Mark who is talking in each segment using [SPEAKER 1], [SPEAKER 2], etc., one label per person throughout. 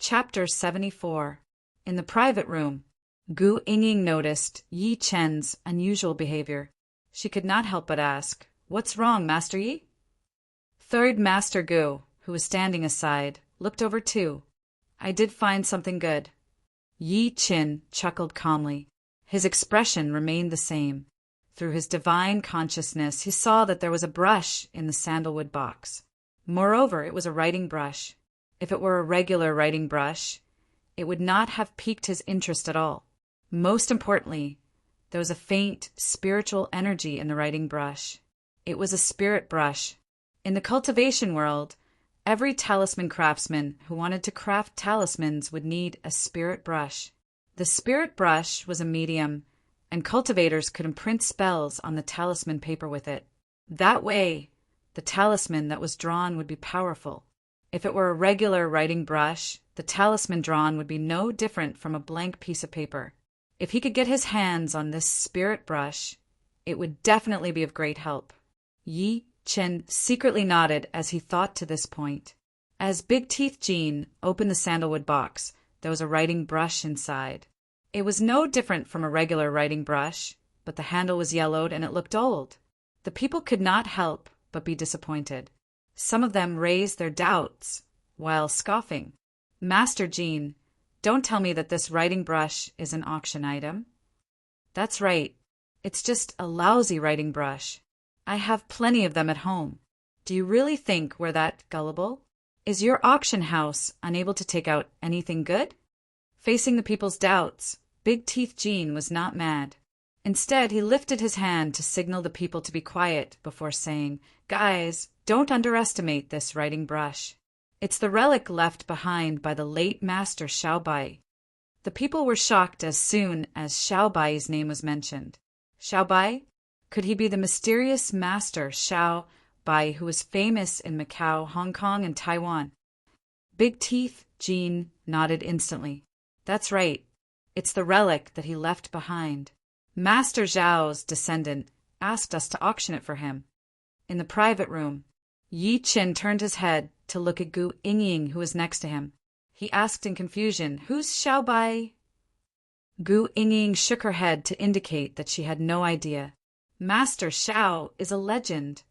[SPEAKER 1] Chapter 74. In the private room, Gu Yingying noticed Yi Chen's unusual behavior. She could not help but ask, "What's wrong, Master Yi?" Third Master Gu, who was standing aside, looked over too. "I did find something good." Yi Chen chuckled calmly. His expression remained the same. Through his divine consciousness, he saw that there was a brush in the sandalwood box. Moreover, it was a writing brush. If it were a regular writing brush, it would not have piqued his interest at all. Most importantly, there was a faint spiritual energy in the writing brush. It was a spirit brush. In the cultivation world, every talisman craftsman who wanted to craft talismans would need a spirit brush. The spirit brush was a medium, and cultivators could imprint spells on the talisman paper with it. That way, the talisman that was drawn would be powerful. If it were a regular writing brush, the talisman drawn would be no different from a blank piece of paper. If he could get his hands on this spirit brush, it would definitely be of great help. Yi Chen secretly nodded as he thought to this point. As Big Teeth Jean opened the sandalwood box, there was a writing brush inside. It was no different from a regular writing brush, but the handle was yellowed and it looked old. The people could not help but be disappointed. Some of them raised their doubts, while scoffing. "Master Jean, don't tell me that this writing brush is an auction item." "That's right. It's just a lousy writing brush. I have plenty of them at home. Do you really think we're that gullible? Is your auction house unable to take out anything good?" Facing the people's doubts, Big Teeth Jean was not mad. Instead, he lifted his hand to signal the people to be quiet before saying, "Guys, don't underestimate this writing brush. It's the relic left behind by the late Master Xiaobai." The people were shocked as soon as Xiaobai's name was mentioned. Xiaobai? Could he be the mysterious Master Xiaobai who was famous in Macau, Hong Kong, and Taiwan? Big Teeth Jean nodded instantly. "That's right. It's the relic that he left behind. Master Zhao's descendant asked us to auction it for him." In the private room, Yi Chen turned his head to look at Gu Yingying, who was next to him. He asked in confusion, "Who's Xiaobai?" Gu Yingying shook her head to indicate that she had no idea. "Master Xiao is a legend."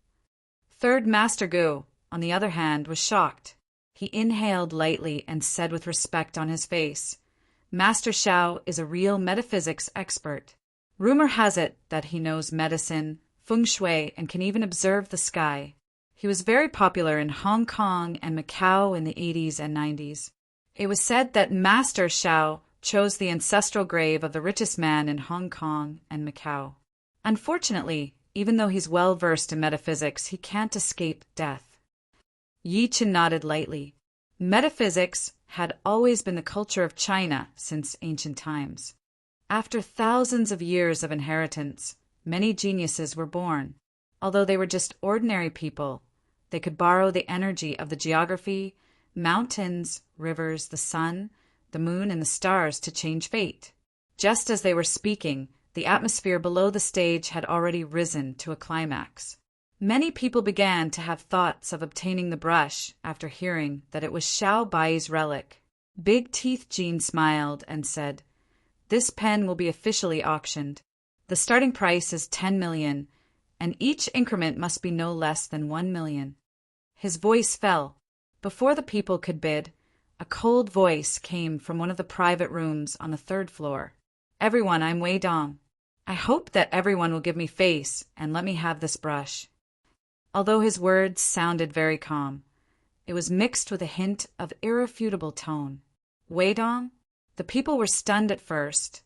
[SPEAKER 1] Third Master Gu, on the other hand, was shocked. He inhaled lightly and said with respect on his face, "Master Xiao is a real metaphysics expert. Rumor has it that he knows medicine, feng shui, and can even observe the sky. He was very popular in Hong Kong and Macau in the 80s and 90s. It was said that Master Xiao chose the ancestral grave of the richest man in Hong Kong and Macau. Unfortunately, even though he's well versed in metaphysics, he can't escape death." Yi Chen nodded lightly. Metaphysics had always been the culture of China since ancient times. After thousands of years of inheritance, many geniuses were born. Although they were just ordinary people, they could borrow the energy of the geography, mountains, rivers, the sun, the moon, and the stars to change fate. Just as they were speaking, the atmosphere below the stage had already risen to a climax. Many people began to have thoughts of obtaining the brush after hearing that it was Xiaobai's relic. Big Teeth Jean smiled and said, "This pen will be officially auctioned. The starting price is 10 million, and each increment must be no less than 1 million. His voice fell. Before the people could bid, a cold voice came from one of the private rooms on the 3rd floor. "Everyone, I'm Wei Dong. I hope that everyone will give me face and let me have this brush." Although his words sounded very calm, it was mixed with a hint of irrefutable tone. Wei Dong? The people were stunned at first.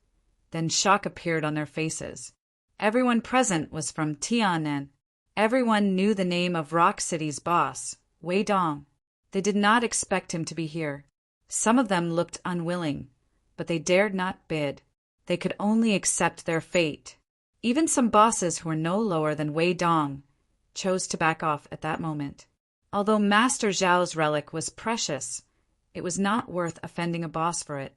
[SPEAKER 1] Then shock appeared on their faces. Everyone present was from Tiannan. Everyone knew the name of Rock City's boss, Wei Dong. They did not expect him to be here. Some of them looked unwilling, but they dared not bid. They could only accept their fate. Even some bosses who were no lower than Wei Dong chose to back off at that moment. Although Master Zhao's relic was precious, it was not worth offending a boss for it.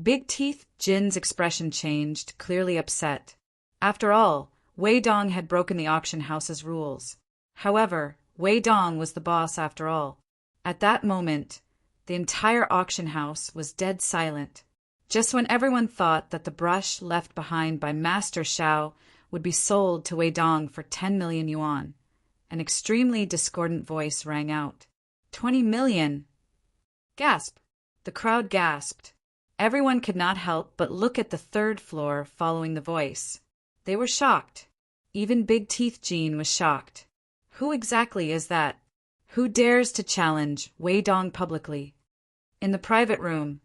[SPEAKER 1] Big Teeth Jin's expression changed, clearly upset. After all, Wei Dong had broken the auction house's rules. However, Wei Dong was the boss after all. At that moment, The entire auction house was dead silent. Just when everyone thought that the brush left behind by Master Xiao would be sold to Wei Dong for 10 million yuan, an extremely discordant voice rang out. 20 million! Gasp! The crowd gasped. Everyone could not help but look at the third floor following the voice. They were shocked. Even Big Teeth Jean was shocked. Who exactly is that? Who dares to challenge Wei Dong publicly? In the private room,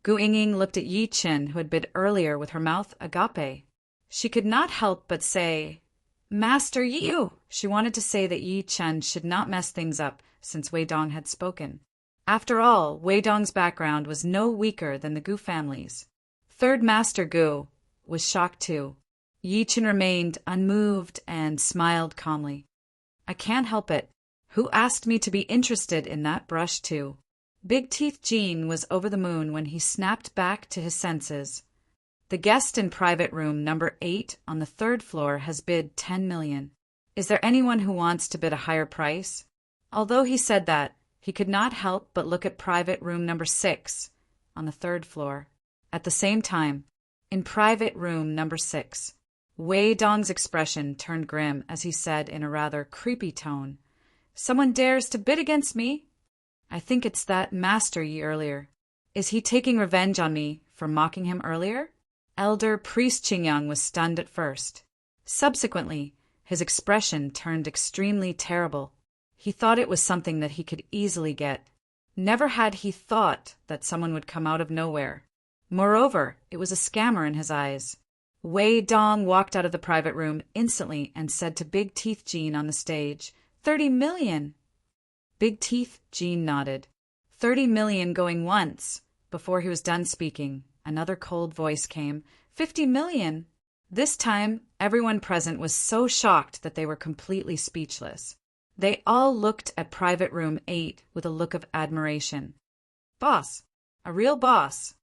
[SPEAKER 1] Gu Yingying looked at Yi Chen, who had bid earlier, with her mouth agape. She could not help but say, Master Yi! She wanted to say that Yi Chen should not mess things up since Wei Dong had spoken. After all, Wei Dong's background was no weaker than the Gu family's. Third Master Gu was shocked too. Yi Chen remained unmoved and smiled calmly. I can't help it. Who asked me to be interested in that brush too? Big Teeth Jean was over the moon when he snapped back to his senses. The guest in private room number 8 on the 3rd floor has bid 10 million. Is there anyone who wants to bid a higher price? Although he said that, he could not help but look at private room number 6 on the 3rd floor. At the same time, in private room number 6, Wei Dong's expression turned grim as he said in a rather creepy tone, Someone dares to bid against me? I think it's that Master Yi earlier. Is he taking revenge on me for mocking him earlier? Elder Priest Qingyang was stunned at first. Subsequently, his expression turned extremely terrible. He thought it was something that he could easily get. Never had he thought that someone would come out of nowhere. Moreover, it was a scammer in his eyes. Wei Dong walked out of the private room instantly and said to Big Teeth Jean on the stage, 30 million! Big Teeth Jean nodded. 30 million going once. Before he was done speaking, another cold voice came, 50 million! This time, everyone present was so shocked that they were completely speechless. They all looked at private room 8 with a look of admiration. Boss, a real boss.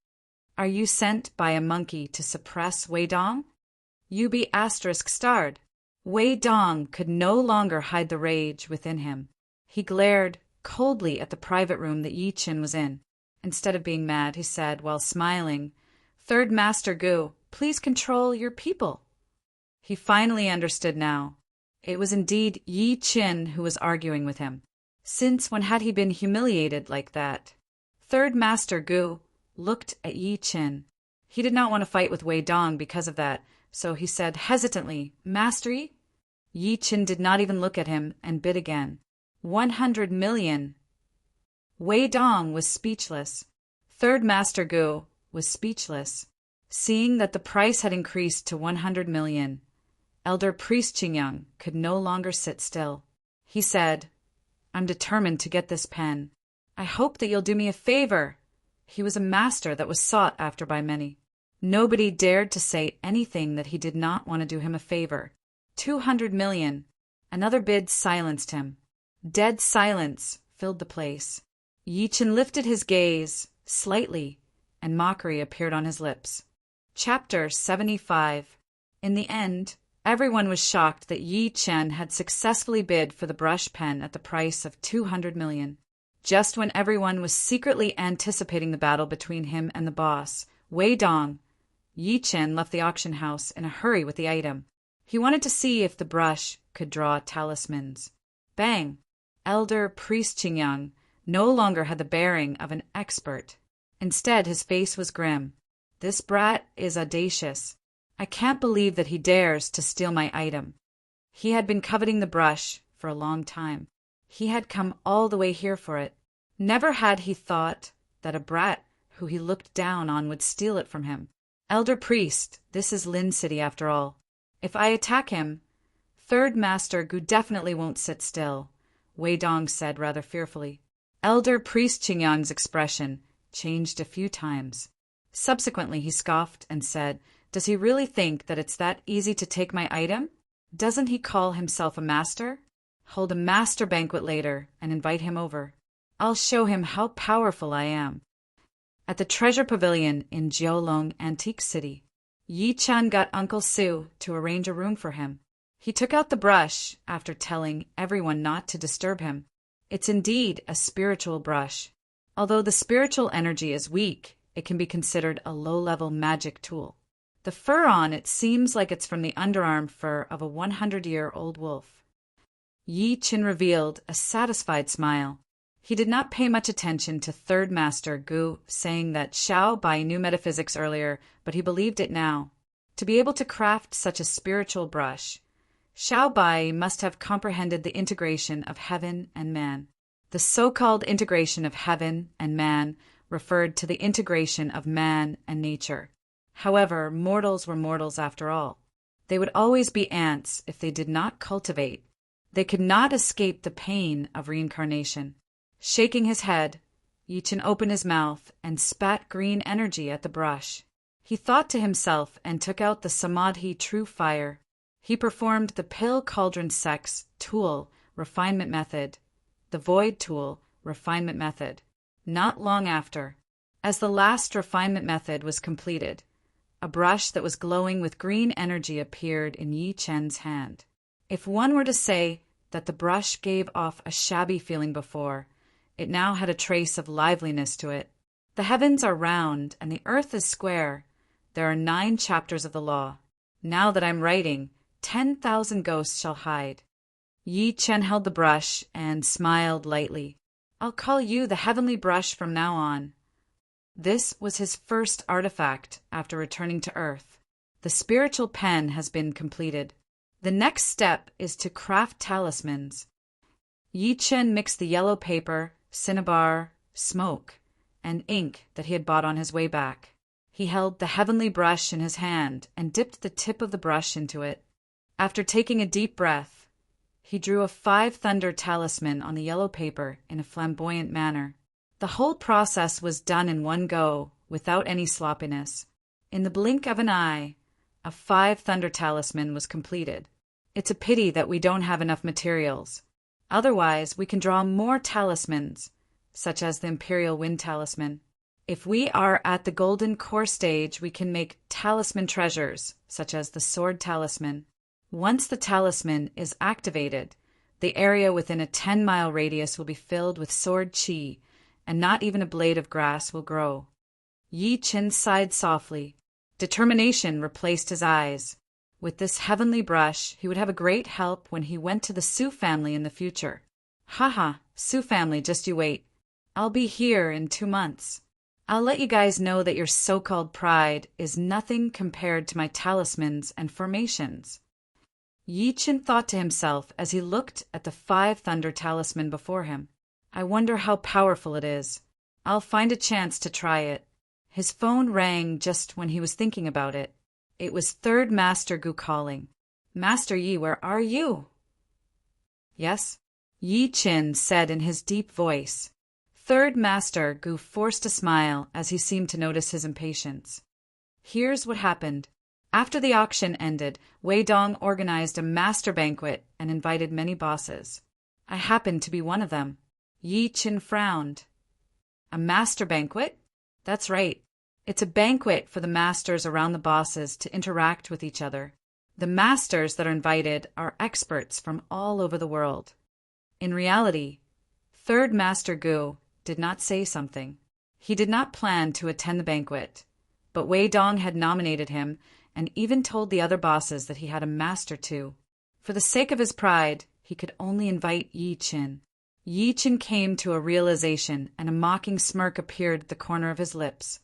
[SPEAKER 1] Are you sent by a monkey to suppress Wei Dong? You be asterisk starred. Wei Dong could no longer hide the rage within him. He glared coldly at the private room that Yi Chen was in. Instead of being mad, he said, while smiling, Third Master Gu, please control your people. He finally understood now. It was indeed Yi Chen who was arguing with him. Since when had he been humiliated like that? Third Master Gu looked at Yi Chen. He did not want to fight with Wei Dong because of that, so he said hesitantly, Master Yi? Yi Chen did not even look at him and bid again. 100 million. Wei Dong was speechless. Third Master Gu was speechless. Seeing that the price had increased to 100 million, Elder Priest Qingyang could no longer sit still. He said, I'm determined to get this pen. I hope that you'll do me a favor. He was a master that was sought after by many. Nobody dared to say anything that he did not want to do him a favor. 200 million. Another bid silenced him. Dead silence filled the place. Yi Chen lifted his gaze slightly, and mockery appeared on his lips. Chapter 75. In the end, everyone was shocked that Yi Chen had successfully bid for the brush pen at the price of 200 million. Just when everyone was secretly anticipating the battle between him and the boss, Wei Dong, Yi Chen left the auction house in a hurry with the item. He wanted to see if the brush could draw talismans. Bang! Elder Priest Qingyang no longer had the bearing of an expert. Instead, his face was grim. This brat is audacious. I can't believe that he dares to steal my item. He had been coveting the brush for a long time. He had come all the way here for it. Never had he thought that a brat who he looked down on would steal it from him. Elder Priest, this is Lin City after all. If I attack him, Third Master Gu definitely won't sit still, Wei Dong said rather fearfully. Elder Priest Qingyang's expression changed a few times. Subsequently, he scoffed and said, Does he really think that it's that easy to take my item? Doesn't he call himself a master? Hold a master banquet later and invite him over. I'll show him how powerful I am. At the treasure pavilion in Jiulong Antique City, Yi Chen got Uncle Su to arrange a room for him. He took out the brush after telling everyone not to disturb him. It's indeed a spiritual brush. Although the spiritual energy is weak, it can be considered a low-level magic tool. The fur on it seems like it's from the underarm fur of a 100-year-old wolf. Yi Qin revealed a satisfied smile. He did not pay much attention to Third Master Gu saying that Xiao Bai knew metaphysics earlier, but he believed it now. To be able to craft such a spiritual brush, Xiao Bai must have comprehended the integration of heaven and man. The so-called integration of heaven and man referred to the integration of man and nature. However, mortals were mortals after all. They would always be ants if they did not cultivate. They could not escape the pain of reincarnation. Shaking his head, Yi Qin opened his mouth and spat green energy at the brush. He thought to himself and took out the Samadhi true fire. He performed the Pale Cauldron Sex tool refinement method, the Void tool refinement method. Not long after, as the last refinement method was completed, a brush that was glowing with green energy appeared in Yi Qin's hand. If one were to say that the brush gave off a shabby feeling before, it now had a trace of liveliness to it. The heavens are round and the earth is square. There are 9 chapters of the law. Now that I'm writing, 10,000 ghosts shall hide. Yi Qin held the brush and smiled lightly. I'll call you the heavenly brush from now on. This was his first artifact after returning to Earth. The spiritual pen has been completed. The next step is to craft talismans. Yi Qin mixed the yellow paper, cinnabar, smoke, and ink that he had bought on his way back. He held the heavenly brush in his hand and dipped the tip of the brush into it. After taking a deep breath, he drew a 5-thunder talisman on the yellow paper in a flamboyant manner. The whole process was done in one go, without any sloppiness. In the blink of an eye, a 5-thunder talisman was completed. It's a pity that we don't have enough materials. Otherwise, we can draw more talismans, such as the Imperial Wind Talisman. If we are at the Golden Core stage, we can make talisman treasures, such as the Sword Talisman. Once the talisman is activated, the area within a 10-mile radius will be filled with sword chi, and not even a blade of grass will grow. Yi Qin sighed softly. Determination replaced his eyes. With this heavenly brush, he would have a great help when he went to the Su family in the future. Haha, Su family, just you wait. I'll be here in 2 months. I'll let you guys know that your so-called pride is nothing compared to my talismans and formations. Yi Qin thought to himself as he looked at the 5-thunder talisman before him. I wonder how powerful it is. I'll find a chance to try it. His phone rang just when he was thinking about it. It was Third Master Gu calling. Master Yi, where are you? Yes? Yi Qin said in his deep voice. Third Master Gu forced a smile as he seemed to notice his impatience. Here's what happened. After the auction ended, Wei Dong organized a master banquet and invited many bosses. I happened to be one of them. Yi Qin frowned. A master banquet? That's right. It's a banquet for the masters around the bosses to interact with each other. The masters that are invited are experts from all over the world. In reality, Third Master Gu did not say something. He did not plan to attend the banquet, but Wei Dong had nominated him and even told the other bosses that he had a master too. For the sake of his pride, he could only invite Yi Qin. Yi Qin came to a realization, and a mocking smirk appeared at the corner of his lips.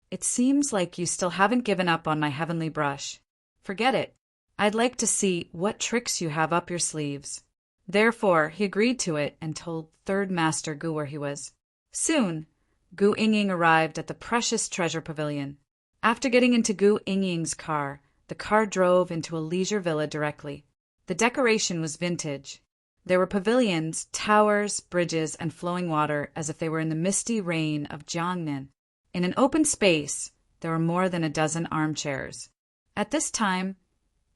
[SPEAKER 1] It seems like you still haven't given up on my heavenly brush. Forget it. I'd like to see what tricks you have up your sleeves. Therefore, he agreed to it and told Third Master Gu where he was. Soon, Gu Yingying arrived at the precious treasure pavilion. After getting into Gu Yingying's car, the car drove into a leisure villa directly. The decoration was vintage. There were pavilions, towers, bridges, and flowing water as if they were in the misty rain of Jiangnan. In an open space, there were more than a dozen armchairs. At this time,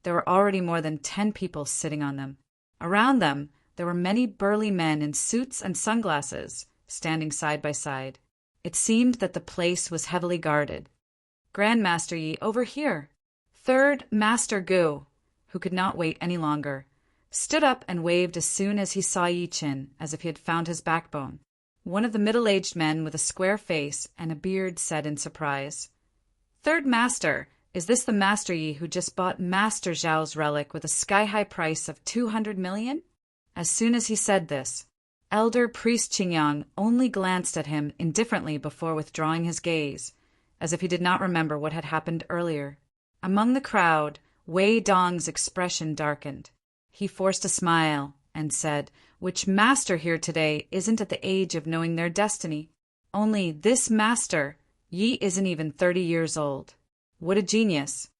[SPEAKER 1] there were already more than 10 people sitting on them. Around them, there were many burly men in suits and sunglasses, standing side by side. It seemed that the place was heavily guarded. Grandmaster Yi, over here. Third Master Gu, who could not wait any longer, stood up and waved as soon as he saw Yi Qin, as if he had found his backbone. One of the middle-aged men with a square face and a beard said in surprise, "Third Master, is this the Master Yi who just bought Master Zhao's relic with a sky-high price of 200 million? As soon as he said this, Elder Priest Qingyang only glanced at him indifferently before withdrawing his gaze, as if he did not remember what had happened earlier. Among the crowd, Wei Dong's expression darkened. He forced a smile and said, "Which master here today isn't at the age of knowing their destiny? Only this master, Yi, isn't even 30 years old. What a genius!"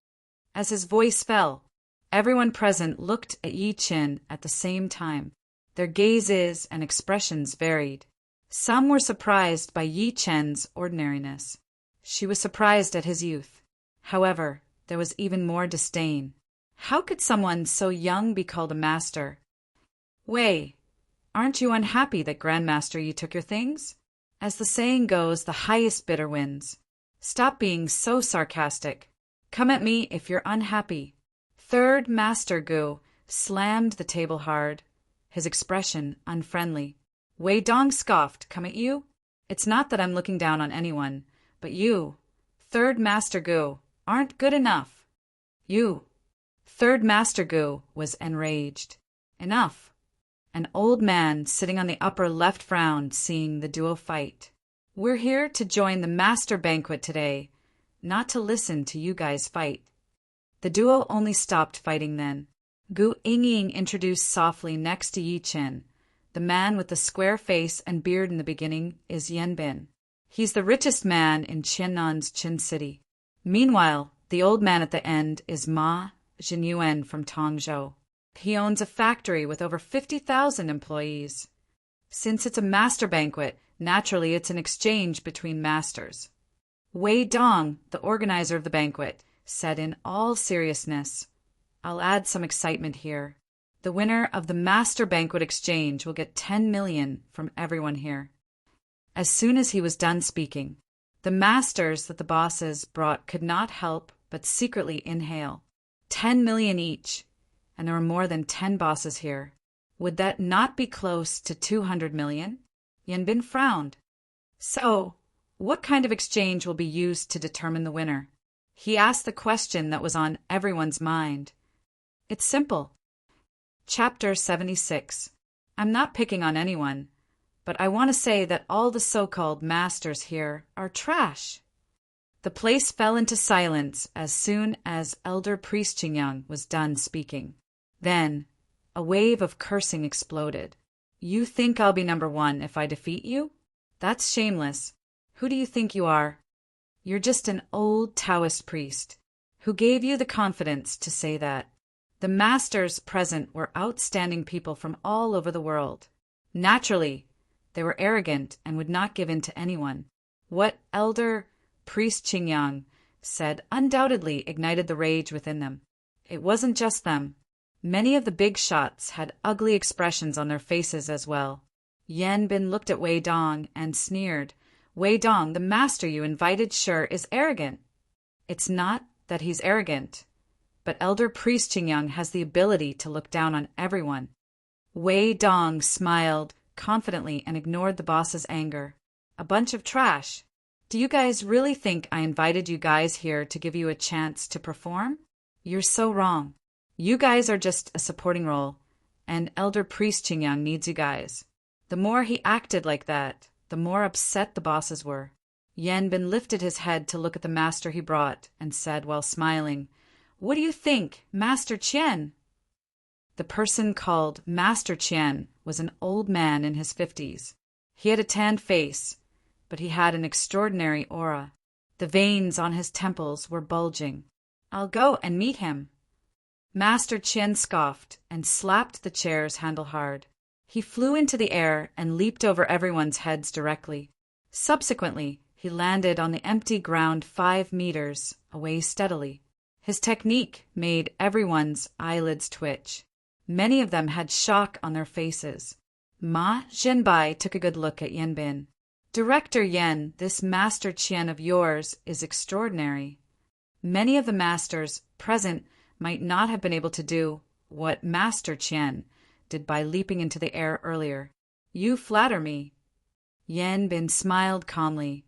[SPEAKER 1] As his voice fell, everyone present looked at Yi Qin at the same time. Their gazes and expressions varied. Some were surprised by Yi Chen's ordinariness. She was surprised at his youth. However, there was even more disdain. How could someone so young be called a master? "Wei, aren't you unhappy that Grandmaster Yi took your things? As the saying goes, the highest bidder wins. Stop being so sarcastic. Come at me if you're unhappy." Third Master Gu slammed the table hard, his expression unfriendly. Wei Dong scoffed, "Come at you? It's not that I'm looking down on anyone, but you, Third Master Gu, aren't good enough. You." Third Master Gu was enraged. Enough. An old man sitting on the upper left frowned, seeing the duo fight. "We're here to join the master banquet today, not to listen to you guys fight." The duo only stopped fighting then. Gu Yingying introduced softly next to Yi Qin. The man with the square face and beard in the beginning is Yan Bin. He's the richest man in Qiannan's Qin City. Meanwhile, the old man at the end is Ma Jinyuan from Tongzhou. He owns a factory with over 50,000 employees. Since it's a master banquet, naturally it's an exchange between masters. Wei Dong, the organizer of the banquet, said in all seriousness, "I'll add some excitement here. The winner of the Master Banquet Exchange will get 10 million from everyone here." As soon as he was done speaking, the masters that the bosses brought could not help but secretly inhale. 10 million each, and there were more than 10 bosses here. Would that not be close to 200 million? Yanbin frowned. "So, what kind of exchange will be used to determine the winner?" He asked the question that was on everyone's mind. "It's simple." Chapter 76. I'm not picking on anyone, but I want to say that all the so-called masters here are trash. The place fell into silence as soon as Elder Priest Qingyang was done speaking. Then, a wave of cursing exploded. "You think I'll be number one if I defeat you? That's shameless. Who do you think you are? You're just an old Taoist priest. Who gave you the confidence to say that?" The masters present were outstanding people from all over the world. Naturally, they were arrogant and would not give in to anyone. What Elder Priest Qingyang said undoubtedly ignited the rage within them. It wasn't just them. Many of the big shots had ugly expressions on their faces as well. Yan Bin looked at Wei Dong and sneered. "Wei Dong, the master you invited, sure is arrogant." "It's not that he's arrogant, but Elder Priest Qingyang has the ability to look down on everyone." Wei Dong smiled confidently and ignored the boss's anger. "A bunch of trash. Do you guys really think I invited you guys here to give you a chance to perform? You're so wrong. You guys are just a supporting role, and Elder Priest Qingyang needs you guys." The more he acted like that, the more upset the bosses were. Yan Bin lifted his head to look at the master he brought and said while smiling, "What do you think, Master Qian?" The person called Master Qian was an old man in his 50s. He had a tanned face, but he had an extraordinary aura. The veins on his temples were bulging. "I'll go and meet him." Master Qian scoffed and slapped the chair's handle hard. He flew into the air and leaped over everyone's heads directly. Subsequently, he landed on the empty ground 5 meters away steadily. His technique made everyone's eyelids twitch. Many of them had shock on their faces. Ma Zhenbai took a good look at Yan Bin. "Director Yan, this Master Qian of yours is extraordinary. Many of the masters present might not have been able to do what Master Qian did by leaping into the air earlier. You flatter me." Yan Bin smiled calmly,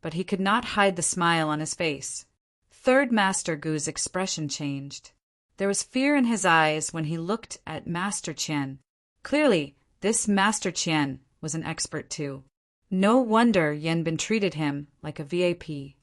[SPEAKER 1] but he could not hide the smile on his face. Third Master Gu's expression changed. There was fear in his eyes when he looked at Master Qian. Clearly, this Master Qian was an expert too. No wonder Yan Bin treated him like a VIP.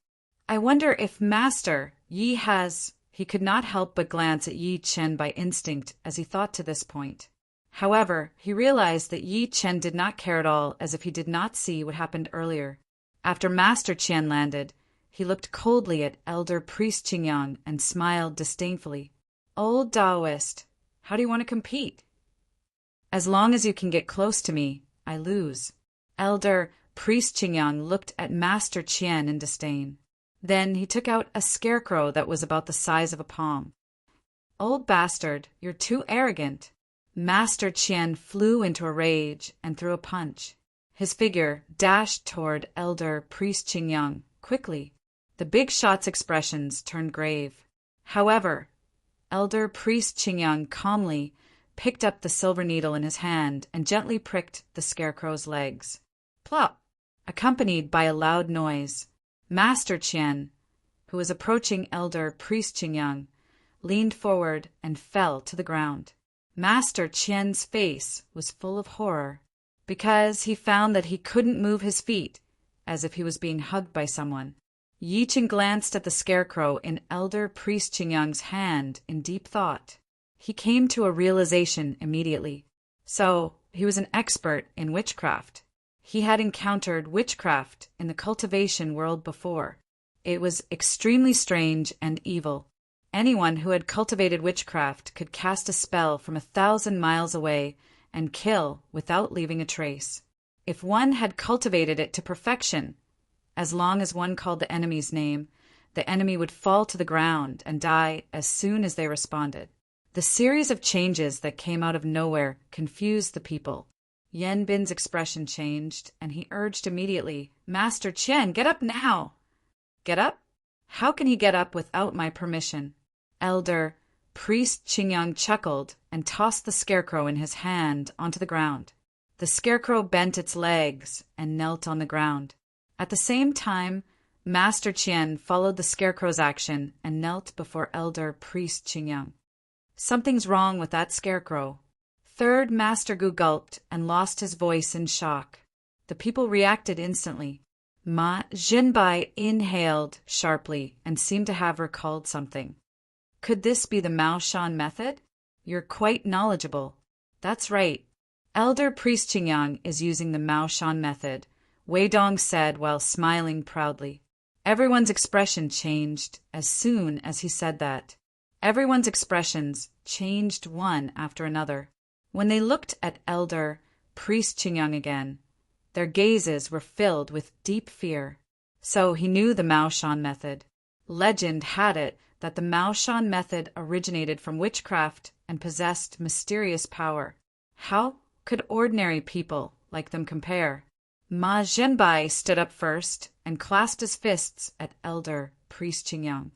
[SPEAKER 1] I wonder if Master Yi has... He could not help but glance at Yi Chen by instinct as he thought to this point. However, he realized that Yi Chen did not care at all, as if he did not see what happened earlier. After Master Qian landed, he looked coldly at Elder Priest Qingyang and smiled disdainfully. Old Taoist, how do you want to compete? As long as you can get close to me, I lose. Elder Priest Qingyang looked at Master Qian in disdain. Then he took out a scarecrow that was about the size of a palm. Old bastard, you're too arrogant. Master Qian flew into a rage and threw a punch. His figure dashed toward Elder Priest Qingyang quickly. The big shot's expressions turned grave. However, Elder Priest Qingyang calmly picked up the silver needle in his hand and gently pricked the scarecrow's legs. Plop! Accompanied by a loud noise, Master Qian, who was approaching Elder Priest Qingyang, leaned forward and fell to the ground. Master Qian's face was full of horror, because he found that he couldn't move his feet, as if he was being hugged by someone. Yi Chen glanced at the scarecrow in Elder Priest Qingyang's hand in deep thought. He came to a realization immediately. So, he was an expert in witchcraft. He had encountered witchcraft in the cultivation world before. It was extremely strange and evil. Anyone who had cultivated witchcraft could cast a spell from 1,000 miles away and kill without leaving a trace. If one had cultivated it to perfection, as long as one called the enemy's name, the enemy would fall to the ground and die as soon as they responded. The series of changes that came out of nowhere confused the people. Yan Bin's expression changed, and he urged immediately, Master Qian, get up now! Get up? How can he get up without my permission? Elder Priest Qingyang chuckled and tossed the scarecrow in his hand onto the ground. The scarecrow bent its legs and knelt on the ground. At the same time, Master Qian followed the scarecrow's action and knelt before Elder Priest Qingyang. Something's wrong with that scarecrow. Third Master Gu gulped and lost his voice in shock. The people reacted instantly. Ma Jinbai inhaled sharply and seemed to have recalled something. Could this be the Mao Shan method? You're quite knowledgeable. That's right. Elder Priest Qingyang is using the Mao Shan method, Wei Dong said while smiling proudly. Everyone's expression changed as soon as he said that. Everyone's expressions changed one after another. When they looked at Elder Priest Qingyang again, their gazes were filled with deep fear. So he knew the Mao Shan method. Legend had it that the Mao Shan method originated from witchcraft and possessed mysterious power. How could ordinary people like them compare? Ma Zhenbai stood up first and clasped his fists at Elder Priest Qingyang.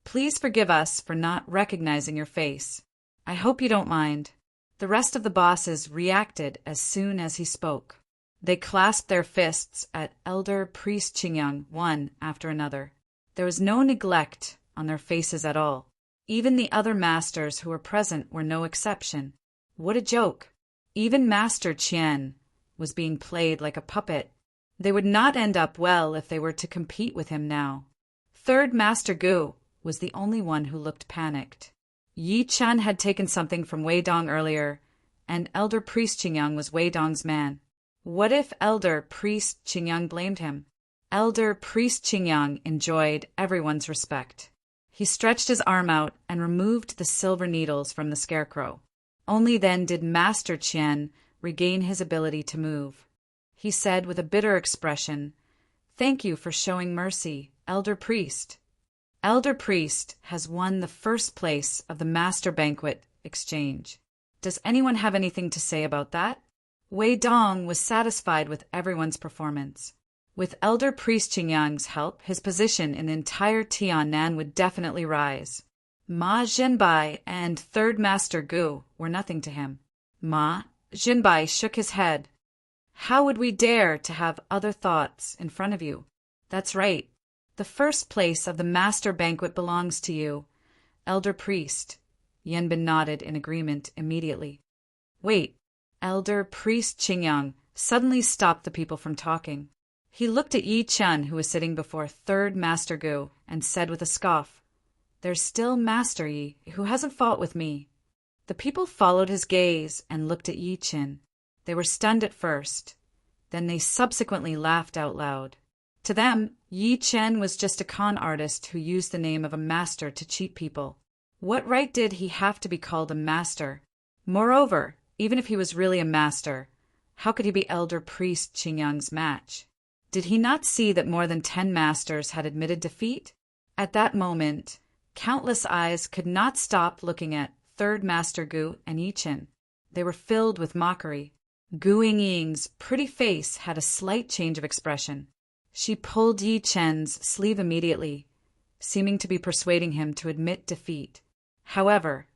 [SPEAKER 1] Please forgive us for not recognizing your face. I hope you don't mind. The rest of the bosses reacted as soon as he spoke. They clasped their fists at Elder Priest Qingyang one after another. There was no neglect on their faces at all. Even the other masters who were present were no exception. What a joke! Even Master Qian was being played like a puppet. They would not end up well if they were to compete with him now. Third Master Gu was the only one who looked panicked. Yi Chen had taken something from Wei Dong earlier, and Elder Priest Qingyang was Wei Dong's man. What if Elder Priest Qingyang blamed him? Elder Priest Qingyang enjoyed everyone's respect. He stretched his arm out and removed the silver needles from the scarecrow. Only then did Master Qian regain his ability to move. He said with a bitter expression, "Thank you for showing mercy, Elder Priest. Elder Priest has won the first place of the Master Banquet exchange. Does anyone have anything to say about that?" Wei Dong was satisfied with everyone's performance. With Elder Priest Qingyang's help, his position in the entire Tiannan would definitely rise. Ma Zhenbai and Third Master Gu were nothing to him. Ma Zhenbai shook his head. How would we dare to have other thoughts in front of you? That's right. The first place of the master banquet belongs to you, Elder Priest. Yanbin nodded in agreement immediately. Wait, Elder Priest Qingyang suddenly stopped the people from talking. He looked at Yi Chen, who was sitting before third Master Gu, and said with a scoff, "There's still Master Yi, who hasn't fought with me." The people followed his gaze and looked at Yi Chen. They were stunned at first. Then they subsequently laughed out loud. To them, Yi Chen was just a con artist who used the name of a master to cheat people. What right did he have to be called a master? Moreover, even if he was really a master, how could he be Elder Priest Qingyang's match? Did he not see that more than 10 masters had admitted defeat? At that moment, countless eyes could not stop looking at third Master Gu and Yi Chen. They were filled with mockery. Gu Yingying's pretty face had a slight change of expression. She pulled Yi Chen's sleeve immediately, seeming to be persuading him to admit defeat. However,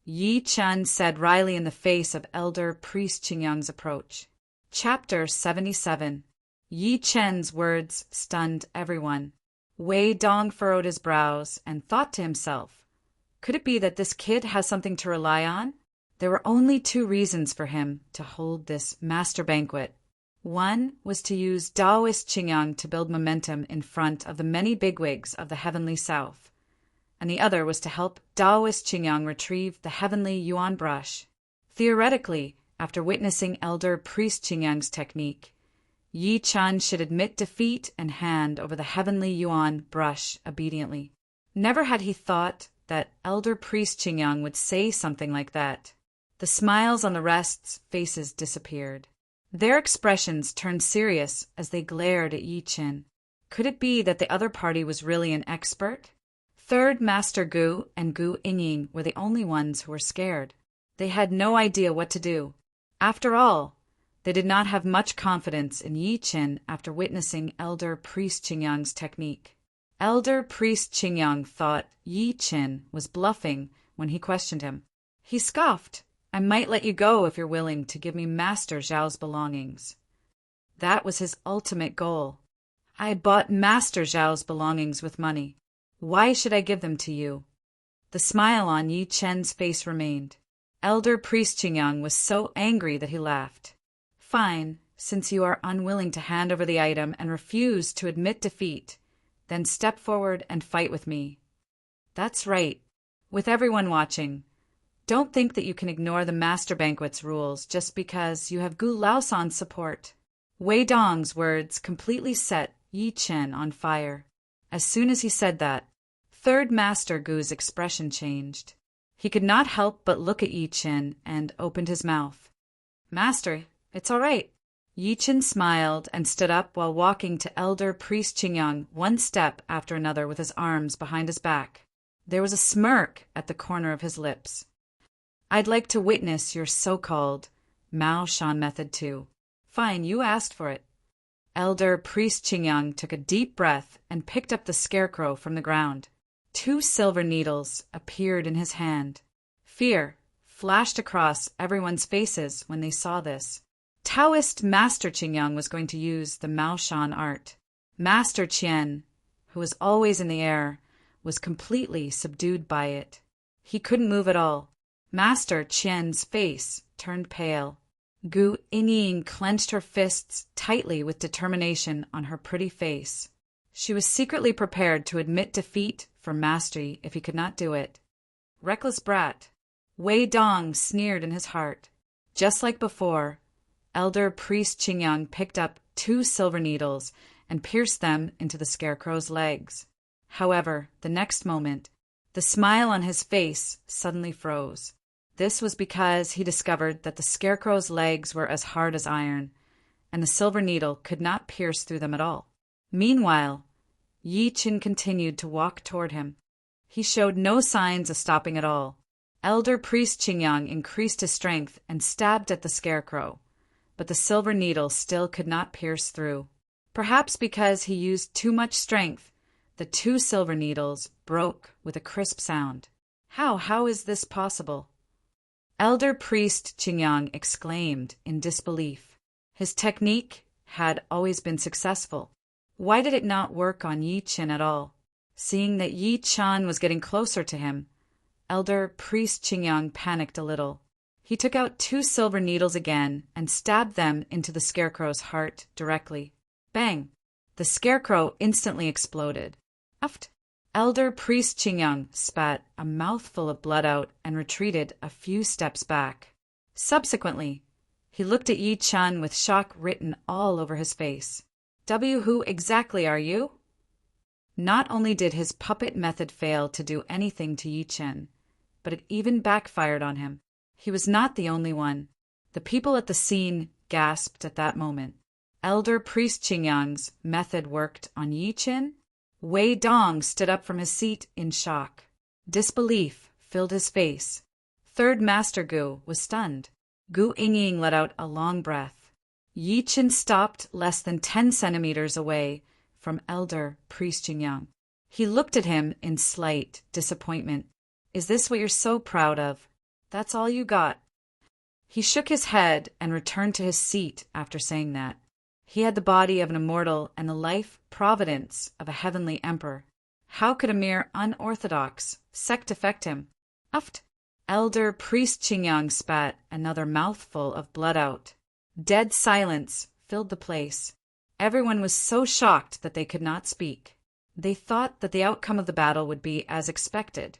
[SPEAKER 1] Yi Chen said wryly in the face of Elder Priest Qingyang's approach. Chapter 77. Yi Chen's words stunned everyone. Wei Dong furrowed his brows and thought to himself, could it be that this kid has something to rely on? There were only 2 reasons for him to hold this master banquet. One was to use Taoist Qingyang to build momentum in front of the many bigwigs of the Heavenly South, and the other was to help Taoist Qingyang retrieve the Heavenly Yuan brush. Theoretically, after witnessing Elder Priest Qingyang's technique, Yi Chen should admit defeat and hand over the Heavenly Yuan brush obediently. Never had he thought that Elder Priest Qingyang would say something like that. The smiles on the rest's faces disappeared. Their expressions turned serious as they glared at Yi Chen. Could it be that the other party was really an expert? Third Master Gu and Gu Yingying were the only ones who were scared. They had no idea what to do. After all, they did not have much confidence in Yi Chen after witnessing Elder Priest Qingyang's technique. Elder Priest Qingyang thought Yi Chen was bluffing when he questioned him. He scoffed, "I might let you go if you're willing to give me Master Zhao's belongings." That was his ultimate goal. "I bought Master Zhao's belongings with money. Why should I give them to you?" The smile on Yi Chen's face remained. Elder Priest Qingyang was so angry that he laughed. "Fine, since you are unwilling to hand over the item and refuse to admit defeat, then step forward and fight with me." That's right. With everyone watching, don't think that you can ignore the Master Banquet's rules just because you have Gu Laosan's support. Wei Dong's words completely set Yi Chen on fire. As soon as he said that, third Master Gu's expression changed. He could not help but look at Yi Chen and opened his mouth. "Master, it's all right." Yi Chen smiled and stood up while walking to Elder Priest Qingyang one step after another with his arms behind his back. There was a smirk at the corner of his lips. "I'd like to witness your so-called Mao Shan method too." "Fine, you asked for it." Elder Priest Qingyang took a deep breath and picked up the scarecrow from the ground. 2 silver needles appeared in his hand. Fear flashed across everyone's faces when they saw this. Taoist Master Qingyang was going to use the Mao Shan art. Master Qian, who was always in the air, was completely subdued by it. He couldn't move at all. Master Qian's face turned pale. Gu Yingying clenched her fists tightly with determination on her pretty face. She was secretly prepared to admit defeat for mastery if he could not do it. Reckless brat. Wei Dong sneered in his heart. Just like before, Elder Priest Qingyang picked up 2 silver needles and pierced them into the scarecrow's legs. However, the next moment, the smile on his face suddenly froze. This was because he discovered that the scarecrow's legs were as hard as iron, and the silver needle could not pierce through them at all. Meanwhile, Yi Chen continued to walk toward him. He showed no signs of stopping at all. Elder Priest Qingyang increased his strength and stabbed at the scarecrow, but the silver needle still could not pierce through. Perhaps because he used too much strength, the 2 silver needles broke with a crisp sound. How is this possible?" Elder Priest Qingyang exclaimed in disbelief. His technique had always been successful. Why did it not work on Yi Chen at all? Seeing that Yi Chen was getting closer to him, Elder Priest Qingyang panicked a little. He took out 2 silver needles again and stabbed them into the scarecrow's heart directly. Bang! The scarecrow instantly exploded. Uft! Elder Priest Qingyang spat a mouthful of blood out and retreated a few steps back. Subsequently, he looked at Yi Chen with shock written all over his face. Who exactly are you? Not only did his puppet method fail to do anything to Yi Chen, but it even backfired on him. He was not the only one. The people at the scene gasped at that moment. Elder Priest Qingyang's method worked on Yi Chen? Wei Dong stood up from his seat in shock. Disbelief filled his face. Third Master Gu was stunned. Gu Yingying let out a long breath. Yi Chen stopped less than 10 centimeters away from Elder Priest Qingyang. He looked at him in slight disappointment. Is this what you're so proud of? That's all you got? He shook his head and returned to his seat after saying that. He had the body of an immortal and the life providence of a heavenly emperor. How could a mere unorthodox sect affect him? Uft! Elder Priest Qingyang spat another mouthful of blood out. Dead silence filled the place. Everyone was so shocked that they could not speak. They thought that the outcome of the battle would be as expected,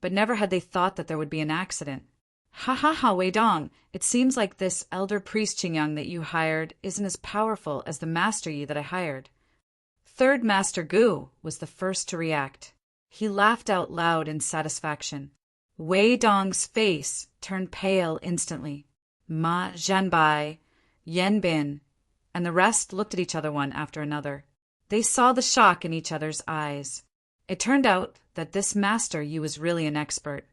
[SPEAKER 1] but never had they thought that there would be an accident. Ha ha ha, Wei Dong, it seems like this Elder Priest Qingyang that you hired isn't as powerful as the Master Yi that I hired. Third Master Gu was the first to react. He laughed out loud in satisfaction. Wei Dong's face turned pale instantly. Ma Zhenbai, Yan Bin, and the rest looked at each other one after another. They saw the shock in each other's eyes. It turned out that this Master Yi was really an expert.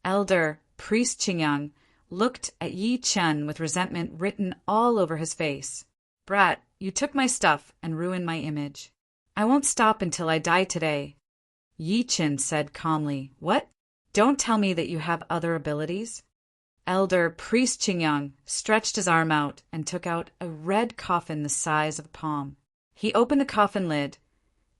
[SPEAKER 1] Elder Priest Qingyang looked at Yi Chen with resentment written all over his face. Brat, you took my stuff and ruined my image. I won't stop until I die today. Yi Chen said calmly. What? Don't tell me that you have other abilities. Elder Priest Qingyang stretched his arm out and took out a red coffin the size of a palm. He opened the coffin lid,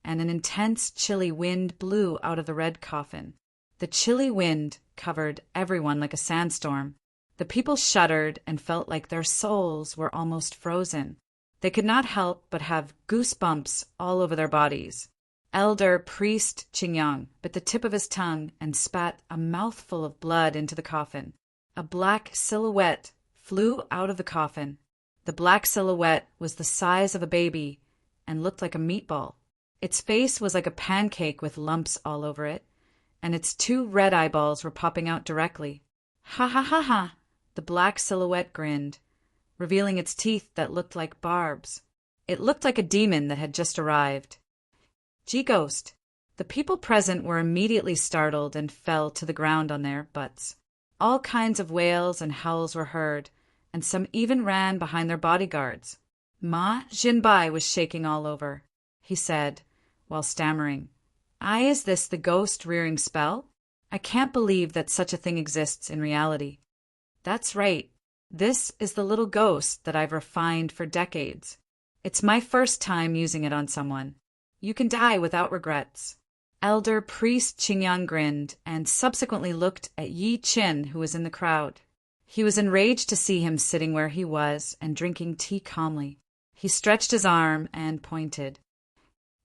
[SPEAKER 1] and an intense chilly wind blew out of the red coffin. The chilly wind covered everyone like a sandstorm. The people shuddered and felt like their souls were almost frozen. They could not help but have goosebumps all over their bodies. Elder Priest Qingyang bit the tip of his tongue and spat a mouthful of blood into the coffin. A black silhouette flew out of the coffin. The black silhouette was the size of a baby and looked like a meatball. Its face was like a pancake with lumps all over it, and its 2 red eyeballs were popping out directly. Ha ha ha ha! The black silhouette grinned, revealing its teeth that looked like barbs. It looked like a demon that had just arrived. Gee ghost! The people present were immediately startled and fell to the ground on their butts. All kinds of wails and howls were heard, and some even ran behind their bodyguards. Ma Zhenbai was shaking all over. He said, while stammering, Is this the ghost-rearing spell? I can't believe that such a thing exists in reality. That's right. This is the little ghost that I've refined for decades. It's my first time using it on someone. You can die without regrets. Elder Priest Qingyang grinned and subsequently looked at Yi Chen, who was in the crowd. He was enraged to see him sitting where he was and drinking tea calmly. He stretched his arm and pointed.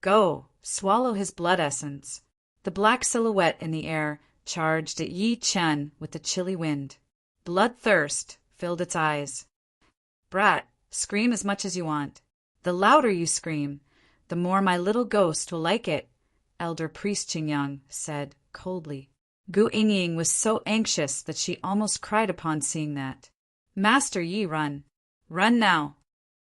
[SPEAKER 1] Go, swallow his blood essence. The black silhouette in the air charged at Yi Chen with the chilly wind. Bloodthirst filled its eyes. Brat, scream as much as you want. The louder you scream, the more my little ghost will like it, Elder Priest Qingyang said coldly. Gu Yingying was so anxious that she almost cried upon seeing that. Master Yi, run. Run now.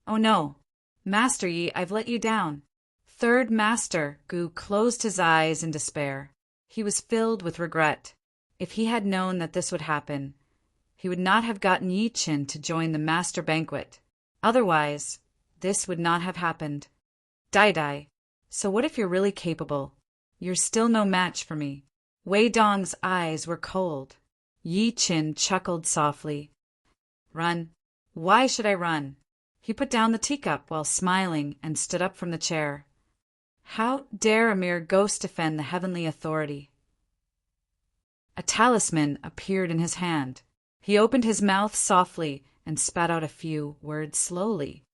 [SPEAKER 1] Oh no. Master Yi, I've let you down. Third Master Gu closed his eyes in despair. He was filled with regret. If he had known that this would happen, he would not have gotten Yi Chen to join the master banquet. Otherwise, this would not have happened. Dai. So what if you're really capable? You're still no match for me. Wei Dong's eyes were cold. Yi Chen chuckled softly. Run. Why should I run? He put down the teacup while smiling and stood up from the chair. How dare a mere ghost defend the heavenly authority? A talisman appeared in his hand. He opened his mouth softly and spat out a few words slowly.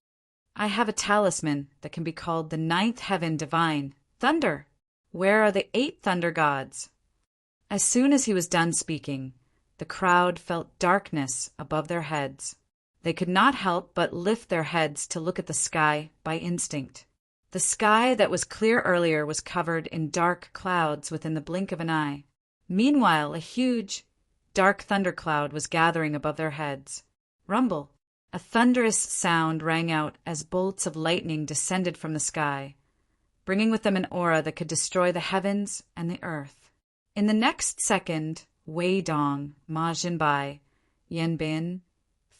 [SPEAKER 1] I have a talisman that can be called the ninth heaven divine, thunder. Where are the 8 thunder gods? As soon as he was done speaking, the crowd felt darkness above their heads. They could not help but lift their heads to look at the sky by instinct. The sky that was clear earlier was covered in dark clouds within the blink of an eye. Meanwhile, a huge, dark thundercloud was gathering above their heads. Rumble! A thunderous sound rang out as bolts of lightning descended from the sky, bringing with them an aura that could destroy the heavens and the earth. In the next second, Wei Dong, Ma Jinbai, Yan Bin,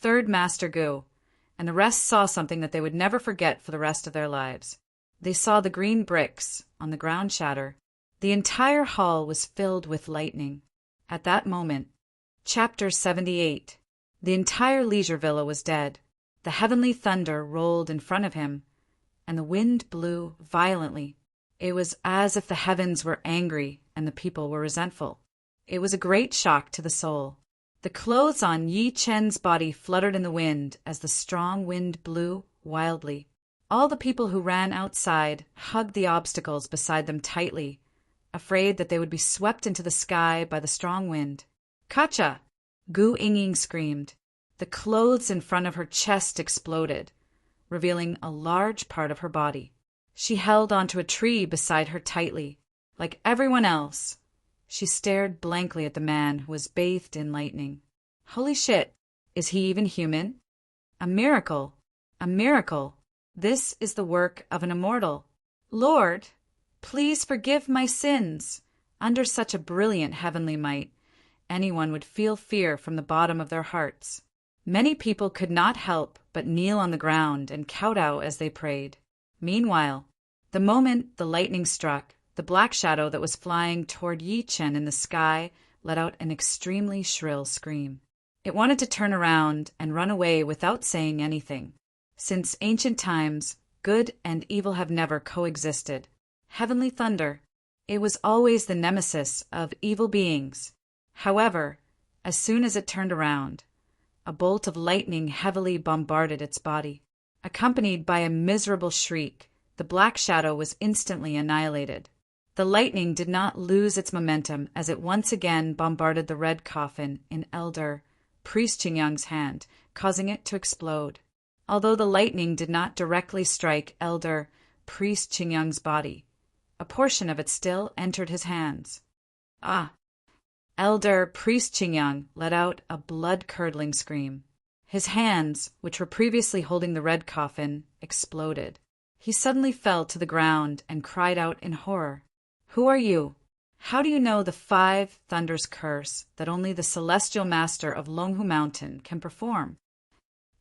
[SPEAKER 1] Third Master Gu, and the rest saw something that they would never forget for the rest of their lives. They saw the green bricks on the ground shatter. The entire hall was filled with lightning. At that moment, Chapter 78, the entire leisure villa was dead. The heavenly thunder rolled in front of him, and the wind blew violently. It was as if the heavens were angry and the people were resentful. It was a great shock to the soul. The clothes on Yi Chen's body fluttered in the wind as the strong wind blew wildly. All the people who ran outside hugged the obstacles beside them tightly, afraid that they would be swept into the sky by the strong wind. Kacha! Gu Yingying screamed. The clothes in front of her chest exploded, revealing a large part of her body. She held onto a tree beside her tightly. Like everyone else, she stared blankly at the man who was bathed in lightning. Holy shit! Is he even human? A miracle! A miracle! This is the work of an immortal. Lord, please forgive my sins. Under such a brilliant heavenly might, anyone would feel fear from the bottom of their hearts. Many people could not help but kneel on the ground and kowtow as they prayed. Meanwhile, the moment the lightning struck, the black shadow that was flying toward Yi Chen in the sky let out an extremely shrill scream. It wanted to turn around and run away without saying anything. Since ancient times, good and evil have never coexisted. Heavenly thunder, it was always the nemesis of evil beings. However, as soon as it turned around, a bolt of lightning heavily bombarded its body. Accompanied by a miserable shriek, the black shadow was instantly annihilated. The lightning did not lose its momentum as it once again bombarded the red coffin in Elder Priest Qingyang's hand, causing it to explode. Although the lightning did not directly strike Elder Priest Qingyang's body, a portion of it still entered his hands. Ah! Elder Priest Qingyang let out a blood-curdling scream. His hands, which were previously holding the red coffin, exploded. He suddenly fell to the ground and cried out in horror. Who are you? How do you know the 5 thunders curse that only the celestial master of Longhu Mountain can perform?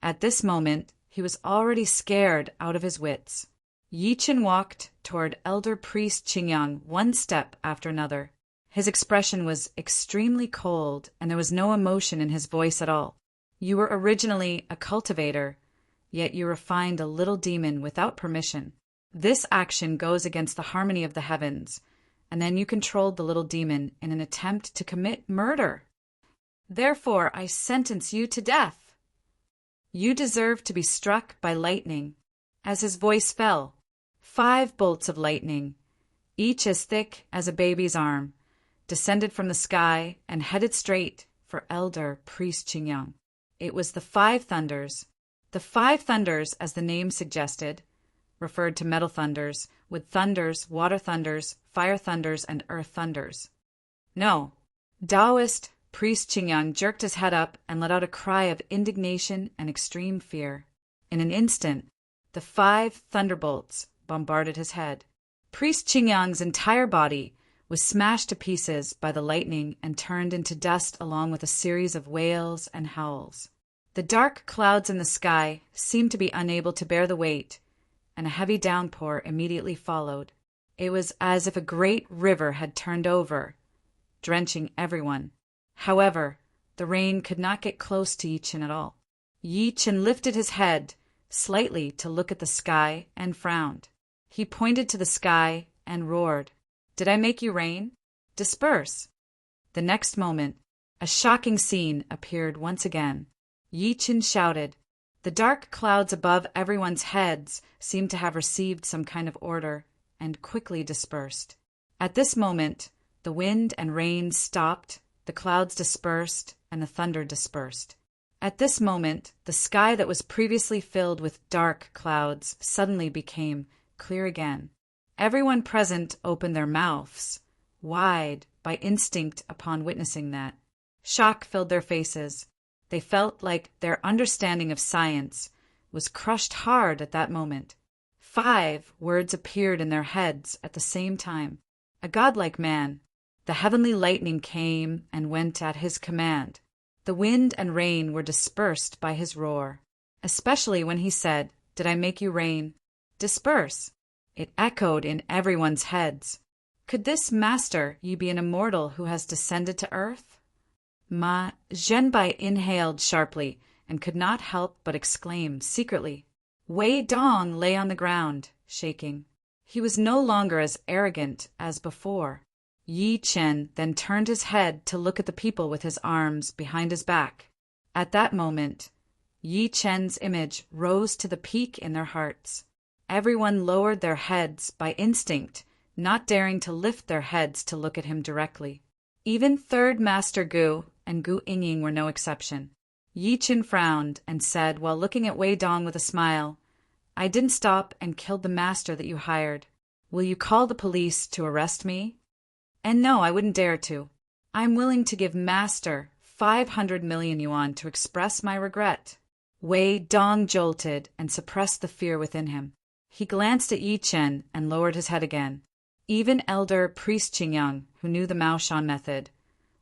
[SPEAKER 1] At this moment, he was already scared out of his wits. Yi Chen walked toward Elder Priest Qingyang one step after another. His expression was extremely cold, and there was no emotion in his voice at all. You were originally a cultivator, yet you refined a little demon without permission. This action goes against the harmony of the heavens, and then you controlled the little demon in an attempt to commit murder. Therefore, I sentence you to death. You deserve to be struck by lightning. As his voice fell, 5 bolts of lightning, each as thick as a baby's arm, descended from the sky and headed straight for Elder Priest Qingyang. It was the 5 thunders. The 5 thunders, as the name suggested, referred to metal thunders, wood thunders, water thunders, fire thunders, and earth thunders. No. Taoist Priest Qingyang jerked his head up and let out a cry of indignation and extreme fear. In an instant, the 5 thunderbolts bombarded his head. Priest Qingyang's entire body was smashed to pieces by the lightning and turned into dust along with a series of wails and howls. The dark clouds in the sky seemed to be unable to bear the weight, and a heavy downpour immediately followed. It was as if a great river had turned over, drenching everyone. However, the rain could not get close to Yi Chen at all. Yi Chen lifted his head, slightly to look at the sky and frowned. He pointed to the sky and roared, "Did I make you rain? Disperse!" The next moment, a shocking scene appeared once again. Yi Chen shouted. The dark clouds above everyone's heads seemed to have received some kind of order and quickly dispersed. At this moment, the wind and rain stopped, the clouds dispersed, and the thunder dispersed. At this moment, the sky that was previously filled with dark clouds suddenly became clear again. Everyone present opened their mouths wide by instinct upon witnessing that. Shock filled their faces. They felt like their understanding of science was crushed hard at that moment. 5 words appeared in their heads at the same time. A godlike man. The heavenly lightning came and went at his command. The wind and rain were dispersed by his roar, especially when he said, "Did I make you rain? Disperse!" It echoed in everyone's heads. Could this master Yi be an immortal who has descended to earth? Ma Zhenbai inhaled sharply and could not help but exclaim secretly. Wei Dong lay on the ground, shaking. He was no longer as arrogant as before. Yi Chen then turned his head to look at the people with his arms behind his back. At that moment, Yi Chen's image rose to the peak in their hearts. Everyone lowered their heads by instinct, not daring to lift their heads to look at him directly. Even Third Master Gu and Gu Yingying were no exception. Yi Chen frowned and said while looking at Wei Dong with a smile, "I didn't stop and killed the master that you hired. Will you call the police to arrest me? And no, I wouldn't dare to. I'm willing to give master 500 million yuan to express my regret." Wei Dong jolted and suppressed the fear within him. He glanced at Yi Chen and lowered his head again. Even elder priest Qingyang, who knew the Maoshan method,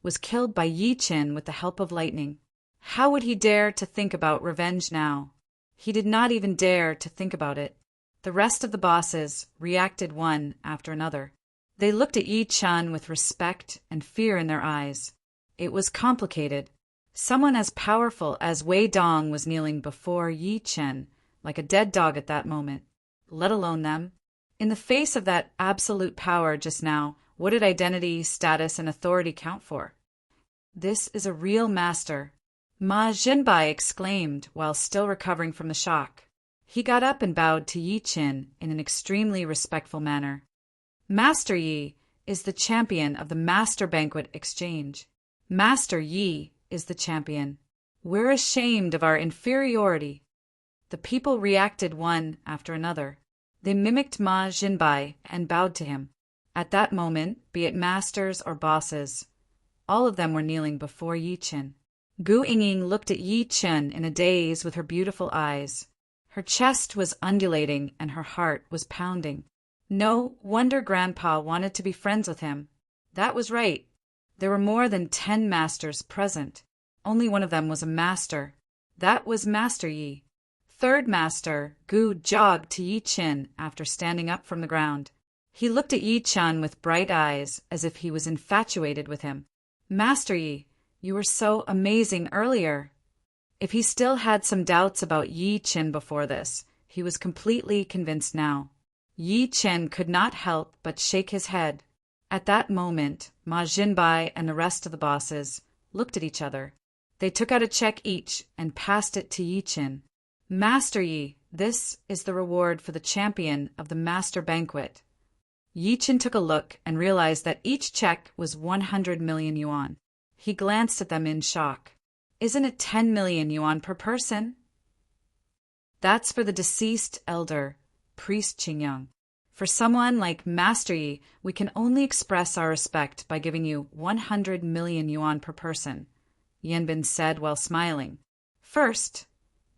[SPEAKER 1] was killed by Yi Chen with the help of lightning. How would he dare to think about revenge now? He did not even dare to think about it. The rest of the bosses reacted one after another. They looked at Yi Chen with respect and fear in their eyes. It was complicated. Someone as powerful as Wei Dong was kneeling before Yi Chen like a dead dog at that moment, let alone them. In the face of that absolute power just now, what did identity, status, and authority count for? This is a real master, Ma Zhenbai exclaimed while still recovering from the shock. He got up and bowed to Yi Chen in an extremely respectful manner. Master Yi is the champion of the Master Banquet Exchange. Master Yi is the champion. We're ashamed of our inferiority. The people reacted one after another. They mimicked Ma Zhenbai and bowed to him. At that moment, be it masters or bosses, all of them were kneeling before Yi Chen. Gu Yingying looked at Yi Chen in a daze with her beautiful eyes. Her chest was undulating and her heart was pounding. No wonder Grandpa wanted to be friends with him. That was right. There were more than 10 masters present. Only one of them was a master. That was Master Yi. Third Master Gu jogged to Yi Chen after standing up from the ground. He looked at Yi Chen with bright eyes as if he was infatuated with him. Master Yi, you were so amazing earlier. If he still had some doubts about Yi Chen before this, he was completely convinced now. Yi Chen could not help but shake his head. At that moment, Ma Zhenbai and the rest of the bosses looked at each other. They took out a check each and passed it to Yi Chen. Master Yi, this is the reward for the champion of the Master Banquet. Yi Chen took a look and realized that each check was 100 million yuan. He glanced at them in shock. Isn't it 10 million yuan per person? That's for the deceased elder, priest Qingyang. For someone like Master Yi, we can only express our respect by giving you 100 million yuan per person, Yanbin said while smiling. First,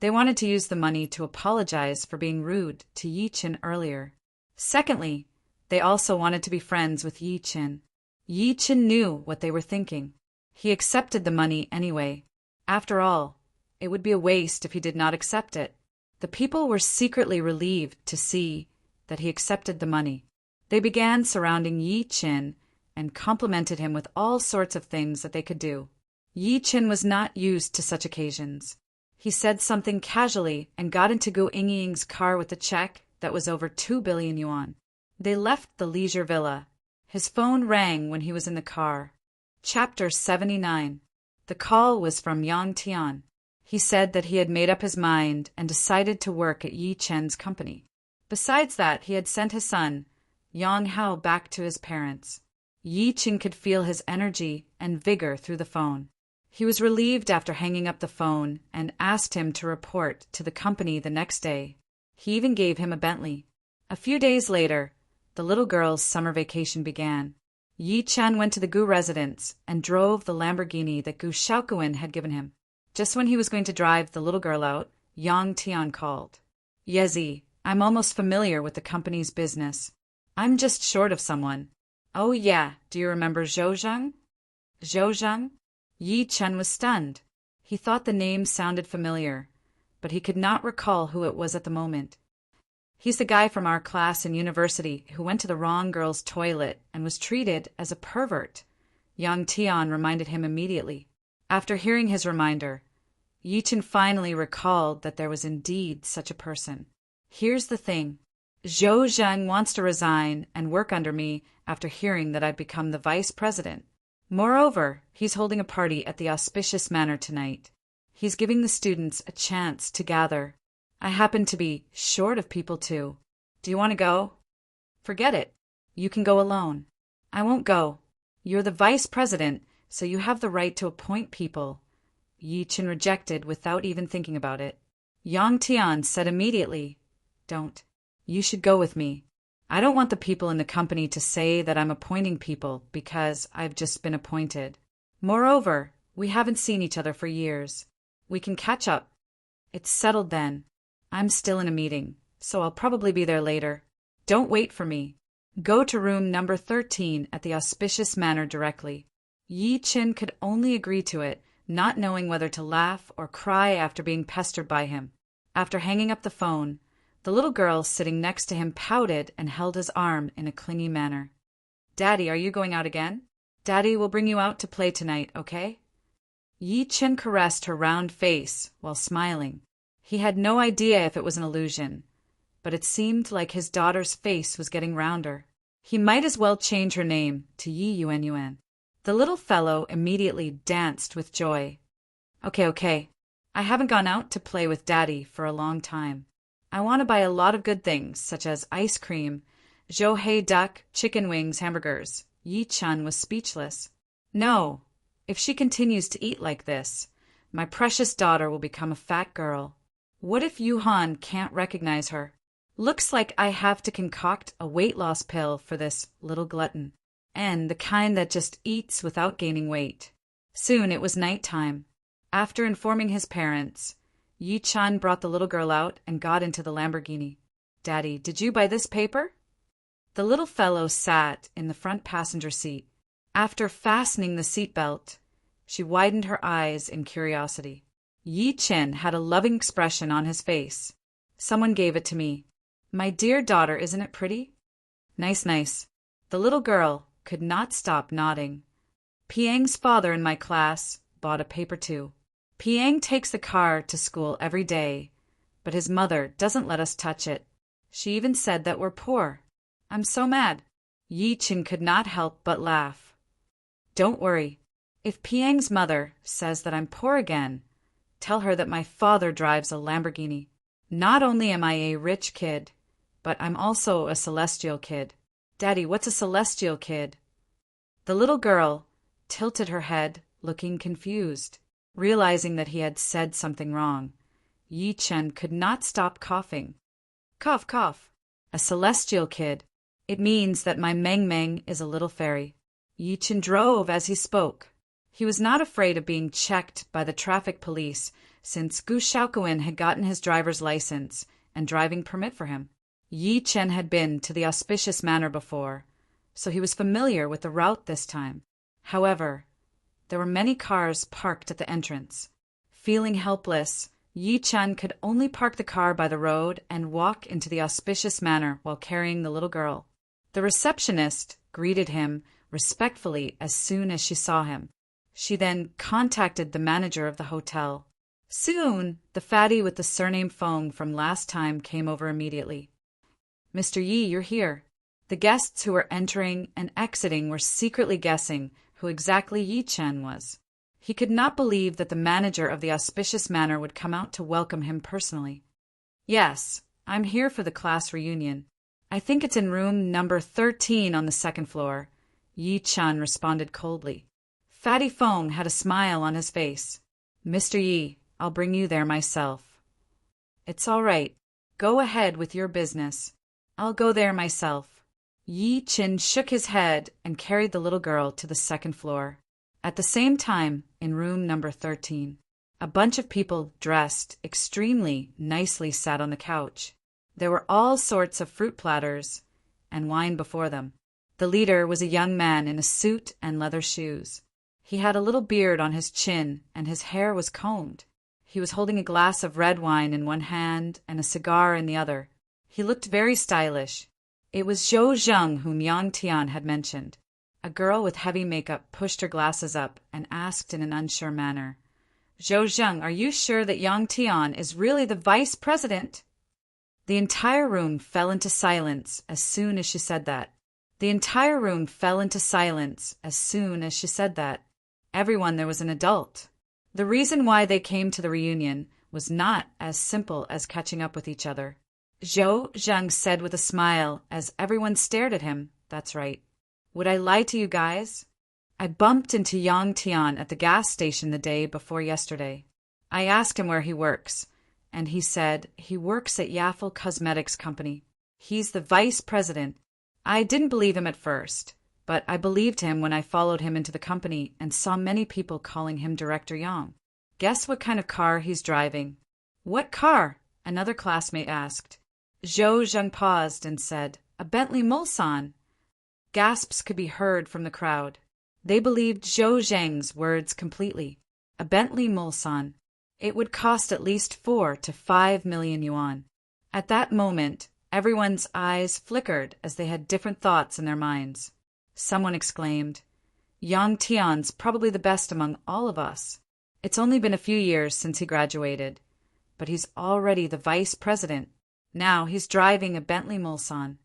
[SPEAKER 1] they wanted to use the money to apologize for being rude to Yi Chen earlier. Secondly, they also wanted to be friends with Yi Chen. Yi Chen knew what they were thinking. He accepted the money anyway. After all, it would be a waste if he did not accept it. The people were secretly relieved to see that he accepted the money. They began surrounding Yi Chen and complimented him with all sorts of things that they could do. Yi Chen was not used to such occasions. He said something casually and got into Gu Yingying's car with a check that was over 2 billion yuan. They left the leisure villa. His phone rang when he was in the car. Chapter 79. The call was from Yang Tian. He said that he had made up his mind and decided to work at Yi Chen's company. Besides that, he had sent his son, Yang Hao, back to his parents. Yi Chen could feel his energy and vigor through the phone. He was relieved after hanging up the phone and asked him to report to the company the next day. He even gave him a Bentley. A few days later, the little girl's summer vacation began. Yi Chen went to the Gu residence and drove the Lamborghini that Gu Xiaokuan had given him. Just when he was going to drive the little girl out, Yang Tian called. Yezi, I'm almost familiar with the company's business. I'm just short of someone. Oh yeah, do you remember Zhou Zheng? Zhou Zheng? Yi Chen was stunned. He thought the name sounded familiar, but he could not recall who it was at the moment. He's the guy from our class in university who went to the wrong girl's toilet and was treated as a pervert. Yang Tian reminded him immediately. After hearing his reminder, Yi Chen finally recalled that there was indeed such a person. Here's the thing. Zhou Zheng wants to resign and work under me after hearing that I've become the vice president. Moreover, he's holding a party at the Auspicious Manor tonight. He's giving the students a chance to gather. I happen to be short of people too. Do you want to go? Forget it. You can go alone. I won't go. You're the vice president, so you have the right to appoint people. Yi Chen rejected without even thinking about it. Yang Tian said immediately, Don't. You should go with me. I don't want the people in the company to say that I'm appointing people because I've just been appointed. Moreover, we haven't seen each other for years. We can catch up. It's settled then. I'm still in a meeting, so I'll probably be there later. Don't wait for me. Go to room number 13 at the Auspicious Manor directly. Yi Chen could only agree to it, not knowing whether to laugh or cry after being pestered by him. After hanging up the phone, the little girl sitting next to him pouted and held his arm in a clingy manner. Daddy, are you going out again? Daddy will bring you out to play tonight, okay? Yi Chen caressed her round face while smiling. He had no idea if it was an illusion, but it seemed like his daughter's face was getting rounder. He might as well change her name to Yi Yuan Yuan. The little fellow immediately danced with joy. Okay. I haven't gone out to play with Daddy for a long time. I want to buy a lot of good things, such as ice cream, zhou duck, chicken wings, hamburgers. Yi Chen was speechless. No, if she continues to eat like this, my precious daughter will become a fat girl. What if Yuhan can't recognize her? Looks like I have to concoct a weight loss pill for this little glutton, and the kind that just eats without gaining weight. Soon it was night time. After informing his parents, Yi Chen brought the little girl out and got into the Lamborghini. Daddy, did you buy this paper? The little fellow sat in the front passenger seat. After fastening the seatbelt, she widened her eyes in curiosity. Yi Chen had a loving expression on his face. Someone gave it to me. My dear daughter, isn't it pretty? Nice. The little girl could not stop nodding. Piang's father in my class bought a paper too. Piang takes the car to school every day, but his mother doesn't let us touch it. She even said that we're poor. I'm so mad. Yi Chen could not help but laugh. Don't worry. If Piang's mother says that I'm poor again, tell her that my father drives a Lamborghini. Not only am I a rich kid, but I'm also a celestial kid. Daddy, what's a celestial kid? The little girl tilted her head, looking confused. Realizing that he had said something wrong, Yi Chen could not stop coughing. Cough. A celestial kid. It means that my Meng Meng is a little fairy. Yi Chen drove as he spoke. He was not afraid of being checked by the traffic police since Gu Xiaokuan had gotten his driver's license and driving permit for him. Yi Chen had been to the Auspicious Manor before, so he was familiar with the route this time. However, there were many cars parked at the entrance. Feeling helpless, Yi Chen could only park the car by the road and walk into the Auspicious Manor while carrying the little girl. The receptionist greeted him respectfully as soon as she saw him. She then contacted the manager of the hotel. Soon, the fatty with the surname Fong from last time came over immediately. Mr. Yi, you're here. The guests who were entering and exiting were secretly guessing who exactly Yi Chen was. He could not believe that the manager of the auspicious manor would come out to welcome him personally. Yes, I'm here for the class reunion. I think it's in room number 13 on the second floor, Yi Chen responded coldly. Fatty Fong had a smile on his face. Mr. Yi, I'll bring you there myself. It's all right. Go ahead with your business. I'll go there myself. Yi Chen shook his head and carried the little girl to the second floor. At the same time, in room number 13, a bunch of people dressed extremely nicely sat on the couch. There were all sorts of fruit platters and wine before them. The leader was a young man in a suit and leather shoes. He had a little beard on his chin and his hair was combed. He was holding a glass of red wine in one hand and a cigar in the other. He looked very stylish. It was Zhou Zheng whom Yang Tian had mentioned. A girl with heavy makeup pushed her glasses up and asked in an unsure manner, Zhou Zheng, are you sure that Yang Tian is really the vice president? The entire room fell into silence as soon as she said that. Everyone there was an adult. The reason why they came to the reunion was not as simple as catching up with each other. Zhou Zheng said with a smile as everyone stared at him, that's right. Would I lie to you guys? I bumped into Yang Tian at the gas station the day before yesterday. I asked him where he works, and he said he works at Yaffle Cosmetics Company. He's the vice president. I didn't believe him at first, but I believed him when I followed him into the company and saw many people calling him Director Yang. Guess what kind of car he's driving? What car? Another classmate asked. Zhou Zheng paused and said, a Bentley Mulsanne. Gasps could be heard from the crowd. They believed Zhou Zheng's words completely. A Bentley Mulsanne. It would cost at least 4 to 5 million yuan. At that moment, everyone's eyes flickered as they had different thoughts in their minds. Someone exclaimed, Yang Tian's probably the best among all of us. It's only been a few years since he graduated, but he's already the vice president. Now he's driving a Bentley Mulsanne.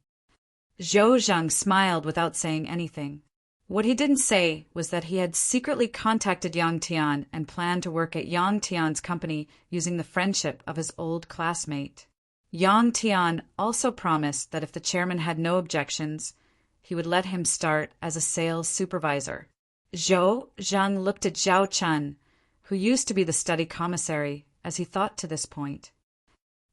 [SPEAKER 1] Zhou Zheng smiled without saying anything. What he didn't say was that he had secretly contacted Yang Tian and planned to work at Yang Tian's company using the friendship of his old classmate. Yang Tian also promised that if the chairman had no objections, he would let him start as a sales supervisor. Zhou Zheng looked at Zhao Chun, who used to be the study commissary, as he thought to this point.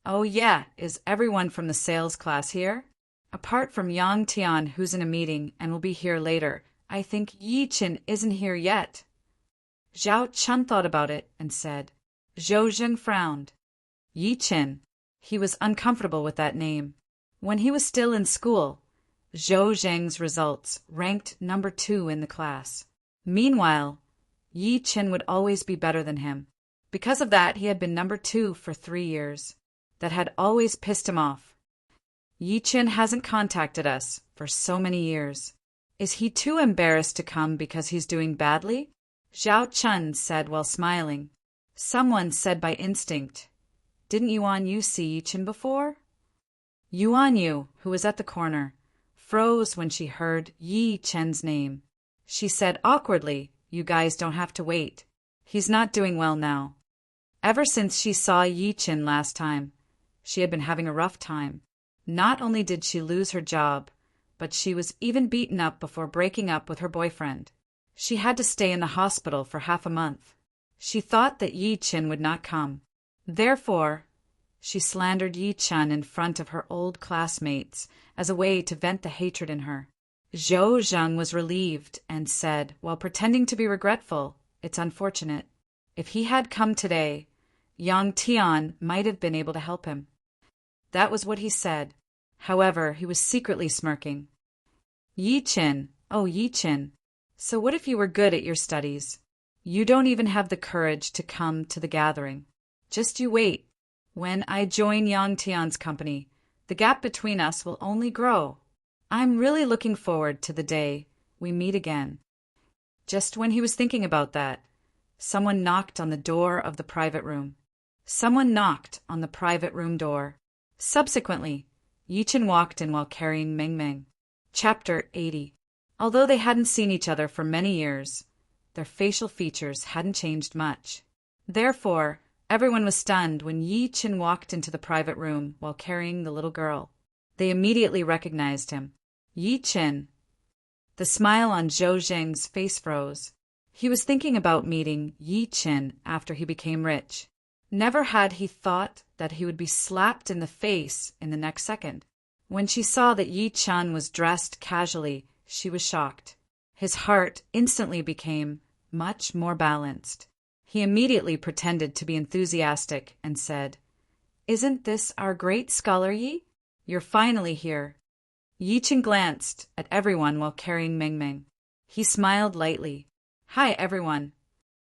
[SPEAKER 1] Oh yeah, is everyone from the sales class here? Apart from Yang Tian, who's in a meeting and will be here later, I think Yi Chen isn't here yet. Zhao Chun thought about it and said. Zhou Zheng frowned. Yi Chen. He was uncomfortable with that name. When he was still in school, Zhou Zheng's results ranked number 2 in the class. Meanwhile, Yi Chen would always be better than him. Because of that, he had been number 2 for 3 years. That had always pissed him off. Yi Chen hasn't contacted us for so many years. Is he too embarrassed to come because he's doing badly? Zhao Chun said while smiling. Someone said by instinct, Didn't Yuan Yu see Yi Chen before? Yuan Yu, who was at the corner, froze when she heard Yi Chen's name. She said awkwardly, You guys don't have to wait. He's not doing well now. Ever since she saw Yi Chen last time, she had been having a rough time. Not only did she lose her job, but she was even beaten up before breaking up with her boyfriend. She had to stay in the hospital for half a month. She thought that Yi Chen would not come. Therefore, she slandered Yi Chen in front of her old classmates as a way to vent the hatred in her. Zhou Zheng was relieved and said, while pretending to be regretful, It's unfortunate. If he had come today, Yang Tian might have been able to help him. That was what he said. However, he was secretly smirking. Yi Chen, oh Yi Chen, so what if you were good at your studies? You don't even have the courage to come to the gathering. Just you wait. When I join Yang Tian's company, the gap between us will only grow. I'm really looking forward to the day we meet again. Just when he was thinking about that, someone knocked on the door of the private room. Someone knocked on the private room door. Subsequently, Yichen walked in while carrying Meng Meng. Chapter 80. Although they hadn't seen each other for many years, their facial features hadn't changed much. Therefore, everyone was stunned when Yichen walked into the private room while carrying the little girl. They immediately recognized him. Yichen. The smile on Zhou Zheng's face froze. He was thinking about meeting Yichen after he became rich. Never had he thought that he would be slapped in the face in the next second. When she saw that Yichen was dressed casually, she was shocked. His heart instantly became much more balanced. He immediately pretended to be enthusiastic and said, "Isn't this our great scholar Yi? You're finally here." Yichen glanced at everyone while carrying Meng Meng. He smiled lightly. "Hi, everyone."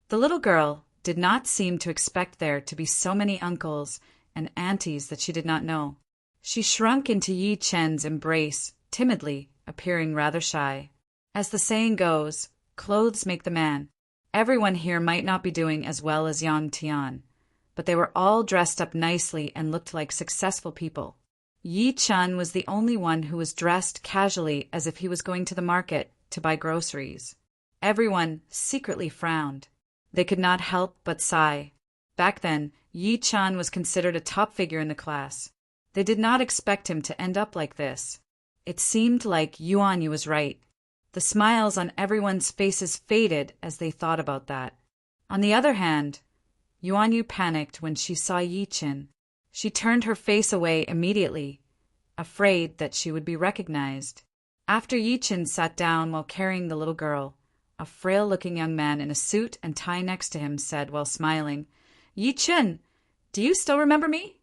[SPEAKER 1] The little girl did not seem to expect there to be so many uncles and aunties that she did not know. She shrunk into Yichen's embrace, timidly, appearing rather shy. As the saying goes, clothes make the man. Everyone here might not be doing as well as Yang Tian, but they were all dressed up nicely and looked like successful people. Yichen was the only one who was dressed casually as if he was going to the market to buy groceries. Everyone secretly frowned. They could not help but sigh. Back then, Yichen was considered a top figure in the class. They did not expect him to end up like this. It seemed like Yuanyu was right. The smiles on everyone's faces faded as they thought about that. On the other hand, Yuanyu panicked when she saw Yichen. She turned her face away immediately, afraid that she would be recognized. After Yichen sat down while carrying the little girl, a frail-looking young man in a suit and tie next to him said while smiling, "Yichen, do you still remember me?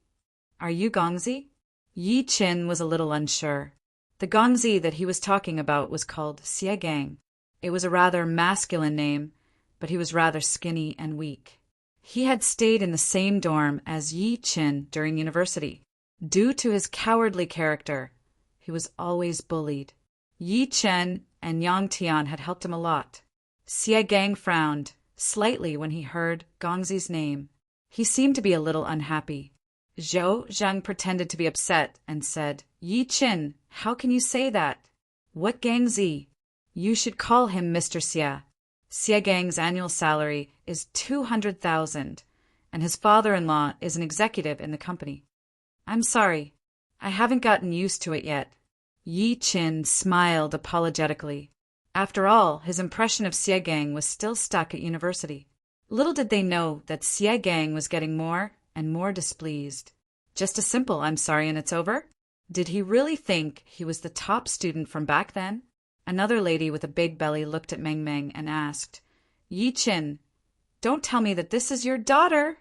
[SPEAKER 1] Are you Gongzi?" Yichen was a little unsure. The Gongzi that he was talking about was called Xie Gang. It was a rather masculine name, but he was rather skinny and weak. He had stayed in the same dorm as Yichen during university. Due to his cowardly character, he was always bullied. Yichen and Yang Tian had helped him a lot. Xie Gang frowned slightly when he heard Gongzi's name. He seemed to be a little unhappy. Zhou Zhang pretended to be upset and said, "Yichen, how can you say that? What Gangzi? You should call him Mr. Xie. Xie Gang's annual salary is 200,000, and his father-in-law is an executive in the company." "I'm sorry. I haven't gotten used to it yet." Yichen smiled apologetically. After all, his impression of Xie Gang was still stuck at university. Little did they know that Xie Gang was getting more and more displeased. Just a simple "I'm sorry and it's over"? Did he really think he was the top student from back then? Another lady with a big belly looked at Meng Meng and asked, "Yichen, don't tell me that this is your daughter."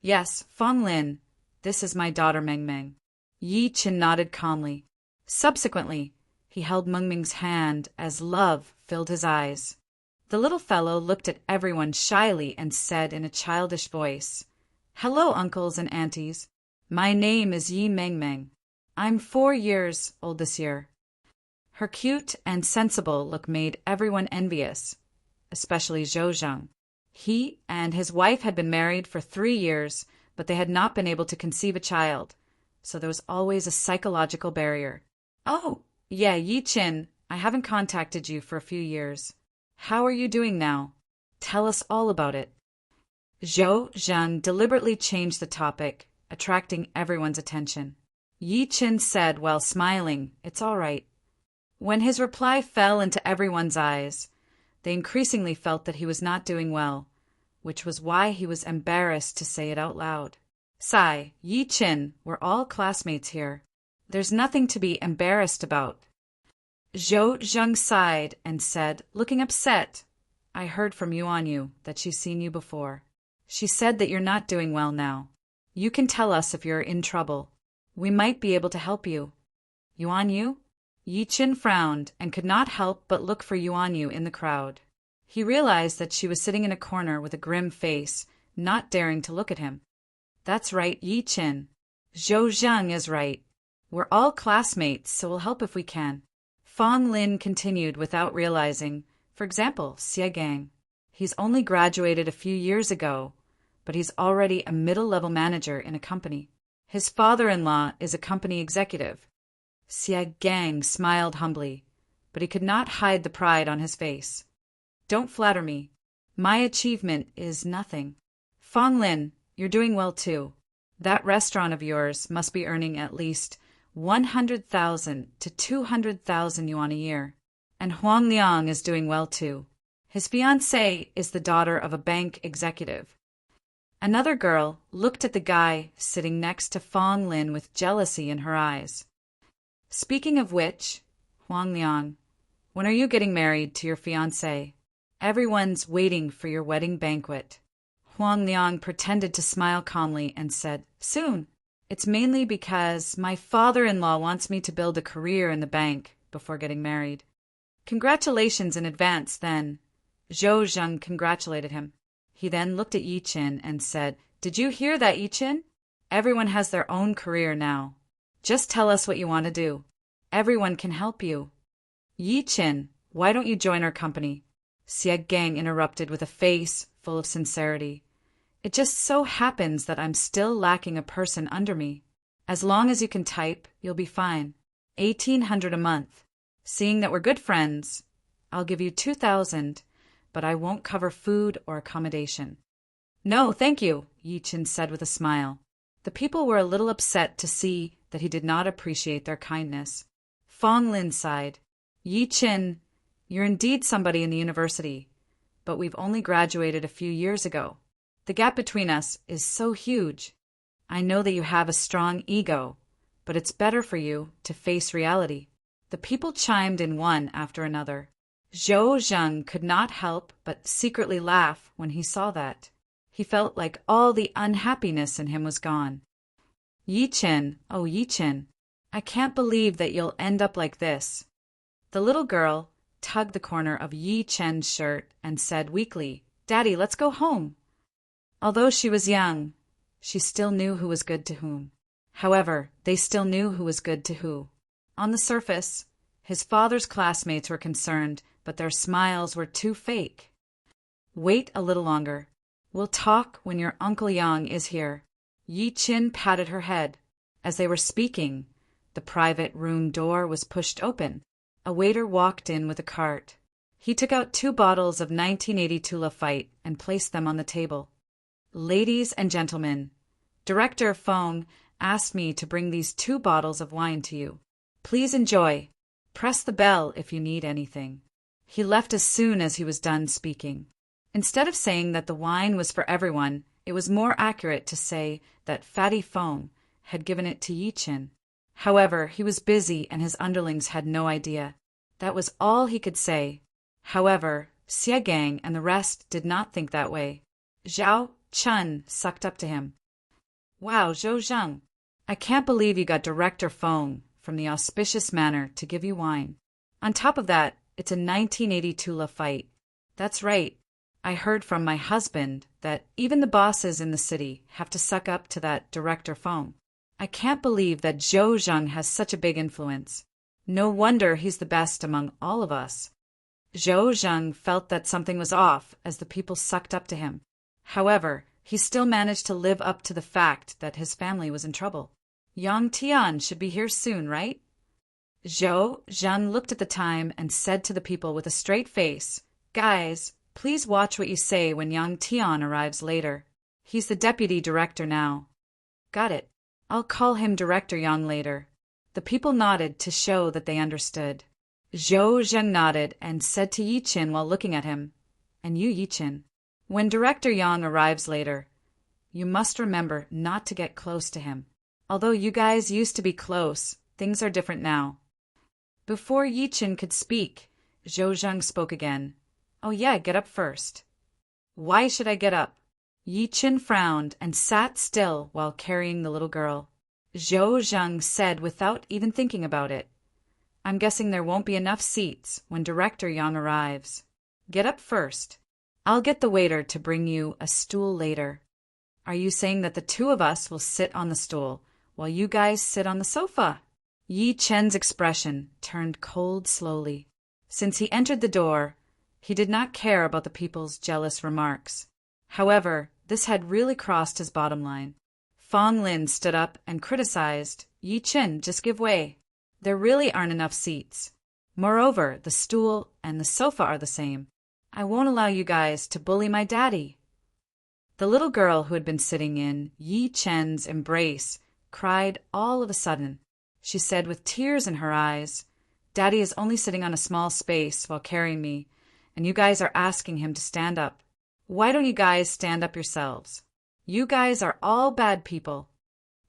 [SPEAKER 1] "Yes, Fong Lin, this is my daughter Meng Meng." Yichen nodded calmly. Subsequently, he held Meng Meng's hand as love filled his eyes. The little fellow looked at everyone shyly and said in a childish voice, "Hello, uncles and aunties. My name is Yi Meng Meng. I'm 4 years old this year." Her cute and sensible look made everyone envious, especially Zhou Zhang. He and his wife had been married for 3 years, but they had not been able to conceive a child, so there was always a psychological barrier. "Oh, yeah, Yichen, I haven't contacted you for a few years. How are you doing now? Tell us all about it." Zhou Zhang deliberately changed the topic, attracting everyone's attention. Yichen said while smiling, "It's all right." When his reply fell into everyone's eyes, they increasingly felt that he was not doing well, which was why he was embarrassed to say it out loud. "Sai, Yichen, we're all classmates here. There's nothing to be embarrassed about." Zhou Zhang sighed and said, looking upset, "I heard from Yuanyu that she's seen you before. She said that you're not doing well now. You can tell us if you're in trouble. We might be able to help you." "Yuanyu?" Yichen frowned and could not help but look for Yuanyu in the crowd. He realized that she was sitting in a corner with a grim face, not daring to look at him. "That's right, Yichen. Zhou Zhang is right. We're all classmates, so we'll help if we can." Fong Lin continued without realizing, for example, Xie Gang. He's only graduated a few years ago, but he's already a middle-level manager in a company. His father-in-law is a company executive. Xie Gang smiled humbly, but he could not hide the pride on his face. Don't flatter me. My achievement is nothing. Fong Lin, you're doing well too. That restaurant of yours must be earning at least 100,000 to 200,000 yuan a year. And Huang Liang is doing well too. His fiancée is the daughter of a bank executive. Another girl looked at the guy sitting next to Fong Lin with jealousy in her eyes. Speaking of which, Huang Liang, when are you getting married to your fiancée? Everyone's waiting for your wedding banquet. Huang Liang pretended to smile calmly and said, Soon. It's mainly because my father-in-law wants me to build a career in the bank before getting married. Congratulations in advance, then. Zhou Zheng congratulated him. He then looked at Yi Qin and said, Did you hear that, Yi Qin? Everyone has their own career now. Just tell us what you want to do. Everyone can help you. Yi Qin, why don't you join our company? Xie Gang interrupted with a face full of sincerity. It just so happens that I'm still lacking a person under me. As long as you can type, you'll be fine. 1,800 a month. Seeing that we're good friends, I'll give you 2,000, but I won't cover food or accommodation. No, thank you, Yi Qin said with a smile. The people were a little upset to see that he did not appreciate their kindness. Fong Lin sighed. Yi Qin, you're indeed somebody in the university, but we've only graduated a few years ago. The gap between us is so huge. I know that you have a strong ego, but it's better for you to face reality. The people chimed in one after another. Zhou Zheng could not help but secretly laugh when he saw that. He felt like all the unhappiness in him was gone. Yi Qin, oh Yi Qin, I can't believe that you'll end up like this. The little girl tugged the corner of Yi Qin's shirt and said weakly, Daddy, let's go home. Although she was young, she still knew who was good to whom. However, they still knew who was good to who. On the surface, his father's classmates were concerned, but their smiles were too fake. Wait a little longer. We'll talk when your Uncle Yang is here. Yi Qin patted her head. As they were speaking, the private room door was pushed open. A waiter walked in with a cart. He took out 2 bottles of 1982 Lafite and placed them on the table. Ladies and gentlemen, Director Fong asked me to bring these 2 bottles of wine to you. Please enjoy. Press the bell if you need anything. He left as soon as he was done speaking. Instead of saying that the wine was for everyone, it was more accurate to say that Fatty Fong had given it to Yi Qin. However, he was busy and his underlings had no idea. That was all he could say. However, Xie Gang and the rest did not think that way. Zhao Chun sucked up to him. Wow, Zhou Zheng, I can't believe you got Director Fong from the auspicious manor to give you wine. On top of that, it's a 1982 Lafite. That's right. I heard from my husband that even the bosses in the city have to suck up to that Director Fong. I can't believe that Zhou Zheng has such a big influence. No wonder he's the best among all of us. Zhou Zheng felt that something was off as the people sucked up to him. However, he still managed to live up to the fact that his family was in trouble. Yang Tian should be here soon, right? Zhou Zheng looked at the time and said to the people with a straight face, Guys, please watch what you say when Yang Tian arrives later. He's the deputy director now. Got it. I'll call him Director Yang later. The people nodded to show that they understood. Zhou Zheng nodded and said to Yi Qin while looking at him, And you, Yi Qin, when Director Yang arrives later, you must remember not to get close to him. Although you guys used to be close, things are different now. Before Yi Qin could speak, Zhou Zheng spoke again. Oh yeah, get up first. Why should I get up? Yi Qin frowned and sat still while carrying the little girl. Zhou Zheng said without even thinking about it. I'm guessing there won't be enough seats when Director Yang arrives. Get up first. I'll get the waiter to bring you a stool later. Are you saying that the 2 of us will sit on the stool while you guys sit on the sofa? Yi Qin's expression turned cold slowly. Since he entered the door, he did not care about the people's jealous remarks. However, This had really crossed his bottom line. Fong Lin stood up and criticized, Yi Chen, just give way. There really aren't enough seats. Moreover, the stool and the sofa are the same. I won't allow you guys to bully my daddy. The little girl who had been sitting in Yi Chen's embrace cried all of a sudden. She said with tears in her eyes, Daddy is only sitting on a small space while carrying me, and you guys are asking him to stand up. Why don't you guys stand up yourselves? You guys are all bad people.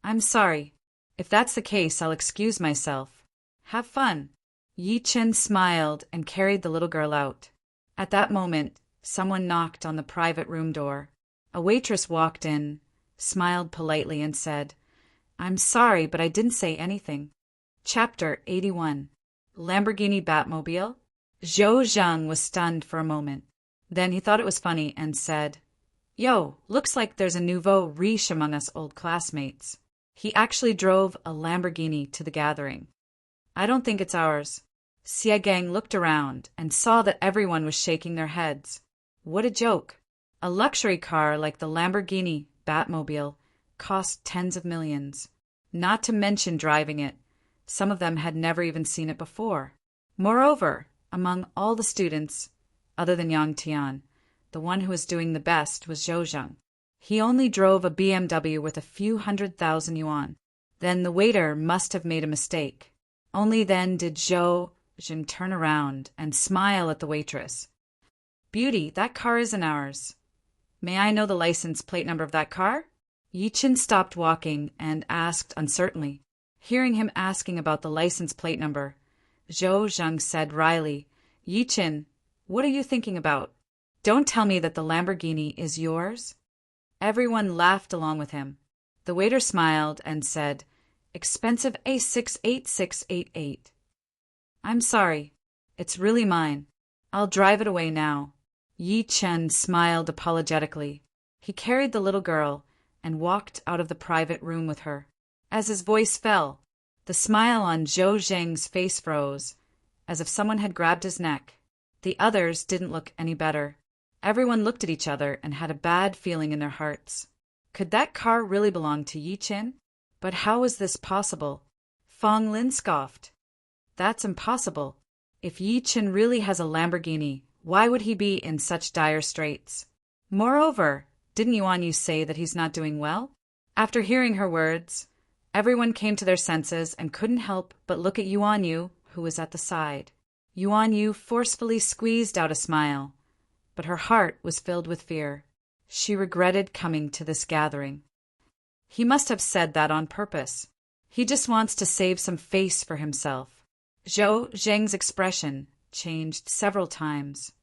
[SPEAKER 1] I'm sorry. If that's the case, I'll excuse myself. Have fun. Yi Chen smiled and carried the little girl out. At that moment, someone knocked on the private room door. A waitress walked in, smiled politely, and said, I'm sorry, but I didn't say anything. Chapter 81. Lamborghini Batmobile? Zhou Zhang was stunned for a moment. Then he thought it was funny and said, Yo, looks like there's a nouveau riche among us old classmates. He actually drove a Lamborghini to the gathering. I don't think it's ours. Xie Gang looked around and saw that everyone was shaking their heads. What a joke. A luxury car like the Lamborghini Batmobile cost tens of millions. Not to mention driving it. Some of them had never even seen it before. Moreover, among all the students, other than Yang Tian, the one who was doing the best was Zhou Zhang. He only drove a BMW with a few 100,000 yuan. Then the waiter must have made a mistake. Only then did Zhou Zhang turn around and smile at the waitress. Beauty, that car isn't ours. May I know the license plate number of that car? Yi Chen stopped walking and asked uncertainly. Hearing him asking about the license plate number, Zhou Zhang said wryly, Yi Chen, what are you thinking about? Don't tell me that the Lamborghini is yours? Everyone laughed along with him. The waiter smiled and said, Expensive A68688. I'm sorry. It's really mine. I'll drive it away now. Yi Chen smiled apologetically. He carried the little girl and walked out of the private room with her. As his voice fell, the smile on Zhou Zhang's face froze, as if someone had grabbed his neck. The others didn't look any better. Everyone looked at each other and had a bad feeling in their hearts. Could that car really belong to Yi Chen? But how was this possible? Fong Lin scoffed. That's impossible. If Yi Chen really has a Lamborghini, why would he be in such dire straits? Moreover, didn't Yuan Yu say that he's not doing well? After hearing her words, everyone came to their senses and couldn't help but look at Yuan Yu, who was at the side. Yuan Yu forcefully squeezed out a smile, but her heart was filled with fear. She regretted coming to this gathering. He must have said that on purpose. He just wants to save some face for himself. Zhou Zhang's expression changed several times.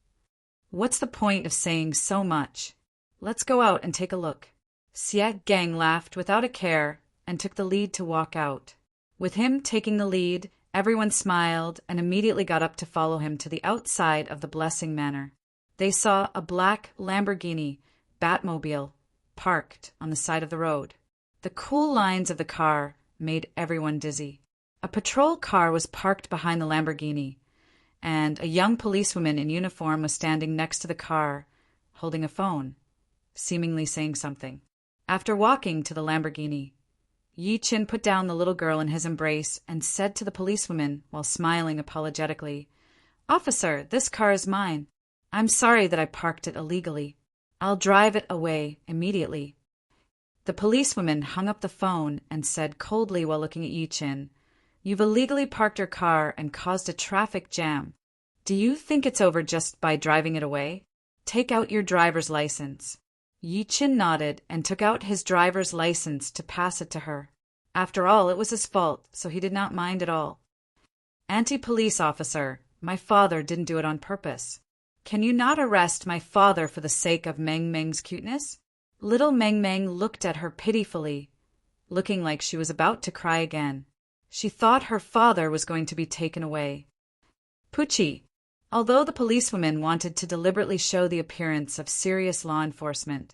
[SPEAKER 1] What's the point of saying so much? Let's go out and take a look. Xie Gang laughed without a care and took the lead to walk out. With him taking the lead, everyone smiled and immediately got up to follow him to the outside of the Blessing Manor. They saw a black Lamborghini Batmobile parked on the side of the road. The cool lines of the car made everyone dizzy. A patrol car was parked behind the Lamborghini, and a young policewoman in uniform was standing next to the car, holding a phone, seemingly saying something. After walking to the Lamborghini, Yi Chen put down the little girl in his embrace and said to the policewoman while smiling apologetically, Officer, this car is mine. I'm sorry that I parked it illegally. I'll drive it away immediately. The policewoman hung up the phone and said coldly while looking at Yi Chen, You've illegally parked your car and caused a traffic jam. Do you think it's over just by driving it away? Take out your driver's license. Yi Chen nodded and took out his driver's license to pass it to her. After all, it was his fault, so he did not mind at all. Anti-police officer, my father didn't do it on purpose. Can you not arrest my father for the sake of Meng Meng's cuteness? Little Meng Meng looked at her pitifully, looking like she was about to cry again. She thought her father was going to be taken away. Pucci. Although the policewoman wanted to deliberately show the appearance of serious law enforcement,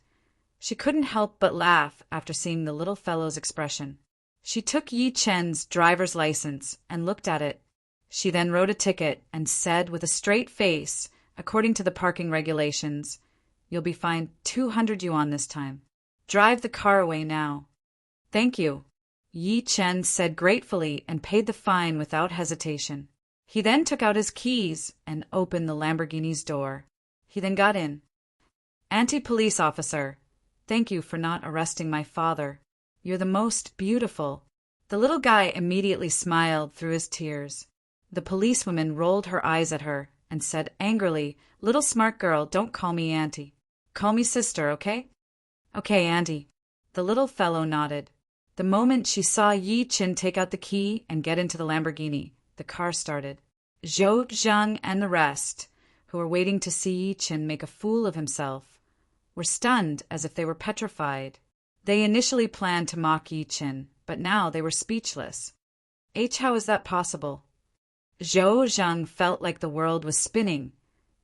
[SPEAKER 1] she couldn't help but laugh after seeing the little fellow's expression. She took Yi Chen's driver's license and looked at it. She then wrote a ticket and said with a straight face, according to the parking regulations, You'll be fined 200 yuan this time. Drive the car away now. Thank you, Yi Chen said gratefully and paid the fine without hesitation. He then took out his keys and opened the Lamborghini's door. He then got in. Anti-police officer, thank you for not arresting my father. You're the most beautiful. The little guy immediately smiled through his tears. The policewoman rolled her eyes at her and said angrily, Little smart girl, don't call me auntie. Call me sister, okay? Okay, auntie. The little fellow nodded. The moment she saw Yi Chen take out the key and get into the Lamborghini, the car started. Zhou Zhang and the rest, who were waiting to see Yi Chen make a fool of himself, were stunned as if they were petrified. They initially planned to mock Yi Chen, but now they were speechless. How is that possible? Zhou Zhang felt like the world was spinning,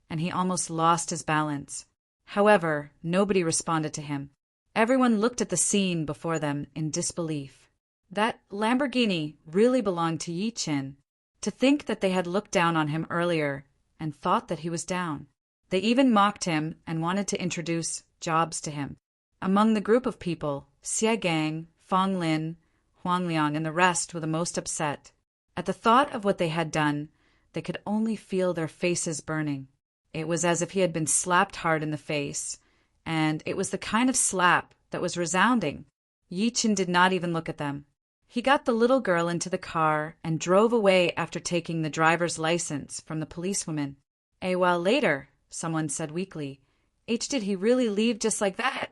[SPEAKER 1] and he almost lost his balance. However, nobody responded to him. Everyone looked at the scene before them in disbelief. That Lamborghini really belonged to Yi Chen. To think that they had looked down on him earlier and thought that he was down. They even mocked him and wanted to introduce jobs to him. Among the group of people, Xie Gang, Fong Lin, Huang Liang, and the rest were the most upset. At the thought of what they had done, they could only feel their faces burning. It was as if he had been slapped hard in the face, and it was the kind of slap that was resounding. Yi Chen did not even look at them. He got the little girl into the car and drove away after taking the driver's license from the policewoman. A while later, someone said weakly, Did he really leave just like that?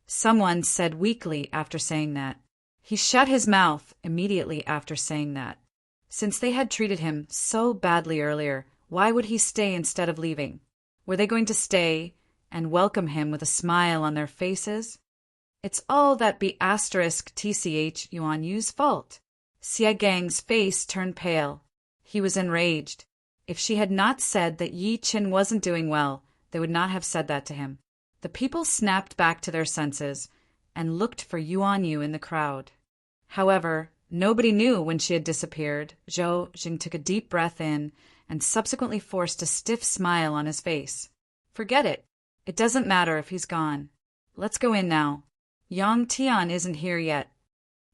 [SPEAKER 1] Someone said weakly after saying that. He shut his mouth immediately after saying that. Since they had treated him so badly earlier, why would he stay instead of leaving? Were they going to stay and welcome him with a smile on their faces? It's all that B*TCH Yuan Yu's fault. Xie Gang's face turned pale. He was enraged. If she had not said that Yi Chen wasn't doing well, they would not have said that to him. The people snapped back to their senses and looked for Yuan Yu in the crowd. However, nobody knew when she had disappeared. Zhou Jing took a deep breath in and subsequently forced a stiff smile on his face. Forget it. It doesn't matter if he's gone. Let's go in now. Yang Tian isn't here yet.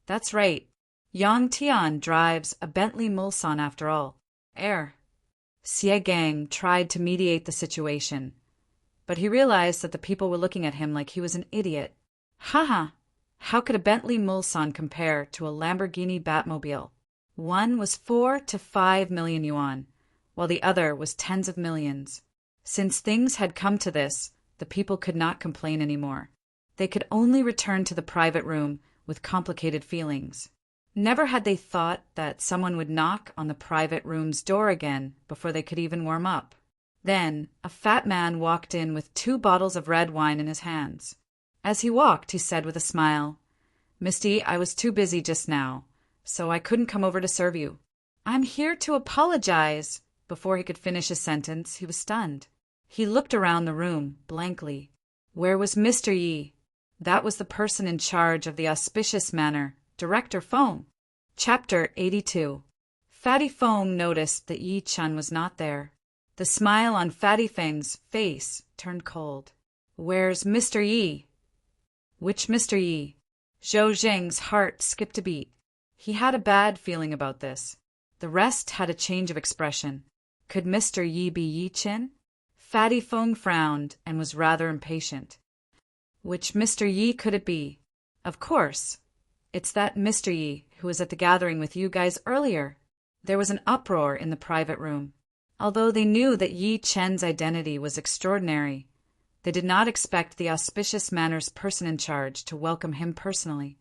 [SPEAKER 1] That's right. Yang Tian drives a Bentley Mulsanne after all. Xie Gang tried to mediate the situation, but he realized that the people were looking at him like he was an idiot. Haha! How could a Bentley Mulsanne compare to a Lamborghini Batmobile? One was 4 to 5 million yuan, while the other was tens of millions. Since things had come to this, the people could not complain anymore. They could only return to the private room with complicated feelings. Never had they thought that someone would knock on the private room's door again before they could even warm up. Then, a fat man walked in with 2 bottles of red wine in his hands. As he walked, he said with a smile, Misty, I was too busy just now, so I couldn't come over to serve you. I'm here to apologize. Before he could finish his sentence, he was stunned. He looked around the room blankly. Where was Mr. Yi? That was the person in charge of the auspicious manor, Director Feng. Chapter 82. Fatty Feng noticed that Yi Chen was not there. The smile on Fatty Feng's face turned cold. Where's Mr. Yi? Which Mr. Yi? Zhou Zheng's heart skipped a beat. He had a bad feeling about this. The rest had a change of expression. Could Mr. Yi be Yi Chen? Fatty Feng frowned and was rather impatient. Which Mr. Yi could it be? Of course. It's that Mr. Yi who was at the gathering with you guys earlier. There was an uproar in the private room. Although they knew that Yi Chen's identity was extraordinary, they did not expect the auspicious manor's person in charge to welcome him personally.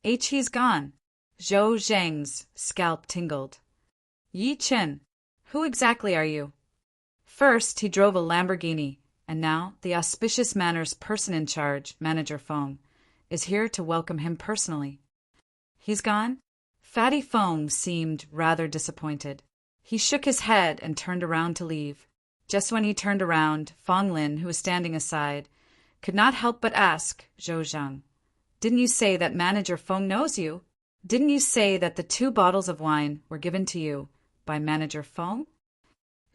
[SPEAKER 1] He's gone. Zhou Zheng's scalp tingled. Yi Chen, who exactly are you? First, he drove a Lamborghini, and now the auspicious manor's person in charge, Manager Feng, is here to welcome him personally. He's gone? Fatty Feng seemed rather disappointed. He shook his head and turned around to leave. Just when he turned around, Fong Lin, who was standing aside, could not help but ask Zhou Zhang, Didn't you say that Manager Feng knows you? Didn't you say that the 2 bottles of wine were given to you by Manager Feng?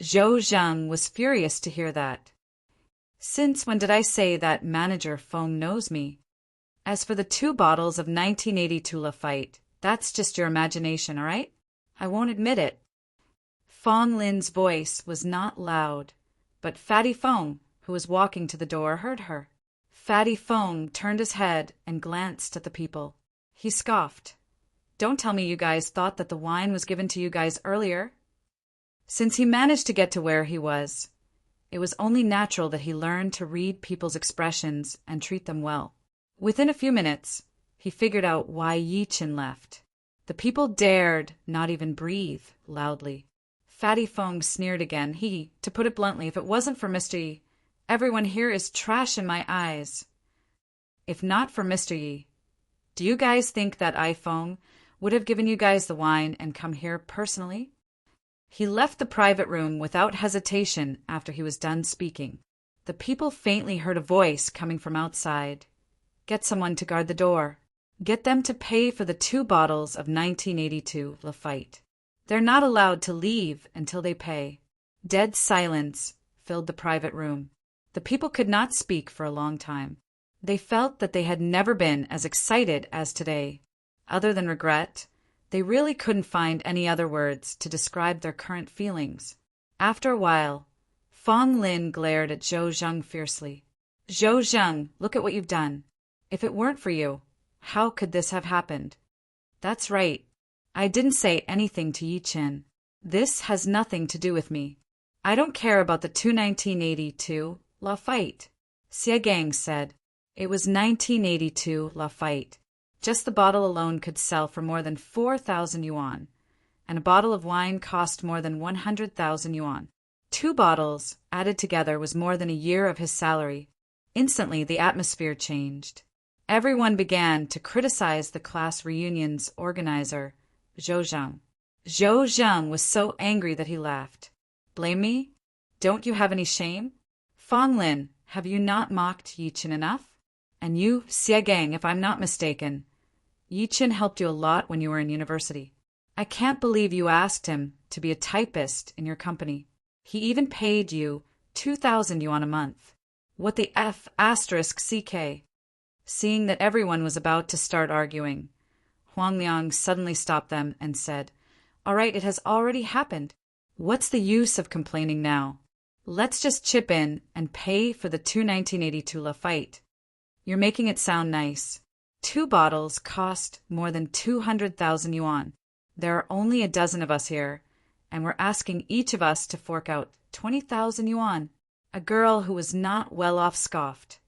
[SPEAKER 1] Zhou Zhang was furious to hear that. Since when did I say that Manager Feng knows me? As for the 2 bottles of 1982 Lafite, that's just your imagination, all right? I won't admit it. Fong Lin's voice was not loud, but Fatty Fong, who was walking to the door, heard her. Fatty Fong turned his head and glanced at the people. He scoffed. Don't tell me you guys thought that the wine was given to you guys earlier. Since he managed to get to where he was, it was only natural that he learned to read people's expressions and treat them well. Within a few minutes, he figured out why Yi Chen left. The people dared not even breathe loudly. Fatty Fong sneered again. To put it bluntly, if it wasn't for Mr. Yi, everyone here is trash in my eyes. If not for Mr. Yi, do you guys think that I, Fong, would have given you guys the wine and come here personally? He left the private room without hesitation after he was done speaking. The people faintly heard a voice coming from outside. Get someone to guard the door. Get them to pay for the 2 bottles of 1982 Lafite. They're not allowed to leave until they pay. Dead silence filled the private room. The people could not speak for a long time. They felt that they had never been as excited as today. Other than regret, they really couldn't find any other words to describe their current feelings. After a while, Fong Lin glared at Zhou Zheng fiercely. Zhou Zheng, look at what you've done. If it weren't for you, how could this have happened? That's right. I didn't say anything to Yi Chen. This has nothing to do with me. I don't care about the 1982 Lafite. Xie Gang said. It was 1982 Lafite. Just the bottle alone could sell for more than 4,000 yuan, and a bottle of wine cost more than 100,000 yuan. 2 bottles, added together, was more than a year of his salary. Instantly, the atmosphere changed. Everyone began to criticize the class reunion's organizer, Zhou Zheng. Zhou Zheng was so angry that he laughed. Blame me? Don't you have any shame? Fong Lin, have you not mocked Yi Chen enough? And you, Xie Gang, if I'm not mistaken, Yi Chen helped you a lot when you were in university. I can't believe you asked him to be a typist in your company. He even paid you 2,000 yuan a month. What the F asterisk CK? Seeing that everyone was about to start arguing, Huang Liang suddenly stopped them and said, All right, it has already happened. What's the use of complaining now? Let's just chip in and pay for the 1982 Lafite. You're making it sound nice. 2 bottles cost more than 200,000 yuan. There are only a dozen of us here, and we're asking each of us to fork out 20,000 yuan. A girl who was not well off scoffed.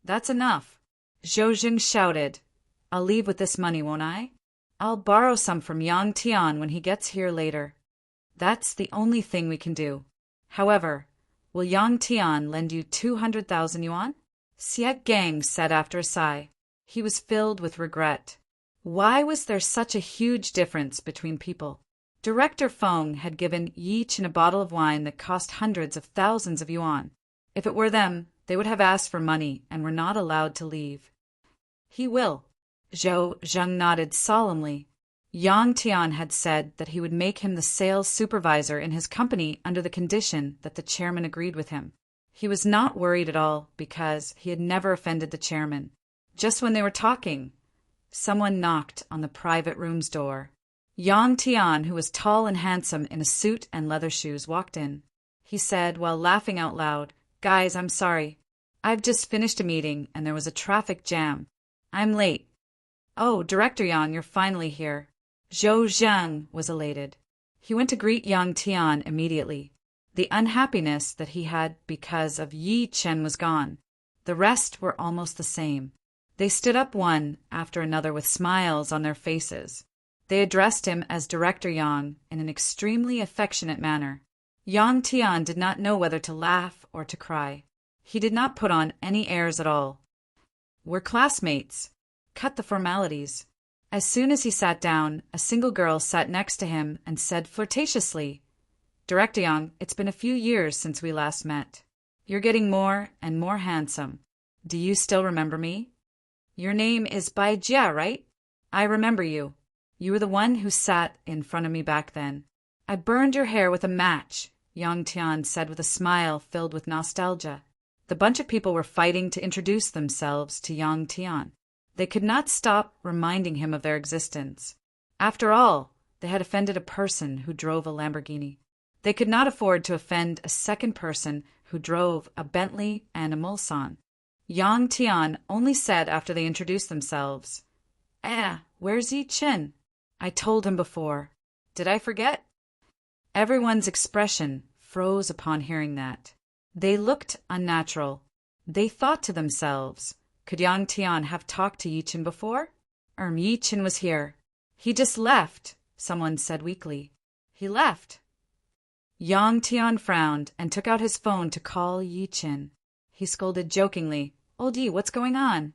[SPEAKER 1] That's enough. Zhou Zheng shouted. I'll leave with this money, won't I? I'll borrow some from Yang Tian when he gets here later. That's the only thing we can do. However, will Yang Tian lend you 200,000 yuan? Xie Gang said after a sigh. He was filled with regret. Why was there such a huge difference between people? Director Feng had given Yi Chen a bottle of wine that cost hundreds of thousands of yuan. If it were them, they would have asked for money and were not allowed to leave. He will. Zhou Zheng nodded solemnly. Yang Tian had said that he would make him the sales supervisor in his company under the condition that the chairman agreed with him. He was not worried at all because he had never offended the chairman. Just when they were talking, someone knocked on the private room's door. Yang Tian, who was tall and handsome in a suit and leather shoes, walked in. He said while laughing out loud, Guys, I'm sorry. I've just finished a meeting and there was a traffic jam. I'm late. Oh, Director Yang, you're finally here. Zhou Zheng was elated. He went to greet Yang Tian immediately. The unhappiness that he had because of Yi Chen was gone. The rest were almost the same. They stood up one after another with smiles on their faces. They addressed him as Director Yang in an extremely affectionate manner. Yang Tian did not know whether to laugh or to cry. He did not put on any airs at all. We're classmates. Cut the formalities. As soon as he sat down, a single girl sat next to him and said flirtatiously, Director Yang, it's been a few years since we last met. You're getting more and more handsome. Do you still remember me? Your name is Bai Jia, right? I remember you. You were the one who sat in front of me back then. I burned your hair with a match, Yang Tian said with a smile filled with nostalgia. The bunch of people were fighting to introduce themselves to Yang Tian. They could not stop reminding him of their existence. After all, they had offended a person who drove a Lamborghini. They could not afford to offend a second person who drove a Bentley and a Mulsanne. Yang Tian only said after they introduced themselves, where's Yi Chen? I told him before. Did I forget? Everyone's expression froze upon hearing that. They looked unnatural. They thought to themselves, could Yang Tian have talked to Yi Chen before? Yi Chen was here. He just left, someone said weakly. He left. Yang Tian frowned and took out his phone to call Yi Chen. He scolded jokingly, Old Yi, what's going on?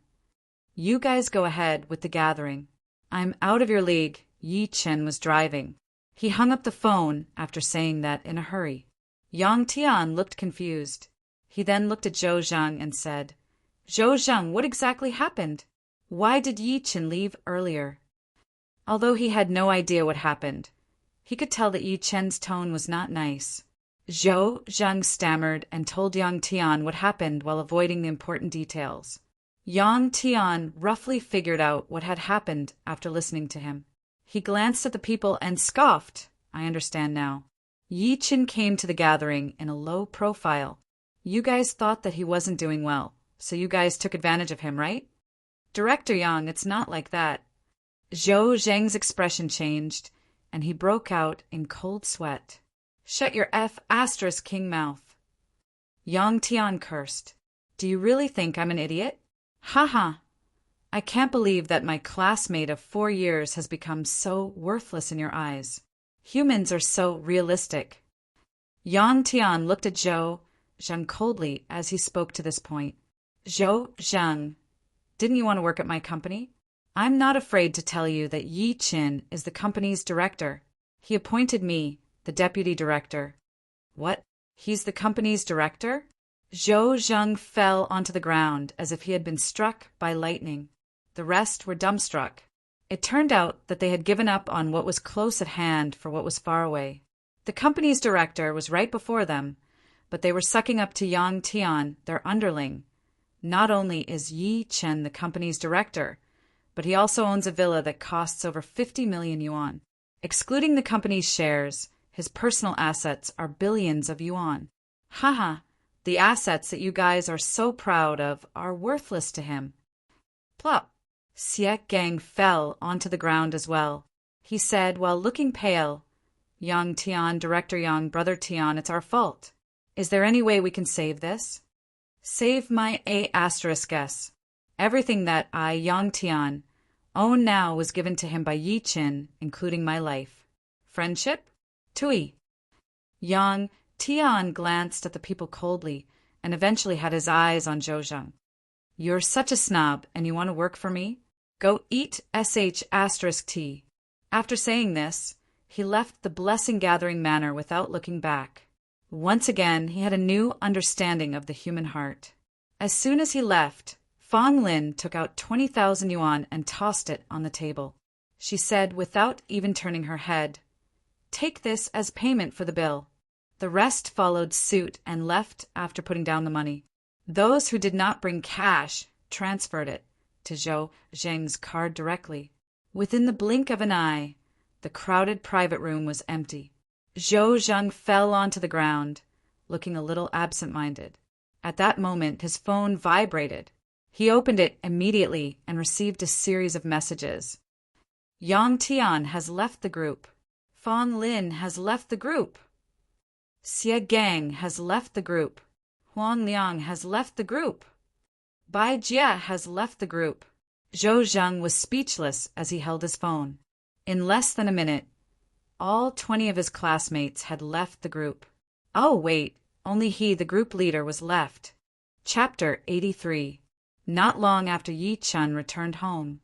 [SPEAKER 1] You guys go ahead with the gathering. I'm out of your league. Yi Chen was driving. He hung up the phone after saying that in a hurry. Yang Tian looked confused. He then looked at Zhou Zhang and said, Zhou Zhang, what exactly happened? Why did Yi Chen leave earlier? Although he had no idea what happened, he could tell that Yi Chen's tone was not nice. Zhou Zhang stammered and told Yang Tian what happened while avoiding the important details. Yang Tian roughly figured out what had happened after listening to him. He glanced at the people and scoffed. I understand now. Yi Chen came to the gathering in a low profile. You guys thought that he wasn't doing well, so you guys took advantage of him, right? Director Yang, it's not like that. Zhou Zhang's expression changed, and he broke out in cold sweat. Shut your *king mouth. Yang Tian cursed. Do you really think I'm an idiot? Ha. I can't believe that my classmate of 4 years has become so worthless in your eyes. Humans are so realistic. Yang Tian looked at Zhou Zhang coldly as he spoke to this point. Zhou Zhang, didn't you want to work at my company? I'm not afraid to tell you that Yi Chen is the company's director. He appointed me the deputy director. What? He's the company's director? Zhou Zhang fell onto the ground as if he had been struck by lightning. The rest were dumbstruck. It turned out that they had given up on what was close at hand for what was far away. The company's director was right before them, but they were sucking up to Yang Tian, their underling. Not only is Yi Chen the company's director, but he also owns a villa that costs over 50 million yuan. Excluding the company's shares, his personal assets are billions of yuan. Haha, the assets that you guys are so proud of are worthless to him. Plop. Xie Gang fell onto the ground as well. He said while looking pale, Yang Tian, Director Yang, Brother Tian, it's our fault. Is there any way we can save this? Save my ***. Everything that I, Yang Tian, own now was given to him by Yi Chen, including my life. Friendship? Tui. Yang Tian glanced at the people coldly and eventually had his eyes on Zhou Zhang. You're such a snob and you want to work for me? Go eat ***. After saying this, he left the blessing-gathering manor without looking back. Once again, he had a new understanding of the human heart. As soon as he left, Fang Lin took out 20,000 yuan and tossed it on the table. She said without even turning her head, Take this as payment for the bill. The rest followed suit and left after putting down the money. Those who did not bring cash transferred it to Zhou Zhang's card directly. Within the blink of an eye, the crowded private room was empty. Zhou Zhang fell onto the ground, looking a little absent-minded. At that moment, his phone vibrated. He opened it immediately and received a series of messages. Yang Tian has left the group. Fang Lin has left the group. Xie Gang has left the group. Huang Liang has left the group. Bai Jia has left the group. Zhou Zhang was speechless as he held his phone. In less than a minute, all 20 of his classmates had left the group. Oh, wait, only he, the group leader, was left. Chapter 83. Not long after Yi Chen returned home,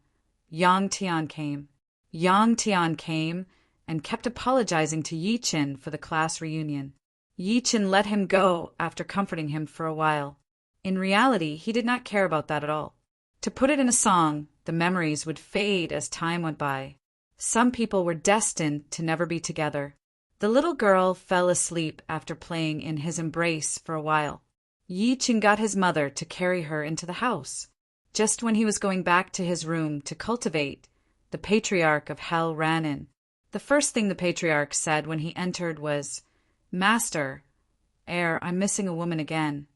[SPEAKER 1] Yang Tian came. Yang Tian came and kept apologizing to Yi Chen for the class reunion. Yi Chen let him go after comforting him for a while. In reality, he did not care about that at all. To put it in a song, the memories would fade as time went by. Some people were destined to never be together. The little girl fell asleep after playing in his embrace for a while. Yi Chen got his mother to carry her into the house. Just when he was going back to his room to cultivate, the patriarch of hell ran in. The first thing the patriarch said when he entered was, "Master, I'm missing a woman again."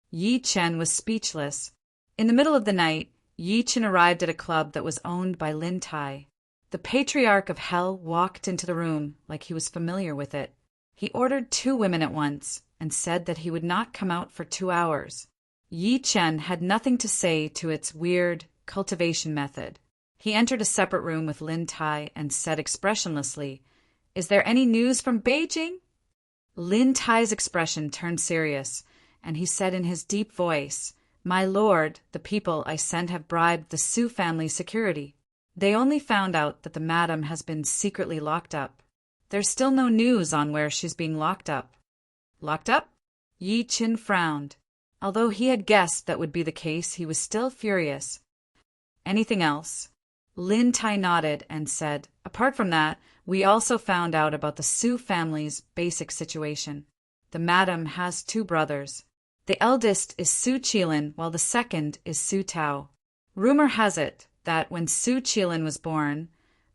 [SPEAKER 1] Yi Chen was speechless. In the middle of the night, Yi Chen arrived at a club that was owned by Lin Tai. The patriarch of hell walked into the room like he was familiar with it. He ordered 2 women at once and said that he would not come out for 2 hours. Yi Chen had nothing to say to its weird cultivation method. He entered a separate room with Lin Tai and said expressionlessly, "Is there any news from Beijing?" Lin Tai's expression turned serious, and he said in his deep voice, "My lord, the people I sent have bribed the Su family's security. They only found out that the madam has been secretly locked up. There's still no news on where she's being locked up." "Locked up?" Yi Chen frowned. Although he had guessed that would be the case, he was still furious. "Anything else?" Lin Tai nodded and said, "Apart from that, we also found out about the Su family's basic situation. The madam has 2 brothers. The eldest is Su Qilin, while the second is Su Tao. Rumor has it that when Su Qilin was born,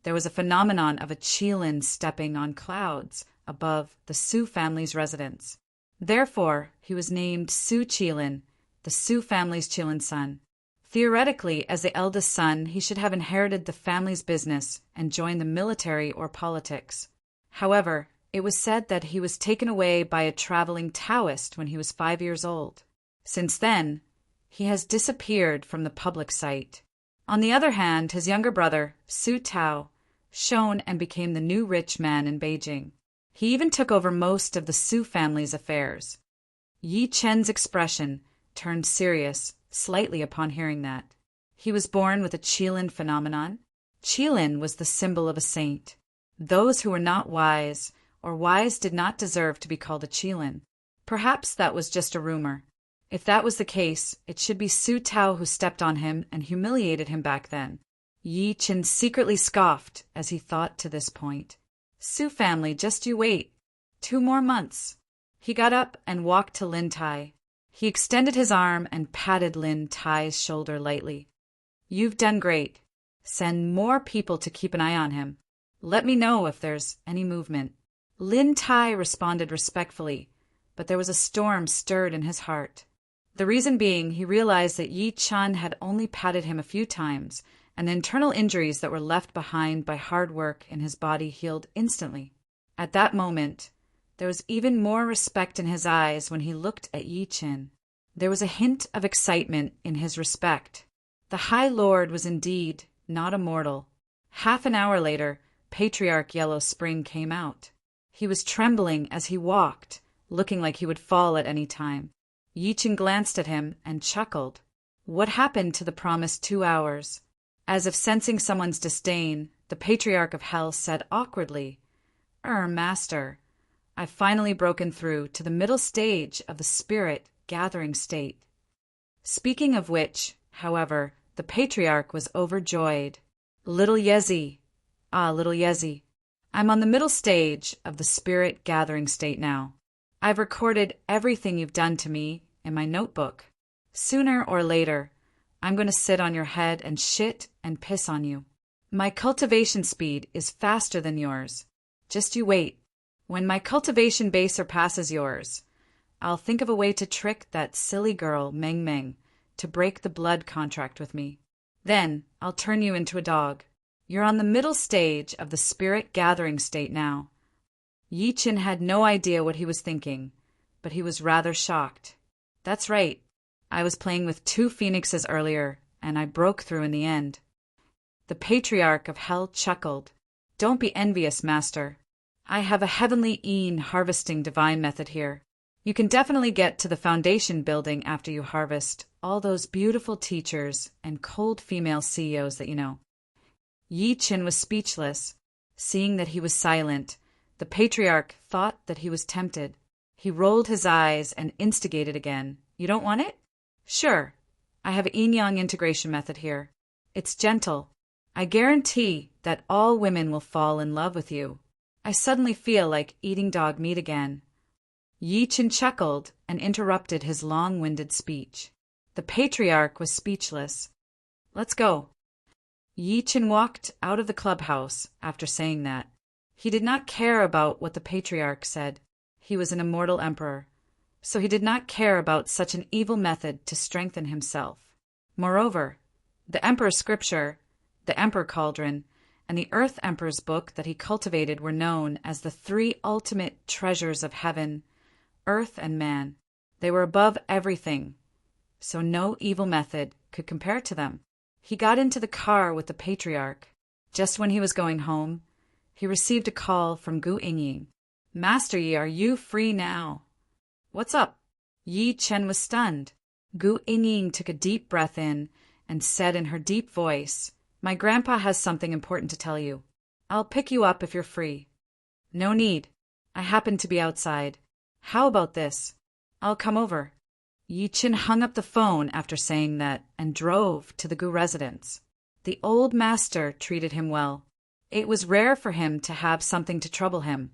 [SPEAKER 1] there was a phenomenon of a Qilin stepping on clouds above the Su family's residence. Therefore, he was named Su Qilin, the Su family's Qilin son. Theoretically, as the eldest son, he should have inherited the family's business and joined the military or politics. However, it was said that he was taken away by a traveling Taoist when he was 5 years old. Since then, he has disappeared from the public sight. On the other hand, his younger brother, Su Tao, shone and became the new rich man in Beijing. He even took over most of the Su family's affairs." Yi Chen's expression turned serious slightly upon hearing that. He was born with a Qilin phenomenon. Qilin was the symbol of a saint. Those who were not wise, or wise did not deserve to be called a Qilin. Perhaps that was just a rumor. If that was the case, it should be Su Tao who stepped on him and humiliated him back then. Yi Chen secretly scoffed as he thought to this point. Su family, just you wait. 2 more months. He got up and walked to Lin Tai. He extended his arm and patted Lin Tai's shoulder lightly. "You've done great. Send more people to keep an eye on him. Let me know if there's any movement." Lin Tai responded respectfully, but there was a storm stirred in his heart. The reason being, he realized that Yi Chen had only patted him a few times, and the internal injuries that were left behind by hard work in his body healed instantly. At that moment, there was even more respect in his eyes when he looked at Yi Chen. There was a hint of excitement in his respect. The High Lord was indeed not a mortal. Half an hour later, Patriarch Yellow Spring came out. He was trembling as he walked, looking like he would fall at any time. Yi Chen glanced at him and chuckled. What happened to the promised 2 hours? As if sensing someone's disdain, the Patriarch of Hell said awkwardly, Master, I've finally broken through to the middle stage of the spirit gathering state." Speaking of which, however, the Patriarch was overjoyed. Little Yezi, little Yezi, I'm on the middle stage of the spirit gathering state now. I've recorded everything you've done to me in my notebook. Sooner or later, I'm going to sit on your head and shit and piss on you. My cultivation speed is faster than yours. Just you wait. When my cultivation base surpasses yours, I'll think of a way to trick that silly girl, Meng Meng, to break the blood contract with me. Then I'll turn you into a dog. You're on the middle stage of the spirit gathering state now. Yi Chen had no idea what he was thinking, but he was rather shocked. That's right. I was playing with 2 phoenixes earlier, and I broke through in the end. The Patriarch of Hell chuckled. Don't be envious, Master. I have a heavenly een harvesting divine method here. You can definitely get to the foundation building after you harvest all those beautiful teachers and cold female CEOs that you know. Yi Chen was speechless. Seeing that he was silent, the Patriarch thought that he was tempted. He rolled his eyes and instigated again. You don't want it? Sure. I have a yin-yang integration method here. It's gentle. I guarantee that all women will fall in love with you. I suddenly feel like eating dog meat again. Yi Chen chuckled and interrupted his long-winded speech. The patriarch was speechless. Let's go. Yi Chen walked out of the clubhouse after saying that. He did not care about what the patriarch said. He was an immortal emperor, so he did not care about such an evil method to strengthen himself. Moreover, the Emperor's scripture, the Emperor Cauldron, and the Earth Emperor's book that he cultivated were known as the three ultimate treasures of heaven, earth, and man. They were above everything, so no evil method could compare to them. He got into the car with the patriarch. Just when he was going home, he received a call from Gu Yingying. Master Yi, are you free now? What's up? Yi Chen was stunned. Gu Yingying took a deep breath in and said in her deep voice, My grandpa has something important to tell you. I'll pick you up if you're free. No need. I happen to be outside. How about this? I'll come over. Yi Chen hung up the phone after saying that and drove to the Gu residence. The old master treated him well. It was rare for him to have something to trouble him,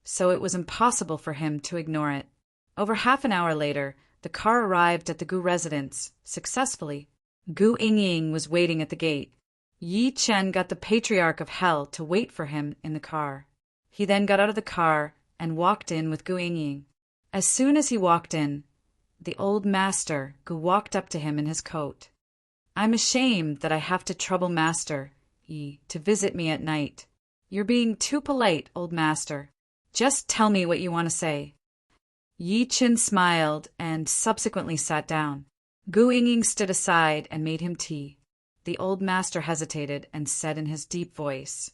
[SPEAKER 1] so it was impossible for him to ignore it. Over half an hour later, the car arrived at the Gu residence, successfully. Gu Yingying was waiting at the gate. Yi Chen got the patriarch of hell to wait for him in the car. He then got out of the car and walked in with Gu Yingying. As soon as he walked in, the old master Gu walked up to him in his coat. I'm ashamed that I have to trouble Master Yi to visit me at night. You're being too polite, old master. Just tell me what you want to say. Yi Chen smiled and subsequently sat down. Gu Yingying stood aside and made him tea. The old master hesitated and said in his deep voice,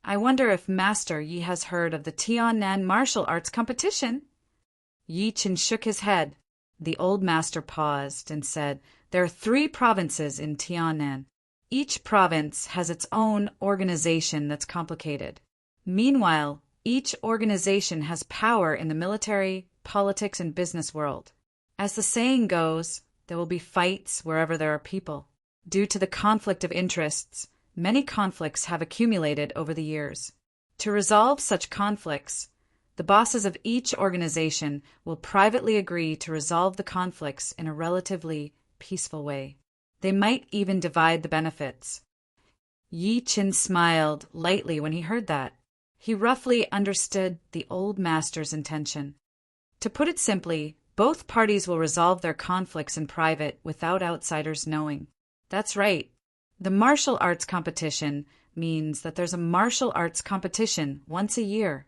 [SPEAKER 1] I wonder if Master Yi has heard of the Tiannan martial arts competition? Yi Chen shook his head. The old master paused and said, There are 3 provinces in Tiannan. Each province has its own organization that's complicated. Meanwhile, each organization has power in the military, politics, and business world. As the saying goes, there will be fights wherever there are people. Due to the conflict of interests, many conflicts have accumulated over the years. To resolve such conflicts, the bosses of each organization will privately agree to resolve the conflicts in a relatively peaceful way. They might even divide the benefits. Yi Chen smiled lightly when he heard that. He roughly understood the old master's intention. To put it simply, both parties will resolve their conflicts in private without outsiders knowing. That's right. The martial arts competition means that there's a martial arts competition once a year.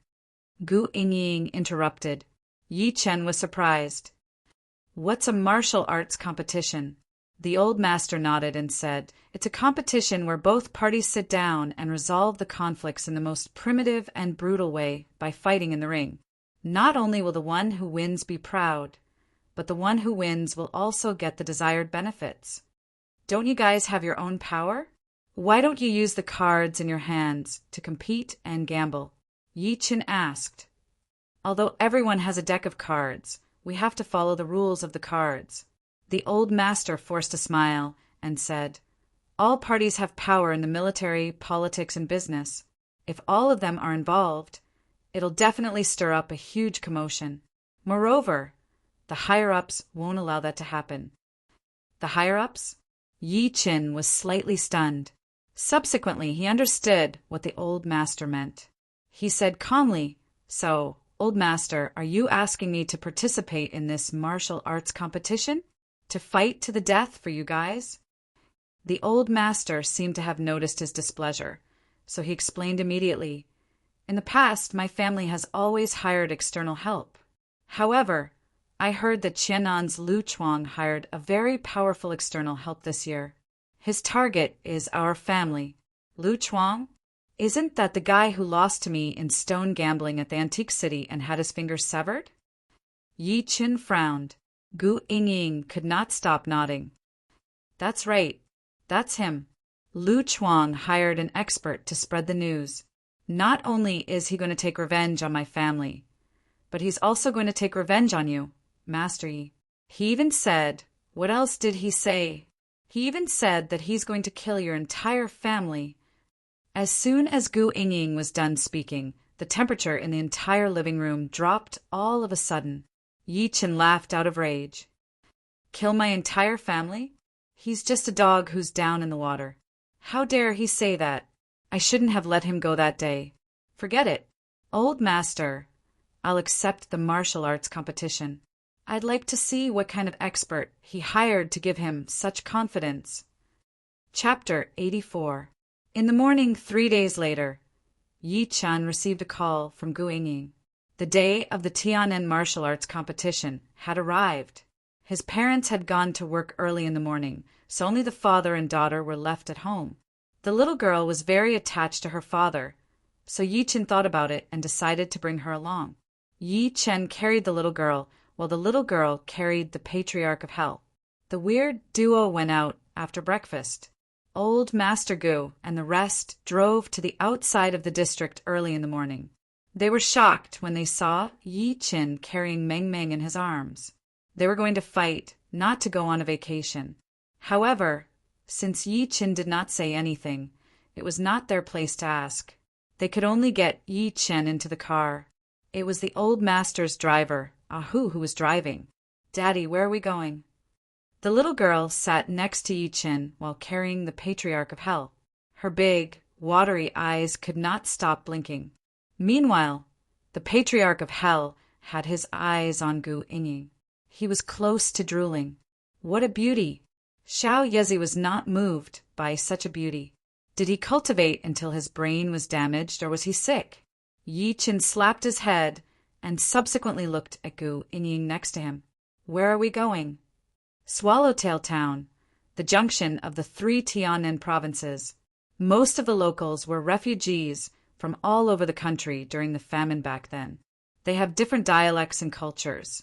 [SPEAKER 1] Gu Yingying interrupted. Yi Chen was surprised. What's a martial arts competition? The old master nodded and said, It's a competition where both parties sit down and resolve the conflicts in the most primitive and brutal way by fighting in the ring. Not only will the one who wins be proud, but the one who wins will also get the desired benefits. Don't you guys have your own power? Why don't you use the cards in your hands to compete and gamble? Yi Chen asked. Although everyone has a deck of cards, we have to follow the rules of the cards. The old master forced a smile and said, All parties have power in the military, politics, and business. If all of them are involved, it'll definitely stir up a huge commotion. Moreover, the higher-ups won't allow that to happen. The higher-ups? Yi Chen was slightly stunned. Subsequently, he understood what the old master meant. He said calmly, So, old master, are you asking me to participate in this martial arts competition? To fight to the death for you guys? The old master seemed to have noticed his displeasure, so he explained immediately, In the past, my family has always hired external help. However, I heard that Qiannan's Lu Chuang hired a very powerful external help this year. His target is our family. Lu Chuang? Isn't that the guy who lost to me in stone gambling at the antique city and had his fingers severed? Yi Chen frowned. Gu Yingying could not stop nodding. That's right. That's him. Lu Chuang hired an expert to spread the news. Not only is he going to take revenge on my family, but he's also going to take revenge on you, Master Yi. He even said, what else did he say? He even said that he's going to kill your entire family. As soon as Gu Yingying was done speaking, the The temperature in the entire living room dropped all of a sudden. Yi Chen laughed out of rage. Kill my entire family? He's just a dog who's down in the water. How dare he say that? I shouldn't have let him go that day. Forget it. Old master, I'll accept the martial arts competition. I'd like to see what kind of expert he hired to give him such confidence. Chapter 84. In the morning 3 days later, Yi Chen received a call from Gu Yingying. The day of the Tianen martial arts competition had arrived. His parents had gone to work early in the morning, so only the father and daughter were left at home. The little girl was very attached to her father, so Yi Chen thought about it and decided to bring her along. Yi Chen carried the little girl, while the little girl carried the Patriarch of Hell. The weird duo went out after breakfast. Old Master Gu and the rest drove to the outside of the district early in the morning. They were shocked when they saw Yi Chen carrying Meng Meng in his arms. They were going to fight, not to go on a vacation. However, since Yi Chen did not say anything, it was not their place to ask. They could only get Yi Chen into the car. It was the old master's driver, Ahu, who was driving. Daddy, where are we going? The little girl sat next to Yi Chen while carrying the Patriarch of Hell. Her big, watery eyes could not stop blinking. Meanwhile, the Patriarch of Hell had his eyes on Gu Yingying. He was close to drooling. What a beauty! Xiao Yezi was not moved by such a beauty. Did he cultivate until his brain was damaged, or was he sick? Yi Chen slapped his head and subsequently looked at Gu Yingying next to him. Where are we going? Swallowtail Town, the junction of the 3 Tianen provinces. Most of the locals were refugees from all over the country during the famine back then. They have different dialects and cultures,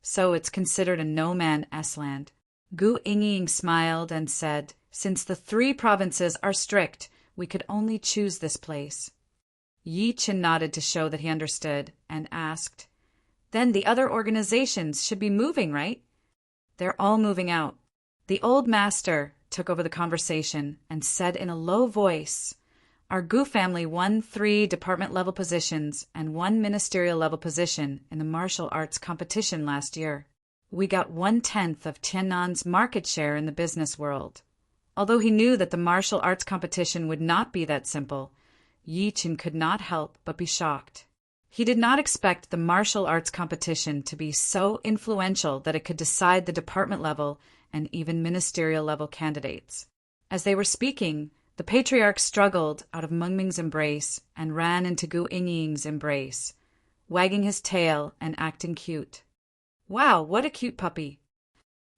[SPEAKER 1] so it's considered a no-man-s land. Gu Yingying smiled and said, since the 3 provinces are strict, we could only choose this place. Yi Chen nodded to show that he understood and asked, then the other organizations should be moving, right? They're all moving out. The old master took over the conversation and said in a low voice, our Gu family won 3 department-level positions and 1 ministerial-level position in the martial arts competition last year. We got 1/10 of Tiannan's market share in the business world. Although he knew that the martial arts competition would not be that simple, Yi Chen could not help but be shocked. He did not expect the martial arts competition to be so influential that it could decide the department-level and even ministerial-level candidates. As they were speaking, the Patriarch struggled out of Meng Meng's embrace and ran into Gu Yingying's embrace, wagging his tail and acting cute. Wow, what a cute puppy!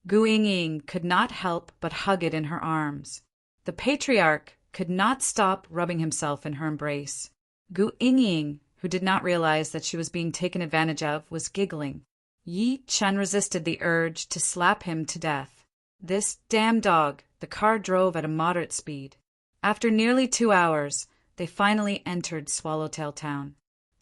[SPEAKER 1] Gu Yingying could not help but hug it in her arms. The Patriarch could not stop rubbing himself in her embrace. Gu Yingying, who did not realize that she was being taken advantage of, was giggling. Yi Chen resisted the urge to slap him to death. This damn dog! The car drove at a moderate speed. After nearly 2 hours, they finally entered Swallowtail Town.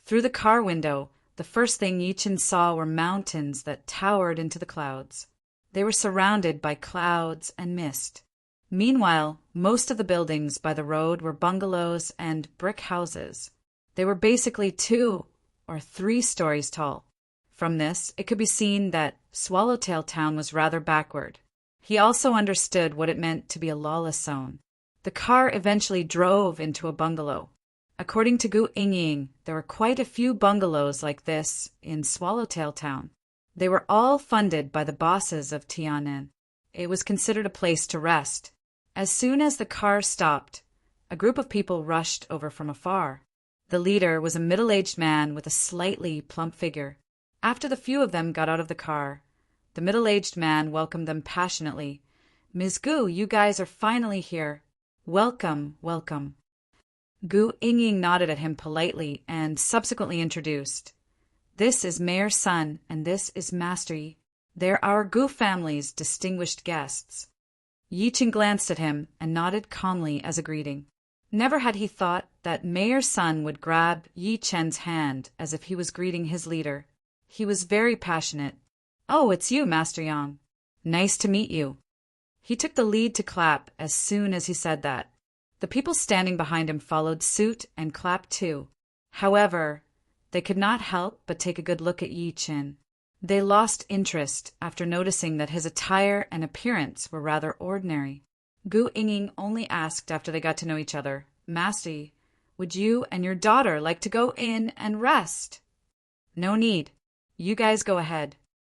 [SPEAKER 1] Through the car window, the first thing Yi Chen saw were mountains that towered into the clouds. They were surrounded by clouds and mist. Meanwhile, most of the buildings by the road were bungalows and brick houses. They were basically 2 or 3 stories tall. From this, it could be seen that Swallowtail Town was rather backward. He also understood what it meant to be a lawless zone. The car eventually drove into a bungalow. According to Gu Yingying, there were quite a few bungalows like this in Swallowtail Town. They were all funded by the bosses of Tianen. It was considered a place to rest. As soon as the car stopped, a group of people rushed over from afar. The leader was a middle-aged man with a slightly plump figure. After the few of them got out of the car, the middle-aged man welcomed them passionately. Ms. Gu, you guys are finally here. Welcome, welcome. Gu Yingying nodded at him politely and subsequently introduced. This is Mayor's son, and this is Master Yi. They're our Gu family's distinguished guests. Yi Chen glanced at him and nodded calmly as a greeting. Never had he thought that Mayor's son would grab Yi Chen's hand as if he was greeting his leader. He was very passionate. Oh, it's you, Master Yang. Nice to meet you. He took the lead to clap as soon as he said that. The people standing behind him followed suit and clapped too. However, they could not help but take a good look at Yi Qin. They lost interest after noticing that his attire and appearance were rather ordinary. Gu Yingying only asked after they got to know each other, "Master Yi, would you and your daughter like to go in and rest?" "No need. You guys go ahead.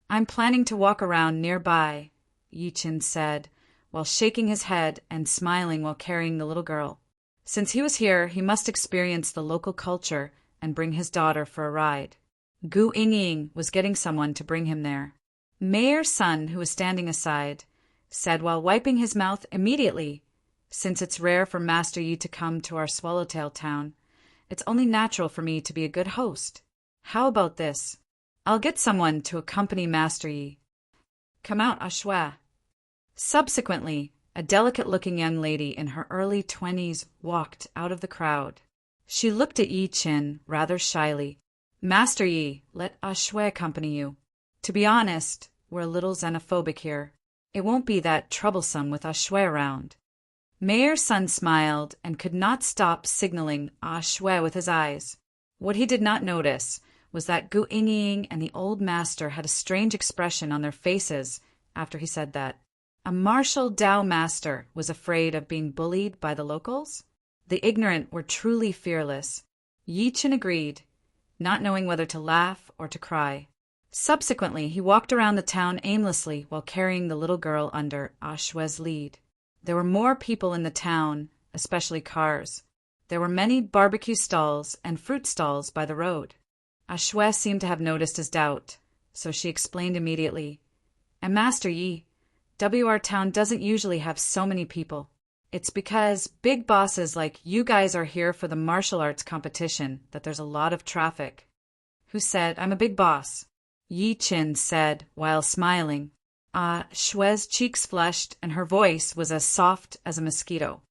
[SPEAKER 1] I'm planning to walk around nearby," Yi Qin said, while shaking his head and smiling while carrying the little girl. Since he was here, he must experience the local culture and bring his daughter for a ride. Gu Yingying was getting someone to bring him there. Mayor's son, who was standing aside, said while wiping his mouth immediately, "Since it's rare for Master Yi to come to our Swallowtail town, it's only natural for me to be a good host. How about this? I'll get someone to accompany Master Yi. Come out, Ashwe." Subsequently, a delicate-looking young lady in her early 20s walked out of the crowd. She looked at Yi Qin rather shyly. "Master Yi, let Ashwe accompany you. To be honest, we're a little xenophobic here. It won't be that troublesome with Ashwe around." Mayor's son smiled and could not stop signaling Ashwe with his eyes. What he did not notice was that Gu Yingying and the old master had a strange expression on their faces after he said that. A martial Dao master was afraid of being bullied by the locals? The ignorant were truly fearless. Yi Qin agreed, not knowing whether to laugh or to cry. Subsequently, he walked around the town aimlessly while carrying the little girl under Ashwe's lead. There were more people in the town, especially cars. There were many barbecue stalls and fruit stalls by the road. Ashwe seemed to have noticed his doubt, so she explained immediately, "And Master Yi, WR Town doesn't usually have so many people. It's because big bosses like you guys are here for the martial arts competition that there's a lot of traffic." "Who said I'm a big boss?" Yi Qin said while smiling. Shwe's cheeks flushed and her voice was as soft as a mosquito.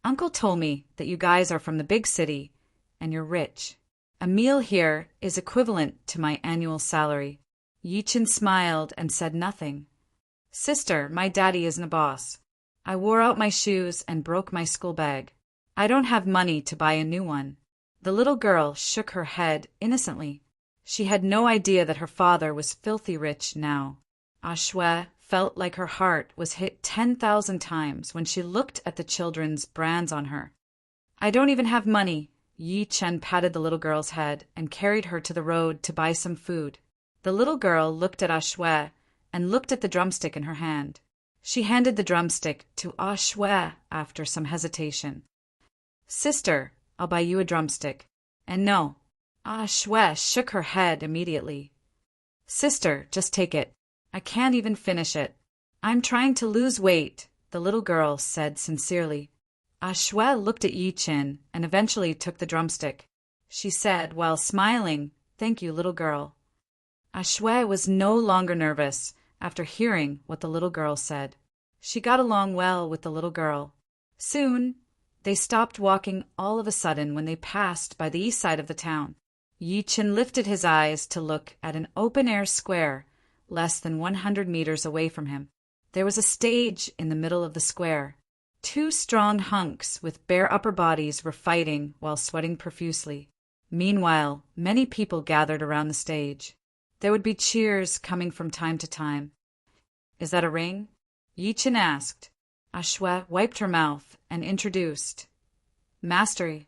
[SPEAKER 1] "Uncle told me that you guys are from the big city and you're rich. A meal here is equivalent to my annual salary." Yi Qin smiled and said nothing. "Sister, my daddy isn't a boss. I wore out my shoes and broke my school bag. I don't have money to buy a new one." The little girl shook her head innocently. She had no idea that her father was filthy rich now. Ashwe felt like her heart was hit 10,000 times when she looked at the children's brands on her. "I don't even have money." Yi Chen patted the little girl's head and carried her to the road to buy some food. The little girl looked at Ashwe and looked at the drumstick in her hand. She handed the drumstick to Ashwe after some hesitation. "Sister, I'll buy you a drumstick." "And no." Ashwe shook her head immediately. "Sister, just take it. I can't even finish it. I'm trying to lose weight," the little girl said sincerely. Ashwe looked at Yi Qin and eventually took the drumstick. She said while smiling, "Thank you, little girl." Ashwe was no longer nervous after hearing what the little girl said. She got along well with the little girl. Soon, they stopped walking all of a sudden when they passed by the east side of the town. Yi Qin lifted his eyes to look at an open-air square less than 100 meters away from him. There was a stage in the middle of the square. Two strong hunks with bare upper bodies were fighting while sweating profusely. Meanwhile, many people gathered around the stage. There would be cheers coming from time to time. "Is that a ring?" Yi Qin asked. Ashwe wiped her mouth and introduced. "Master,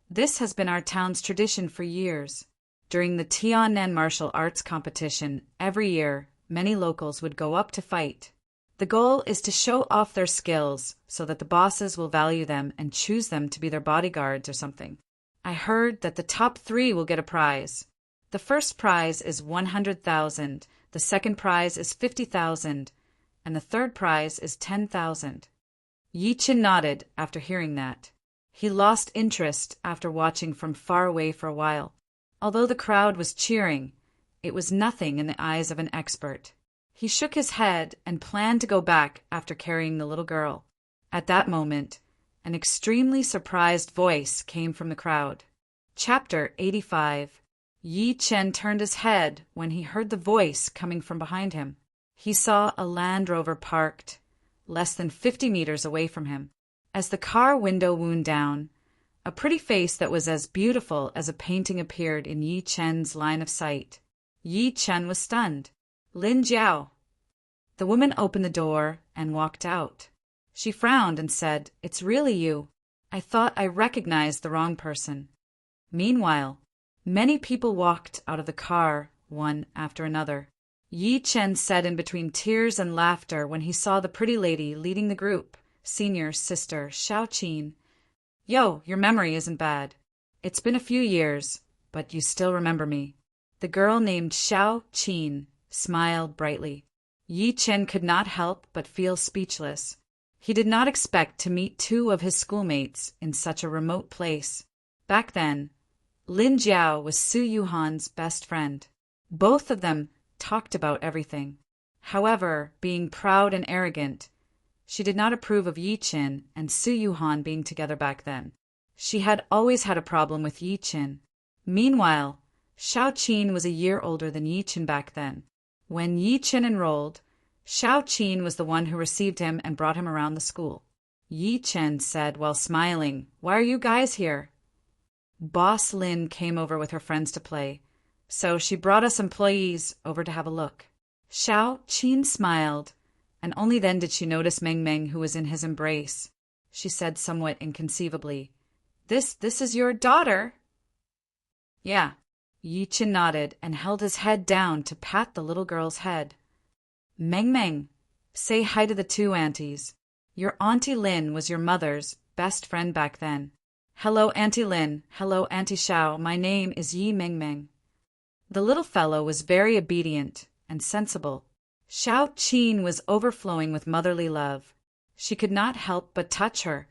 [SPEAKER 1] this has been our town's tradition for years. During the Tiannan martial arts competition, every year, many locals would go up to fight. The goal is to show off their skills so that the bosses will value them and choose them to be their bodyguards or something. I heard that the top 3 will get a prize. The first prize is 100,000, the second prize is 50,000, and the third prize is 10,000. Yi Qin nodded after hearing that. He lost interest after watching from far away for a while. Although the crowd was cheering, it was nothing in the eyes of an expert. He shook his head and planned to go back after carrying the little girl. At that moment, an extremely surprised voice came from the crowd. Chapter 85. Yi Chen turned his head when he heard the voice coming from behind him. He saw a Land Rover parked less than 50 meters away from him. As the car window wound down, A pretty face that was as beautiful as a painting appeared in Yi Chen's line of sight. Yi Chen was stunned. Lin Jiao. The woman opened the door and walked out. She frowned and said, "It's really you. I thought I recognized the wrong person." Meanwhile, many people walked out of the car, one after another. Yi Chen said in between tears and laughter when he saw the pretty lady leading the group, senior sister Xiao Qin. "Yo, your memory isn't bad. It's been a few years, but you still remember me." The girl named Xiao Qin smiled brightly. Yi Chen could not help but feel speechless. He did not expect to meet two of his schoolmates in such a remote place. Back then, Lin Jiao was Su Yuhan's best friend. Both of them talked about everything. However, being proud and arrogant, she did not approve of Yi Chen and Su Yuhan being together back then. She had always had a problem with Yi Chen. Meanwhile, Xiao Qin was a year older than Yi Chen back then. When Yi Chen enrolled, Xiao Qin was the one who received him and brought him around the school. Yi Chen said while smiling, "Why are you guys here?" Boss Lin came over with her friends to play, so she brought us employees over to have a look. Xiao Qin smiled, and only then did she notice Meng Meng, who was in his embrace. She said somewhat inconceivably, This is your daughter?" "Yeah." Yi Chen nodded and held his head down to pat the little girl's head. "Meng Meng, say hi to the two aunties. Your Auntie Lin was your mother's best friend back then." "Hello, Auntie Lin. Hello, Auntie Xiao. My name is Yi Meng Meng." The little fellow was very obedient and sensible. Xiao Qin was overflowing with motherly love. She could not help but touch her.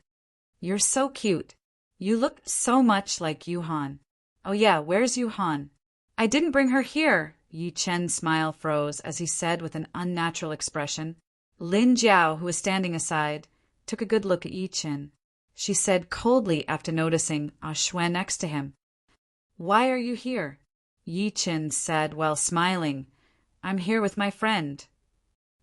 [SPEAKER 1] "You're so cute. You look so much like Yuhan." "Oh yeah, where's Yuhan?" "I didn't bring her here." Yi Chen's smile froze as he said with an unnatural expression. Lin Jiao, who was standing aside, took a good look at Yi Chen. She said coldly after noticing Ah Xuan next to him, "Why are you here?" Yi Chen said while smiling, "I'm here with my friend."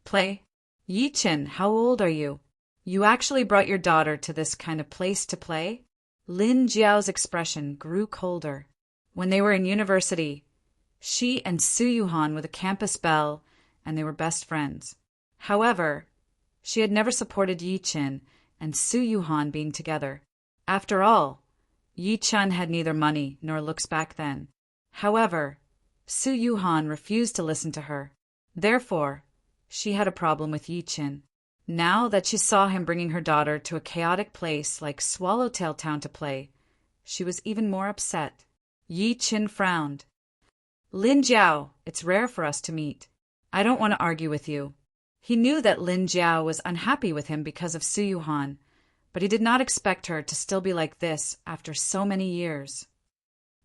[SPEAKER 1] "Play?" "Yi Chen, how old are you? You actually brought your daughter to this kind of place to play?" Lin Jiao's expression grew colder. When they were in university, she and Su Yuhan were the campus belle, and they were best friends. However, she had never supported Yi Chen and Su Yuhan being together. After all, Yi Chen had neither money nor looks back then. However, Su Yuhan refused to listen to her. Therefore, she had a problem with Yi Chen. Now that she saw him bringing her daughter to a chaotic place like Swallowtail Town to play, she was even more upset. Yi Chen frowned. "Lin Jiao, it's rare for us to meet. I don't want to argue with you." He knew that Lin Jiao was unhappy with him because of Su Yuhan, but he did not expect her to still be like this after so many years.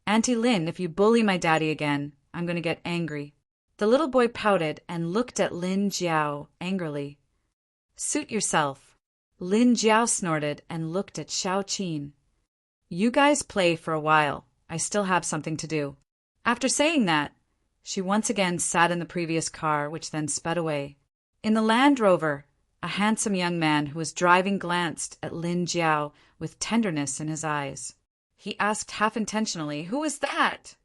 [SPEAKER 1] "Auntie Lin, if you bully my daddy again, I'm going to get angry." The little boy pouted and looked at Lin Jiao angrily. "Suit yourself." Lin Jiao snorted and looked at Xiao Qin. "You guys play for a while. I still have something to do." After saying that, she once again sat in the previous car, which then sped away. In the Land Rover, a handsome young man who was driving glanced at Lin Jiao with tenderness in his eyes. He asked half intentionally, "Who is that?"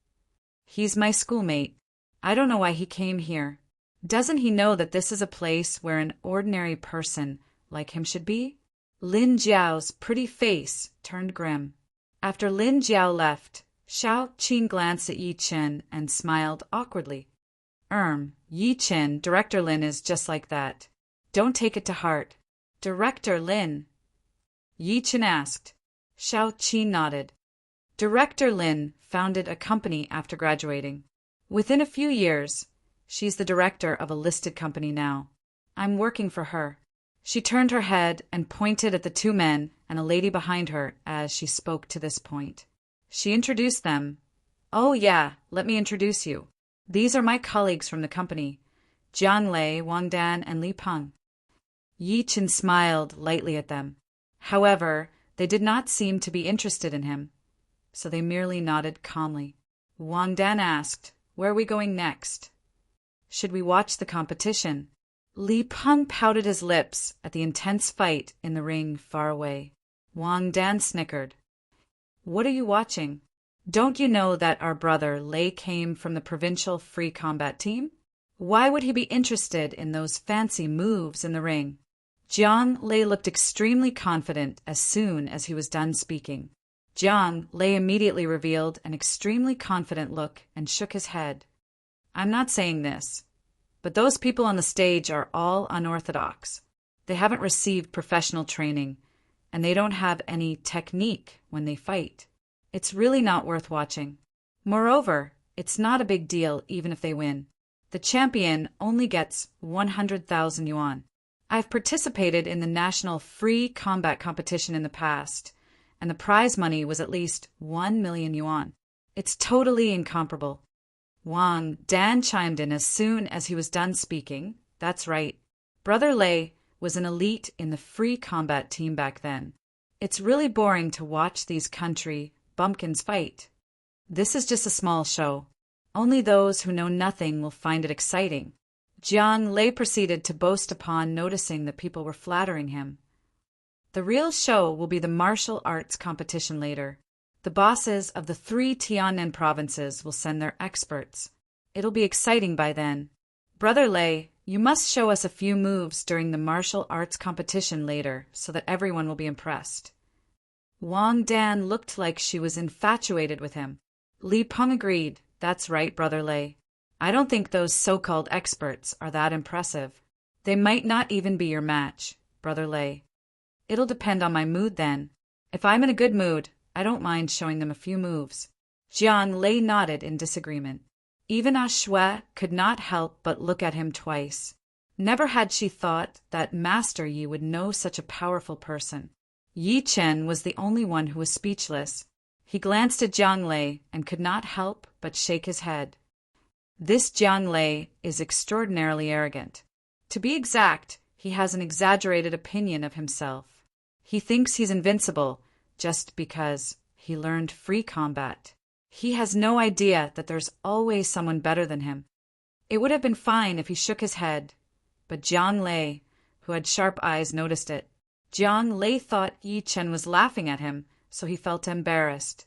[SPEAKER 1] "He's my schoolmate. I don't know why he came here. Doesn't he know that this is a place where an ordinary person like him should be?" Lin Jiao's pretty face turned grim. After Lin Jiao left, Xiao Qin glanced at Yi Chen and smiled awkwardly. Yi Chen, Director Lin is just like that. Don't take it to heart." "Director Lin?" Yi Chen asked. Xiao Qin nodded. Director Lin founded a company after graduating. Within a few years, she's the director of a listed company now. I'm working for her. She turned her head and pointed at the two men and a lady behind her as she spoke to this point. She introduced them. "Oh yeah, let me introduce you. These are my colleagues from the company, Jiang Lei, Wang Dan, and Li Peng." Yi Chen smiled lightly at them. However, they did not seem to be interested in him, so they merely nodded calmly. Wang Dan asked, "Where are we going next?" "Should we watch the competition?" Li Peng pouted his lips at the intense fight in the ring far away. Wang Dan snickered. What are you watching? Don't you know that our brother Lei came from the provincial free combat team? Why would he be interested in those fancy moves in the ring? Jiang Lei looked extremely confident as soon as he was done speaking. Jiang Lei immediately revealed an extremely confident look and shook his head. I'm not saying this, but those people on the stage are all unorthodox. They haven't received professional training, and they don't have any technique when they fight. It's really not worth watching. Moreover, it's not a big deal even if they win. The champion only gets 100,000 yuan. I've participated in the national free combat competition in the past, and the prize money was at least 1 million yuan. It's totally incomparable. Wang Dan chimed in as soon as he was done speaking. That's right. Brother Lei was an elite in the free combat team back then. It's really boring to watch these country bumpkins fight. This is just a small show. Only those who know nothing will find it exciting. Jiang Lei proceeded to boast upon noticing that people were flattering him. The real show will be the martial arts competition later. The bosses of the 3 Tiannan provinces will send their experts. It'll be exciting by then. Brother Lei, you must show us a few moves during the martial arts competition later so that everyone will be impressed. Wang Dan looked like she was infatuated with him. Li Peng agreed. That's right, Brother Lei. I don't think those so-called experts are that impressive. They might not even be your match, Brother Lei. It'll depend on my mood then. If I'm in a good mood, I don't mind showing them a few moves. Jiang Lei nodded in disagreement. Even Ah Shui could not help but look at him twice. Never had she thought that Master Yi would know such a powerful person. Yi Chen was the only one who was speechless. He glanced at Jiang Lei and could not help but shake his head. This Jiang Lei is extraordinarily arrogant. To be exact, he has an exaggerated opinion of himself. He thinks he's invincible just because he learned free combat. He has no idea that there's always someone better than him. It would have been fine if he shook his head, but Jiang Lei, who had sharp eyes, noticed it. Jiang Lei thought Yi Chen was laughing at him, so he felt embarrassed.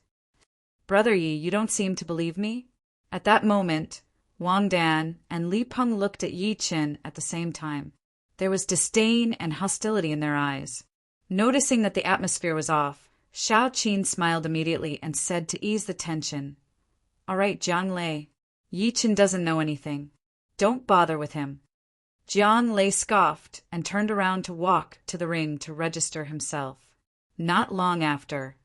[SPEAKER 1] Brother Yi, you don't seem to believe me? At that moment, Wang Dan and Li Peng looked at Yi Chen at the same time. There was disdain and hostility in their eyes. Noticing that the atmosphere was off, Shao Qin smiled immediately and said to ease the tension, All right, Jiang Lei. Yi Chen doesn't know anything. Don't bother with him. Jiang Lei scoffed and turned around to walk to the ring to register himself. Not long after,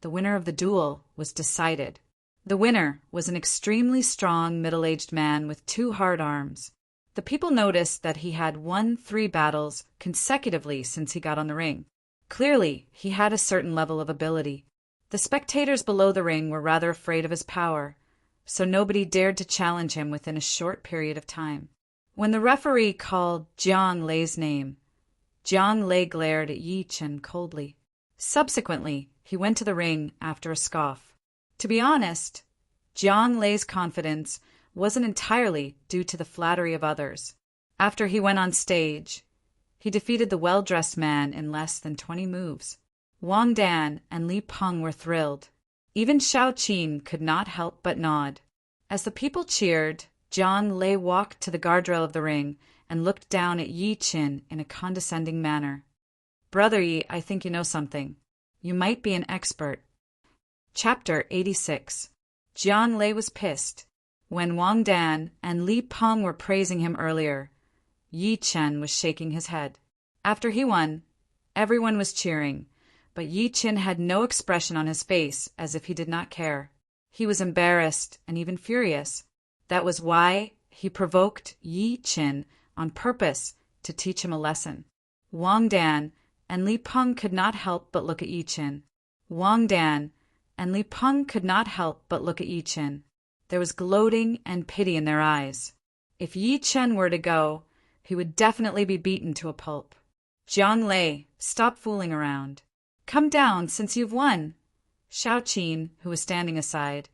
[SPEAKER 1] the winner of the duel was decided. The winner was an extremely strong middle-aged man with 2 hard arms. The people noticed that he had won 3 battles consecutively since he got on the ring. Clearly, he had a certain level of ability. The spectators below the ring were rather afraid of his power, so nobody dared to challenge him within a short period of time. When the referee called Jiang Lei's name, Jiang Lei glared at Yi Chen coldly. Subsequently, he went to the ring after a scoff. To be honest, Jiang Lei's confidence wasn't entirely due to the flattery of others. After he went on stage, he defeated the well-dressed man in less than 20 moves. Wang Dan and Li Peng were thrilled. Even Shao Qin could not help but nod. As the people cheered, Jiang Lei walked to the guardrail of the ring and looked down at Yi Chen in a condescending manner. Brother Yi, I think you know something. You might be an expert. Chapter 86. Jiang Lei was pissed. When Wang Dan and Li Peng were praising him earlier, Yi Chen was shaking his head. After he won, everyone was cheering, but Yi Chen had no expression on his face, as if he did not care. He was embarrassed and even furious. That was why he provoked Yi Chen on purpose to teach him a lesson. Wang Dan and Li Peng could not help but look at Yi Chen. Wang Dan and Li Peng could not help but look at Yi Chen. There was gloating and pity in their eyes. If Yi Chen were to go, he would definitely be beaten to a pulp. Jiang Lei, stop fooling around. Come down since you've won. Shao Qin, who was standing aside,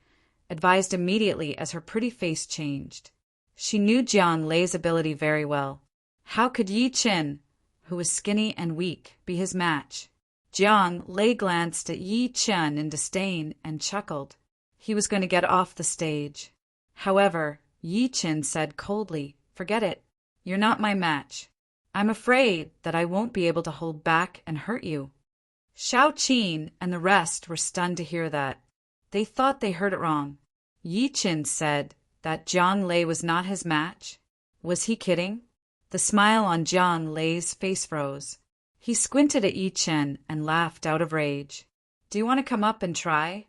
[SPEAKER 1] advised immediately as her pretty face changed. She knew Jiang Lei's ability very well. How could Yi Chen, who was skinny and weak, be his match? Jiang Lei glanced at Yi Chen in disdain and chuckled. He was going to get off the stage. However, Yi Chen said coldly, "Forget it. You're not my match. I'm afraid that I won't be able to hold back and hurt you." Shao Qin and the rest were stunned to hear that. They thought they heard it wrong. Yi Chen said that Jiang Lei was not his match. Was he kidding? The smile on Jiang Lei's face froze. He squinted at Yi Chen and laughed out of rage. "Do you want to come up and try?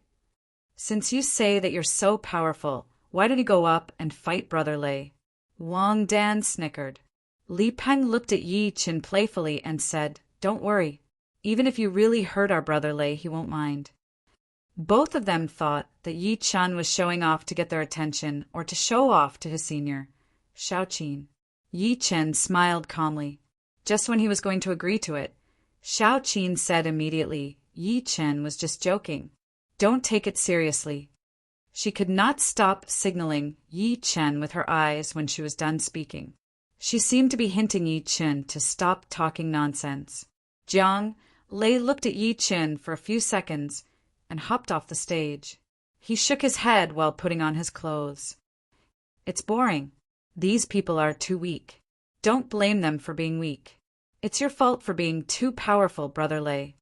[SPEAKER 1] Since you say that you're so powerful, why don't you go up and fight Brother Lei?" Wang Dan snickered. Li Peng looked at Yi Chen playfully and said, "Don't worry. Even if you really hurt our Brother Lei, he won't mind." Both of them thought that Yi Chen was showing off to get their attention or to show off to his senior, Shao Qin. Yi Chen smiled calmly. Just when he was going to agree to it, Shao Qin said immediately, "Yi Chen was just joking. Don't take it seriously." She could not stop signaling Yi Chen with her eyes when she was done speaking. She seemed to be hinting Yi Chen to stop talking nonsense. Jiang Lei looked at Yi Chen for a few seconds and hopped off the stage. He shook his head while putting on his clothes. "It's boring. These people are too weak. Don't blame them for being weak. It's your fault for being too powerful, Brother Lei."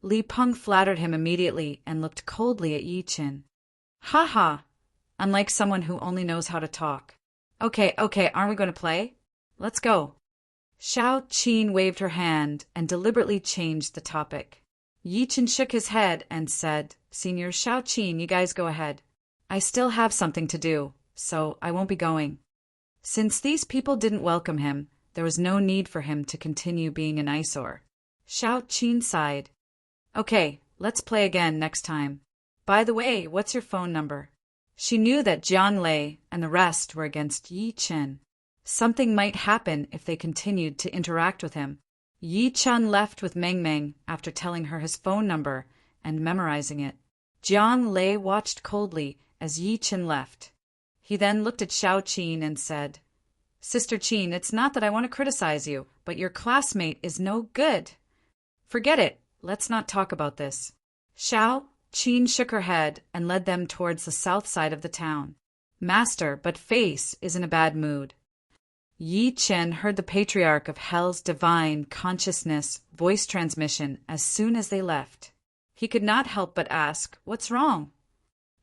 [SPEAKER 1] Li Peng flattered him immediately and looked coldly at Yi Chen. "Ha ha! Unlike someone who only knows how to talk. Okay, aren't we going to play? Let's go." Shao Qin waved her hand and deliberately changed the topic. Yi Chen shook his head and said, "Senior Shao Qin, you guys go ahead. I still have something to do, so I won't be going." Since these people didn't welcome him, there was no need for him to continue being an eyesore. Shao Qin sighed. "Okay, let's play again next time. By the way, what's your phone number?" She knew that Jiang Lei and the rest were against Yi Chen. Something might happen if they continued to interact with him. Yi Chen left with Meng Meng after telling her his phone number and memorizing it. Jiang Lei watched coldly as Yi Chen left. He then looked at Shao Qin and said, "Sister Qin, it's not that I want to criticize you, but your classmate is no good. Forget it. Let's not talk about this." Shao Qin shook her head and led them towards the south side of the town. "Master, but Face is in a bad mood." Yi Chen heard the Patriarch of Hell's divine consciousness voice transmission as soon as they left. He could not help but ask, "What's wrong?"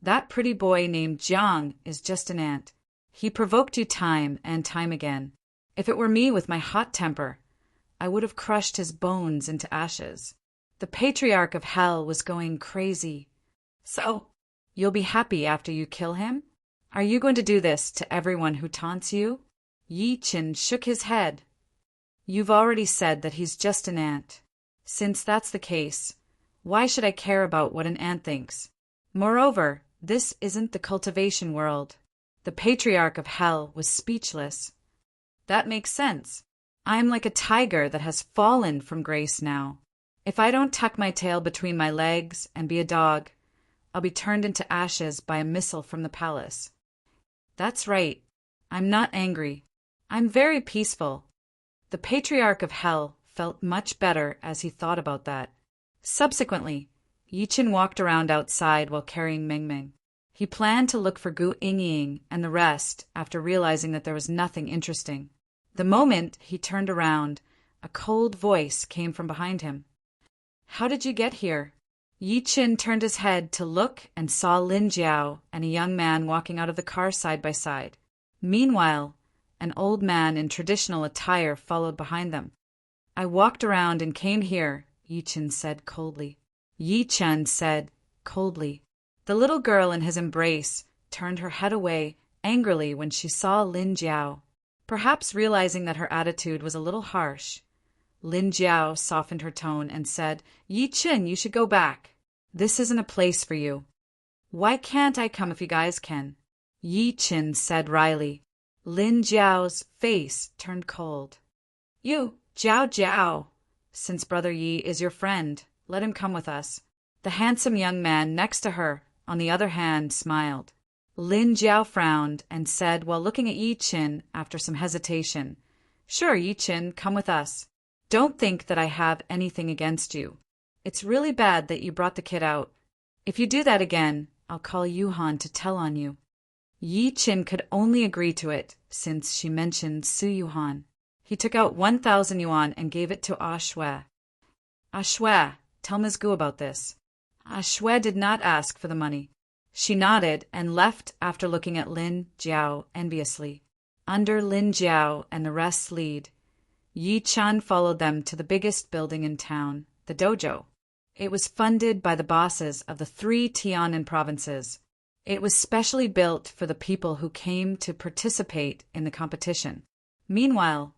[SPEAKER 1] "That pretty boy named Jiang is just an ant. He provoked you time and time again. If it were me with my hot temper, I would have crushed his bones into ashes." The Patriarch of Hell was going crazy. "So, you'll be happy after you kill him? Are you going to do this to everyone who taunts you?" Yi Chen shook his head. "You've already said that he's just an ant. Since that's the case, why should I care about what an ant thinks? Moreover, this isn't the cultivation world." The Patriarch of Hell was speechless. "That makes sense. I'm like a tiger that has fallen from grace now. If I don't tuck my tail between my legs and be a dog, I'll be turned into ashes by a missile from the palace. That's right. I'm not angry. I'm very peaceful." The Patriarch of Hell felt much better as he thought about that. Subsequently, Yi Chen walked around outside while carrying Meng Meng. He planned to look for Gu Yingying and the rest after realizing that there was nothing interesting. The moment he turned around, a cold voice came from behind him. "How did you get here?" Yi Chen turned his head to look and saw Lin Jiao and a young man walking out of the car side by side. Meanwhile, an old man in traditional attire followed behind them. "I walked around and came here," Yi Chen said coldly. Yi Chen said coldly. The little girl in his embrace turned her head away angrily when she saw Lin Jiao. Perhaps realizing that her attitude was a little harsh, Lin Jiao softened her tone and said, "Yi Chen, you should go back. This isn't a place for you." "Why can't I come if you guys can?" Yi Chen said wryly. Lin Jiao's face turned cold. "You, Jiao. Since Brother Yi is your friend, let him come with us." The handsome young man next to her, on the other hand, smiled. Lin Jiao frowned and said while looking at Yi Chen after some hesitation, "Sure, Yi Chen, come with us. Don't think that I have anything against you. It's really bad that you brought the kid out. If you do that again, I'll call Yuhan to tell on you. Yi Qin could only agree to it, since she mentioned Su Yuhan. He took out 1,000 yuan and gave it to Ah Shui. Ah Shui, tell Ms. Gu about this. Ah Shui did not ask for the money. She nodded and left after looking at Lin Jiao enviously. Under Lin Jiao and the rest's lead, Yi Chan followed them to the biggest building in town, the dojo. It was funded by the bosses of the 3 Tianan provinces. It was specially built for the people who came to participate in the competition. Meanwhile,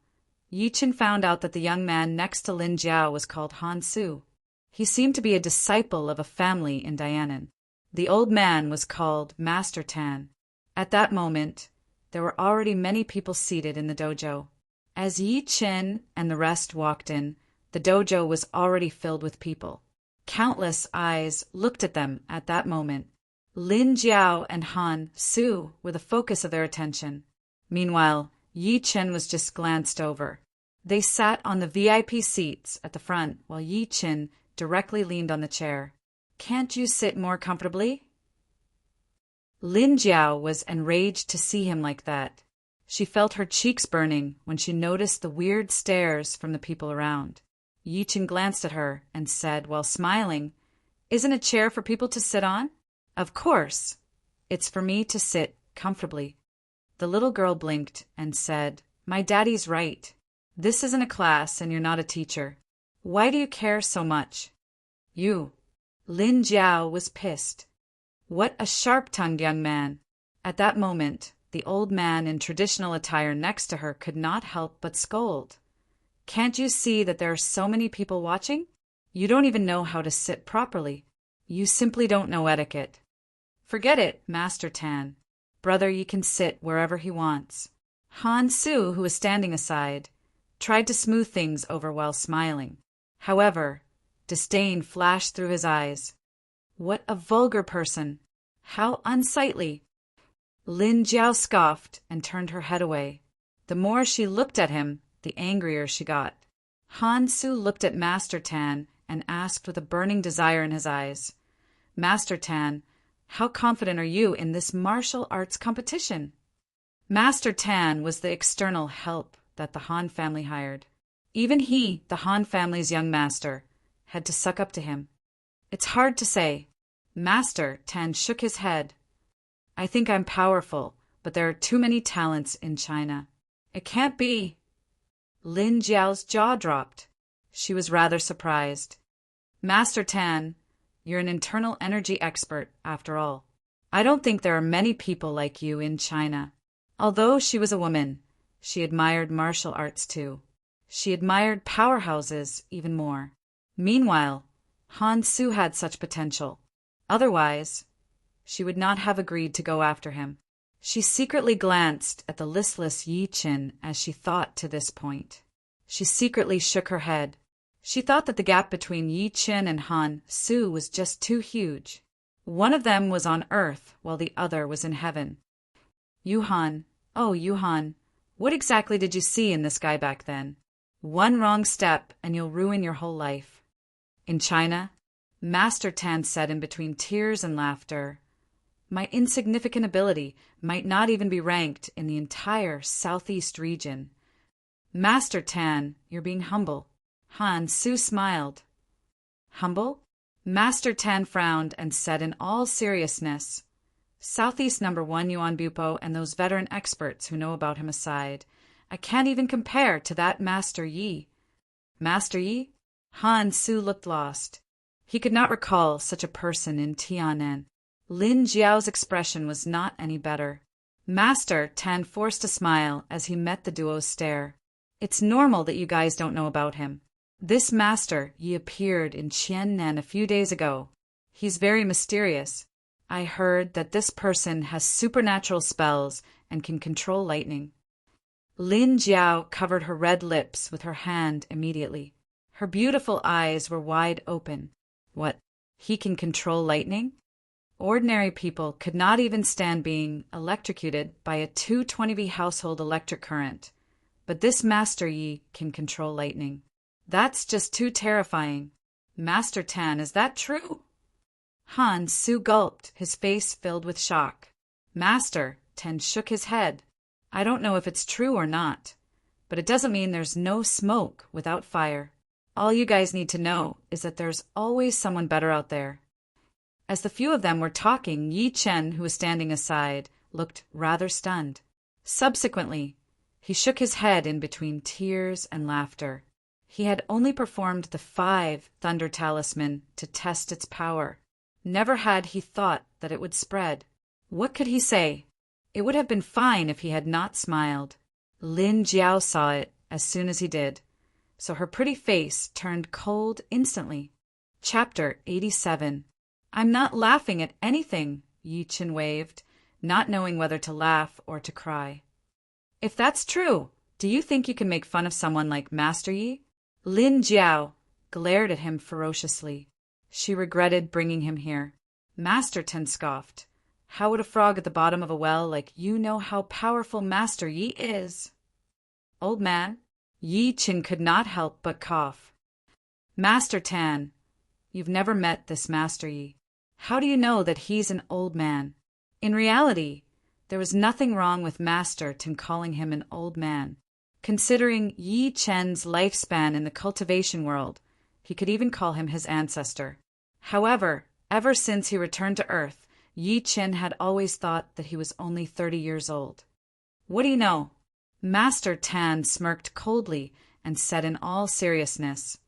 [SPEAKER 1] Yi Chen found out that the young man next to Lin Jiao was called Han Su. He seemed to be a disciple of a family in Dianan. The old man was called Master Tan. At that moment, there were already many people seated in the dojo. As Yi Chen and the rest walked in, the dojo was already filled with people. Countless eyes looked at them at that moment. Lin Jiao and Han Su were the focus of their attention. Meanwhile, Yi Chen was just glanced over. They sat on the VIP seats at the front while Yi Chen directly leaned on the chair. Can't you sit more comfortably? Lin Jiao was enraged to see him like that. She felt her cheeks burning when she noticed the weird stares from the people around. Yi Chen glanced at her and said while smiling, "Isn't a chair for people to sit on?" "Of course. It's for me to sit comfortably." The little girl blinked and said, "My daddy's right. This isn't a class and you're not a teacher. Why do you care so much?" "You." Lin Jiao was pissed. What a sharp-tongued young man. At that moment, the old man in traditional attire next to her could not help but scold. "Can't you see that there are so many people watching? You don't even know how to sit properly. You simply don't know etiquette." "Forget it, Master Tan. Brother Yi can sit wherever he wants." Han Su, who was standing aside, tried to smooth things over while smiling. However, disdain flashed through his eyes. What a vulgar person! How unsightly! Lin Jiao scoffed and turned her head away. The more she looked at him, the angrier she got. Han Su looked at Master Tan and asked with a burning desire in his eyes, "Master Tan, how confident are you in this martial arts competition?" Master Tan was the external help that the Han family hired. Even he, the Han family's young master, had to suck up to him. "It's hard to say." Master Tan shook his head. "I think I'm powerful, but there are too many talents in China. It can't be." Lin Jiao's jaw dropped. She was rather surprised. "Master Tan, you're an internal energy expert, after all. I don't think there are many people like you in China." Although she was a woman, she admired martial arts too. She admired powerhouses even more. Meanwhile, Han Su had such potential. Otherwise, she would not have agreed to go after him. She secretly glanced at the listless Yi Qin as she thought to this point. She secretly shook her head. She thought that the gap between Yi Qin and Han Su was just too huge. One of them was on earth while the other was in heaven. "Yuhan, oh Yuhan, what exactly did you see in this guy back then? One wrong step and you'll ruin your whole life." In China, Master Tan said in between tears and laughter, "My insignificant ability might not even be ranked in the entire southeast region." "Master Tan, you're being humble." Han Su smiled. "Humble?" Master Tan frowned and said in all seriousness, "Southeast #1 Yuan Bupo and those veteran experts who know about him aside, I can't even compare to that Master Yi." "Master Yi?" Han Su looked lost. He could not recall such a person in Tianan. Lin Jiao's expression was not any better. Master Tan forced a smile as he met the duo's stare. "It's normal that you guys don't know about him. This Master Yi appeared in Qiannan a few days ago. He's very mysterious. I heard that this person has supernatural spells and can control lightning." Lin Jiao covered her red lips with her hand immediately. Her beautiful eyes were wide open. What? He can control lightning? Ordinary people could not even stand being electrocuted by a 220V household electric current. But this Master Yi can control lightning. That's just too terrifying. Master Tan, is that true? Han Su gulped, his face filled with shock. Master Tan shook his head. I don't know if it's true or not, but it doesn't mean there's no smoke without fire. All you guys need to know is that there's always someone better out there. As the few of them were talking, Yi Chen, who was standing aside, looked rather stunned. Subsequently, he shook his head in between tears and laughter. He had only performed the 5 Thunder Talisman to test its power. Never had he thought that it would spread. What could he say? It would have been fine if he had not smiled. Lin Jiao saw it as soon as he did, so her pretty face turned cold instantly. Chapter 87. I'm not laughing at anything, Yi Chen waved, not knowing whether to laugh or to cry. If that's true, do you think you can make fun of someone like Master Yi? Lin Jiao glared at him ferociously. She regretted bringing him here. Master Ten scoffed. How would a frog at the bottom of a well like you know how powerful Master Yi is? Old man, Yi Chen could not help but cough. Master Tan, you've never met this Master Yi. How do you know that he's an old man? In reality, there was nothing wrong with Master Tan calling him an old man. Considering Yi Chen's lifespan in the cultivation world, he could even call him his ancestor. However, ever since he returned to Earth, Yi Chen had always thought that he was only 30 years old. What do you know? Master Tan smirked coldly and said in all seriousness,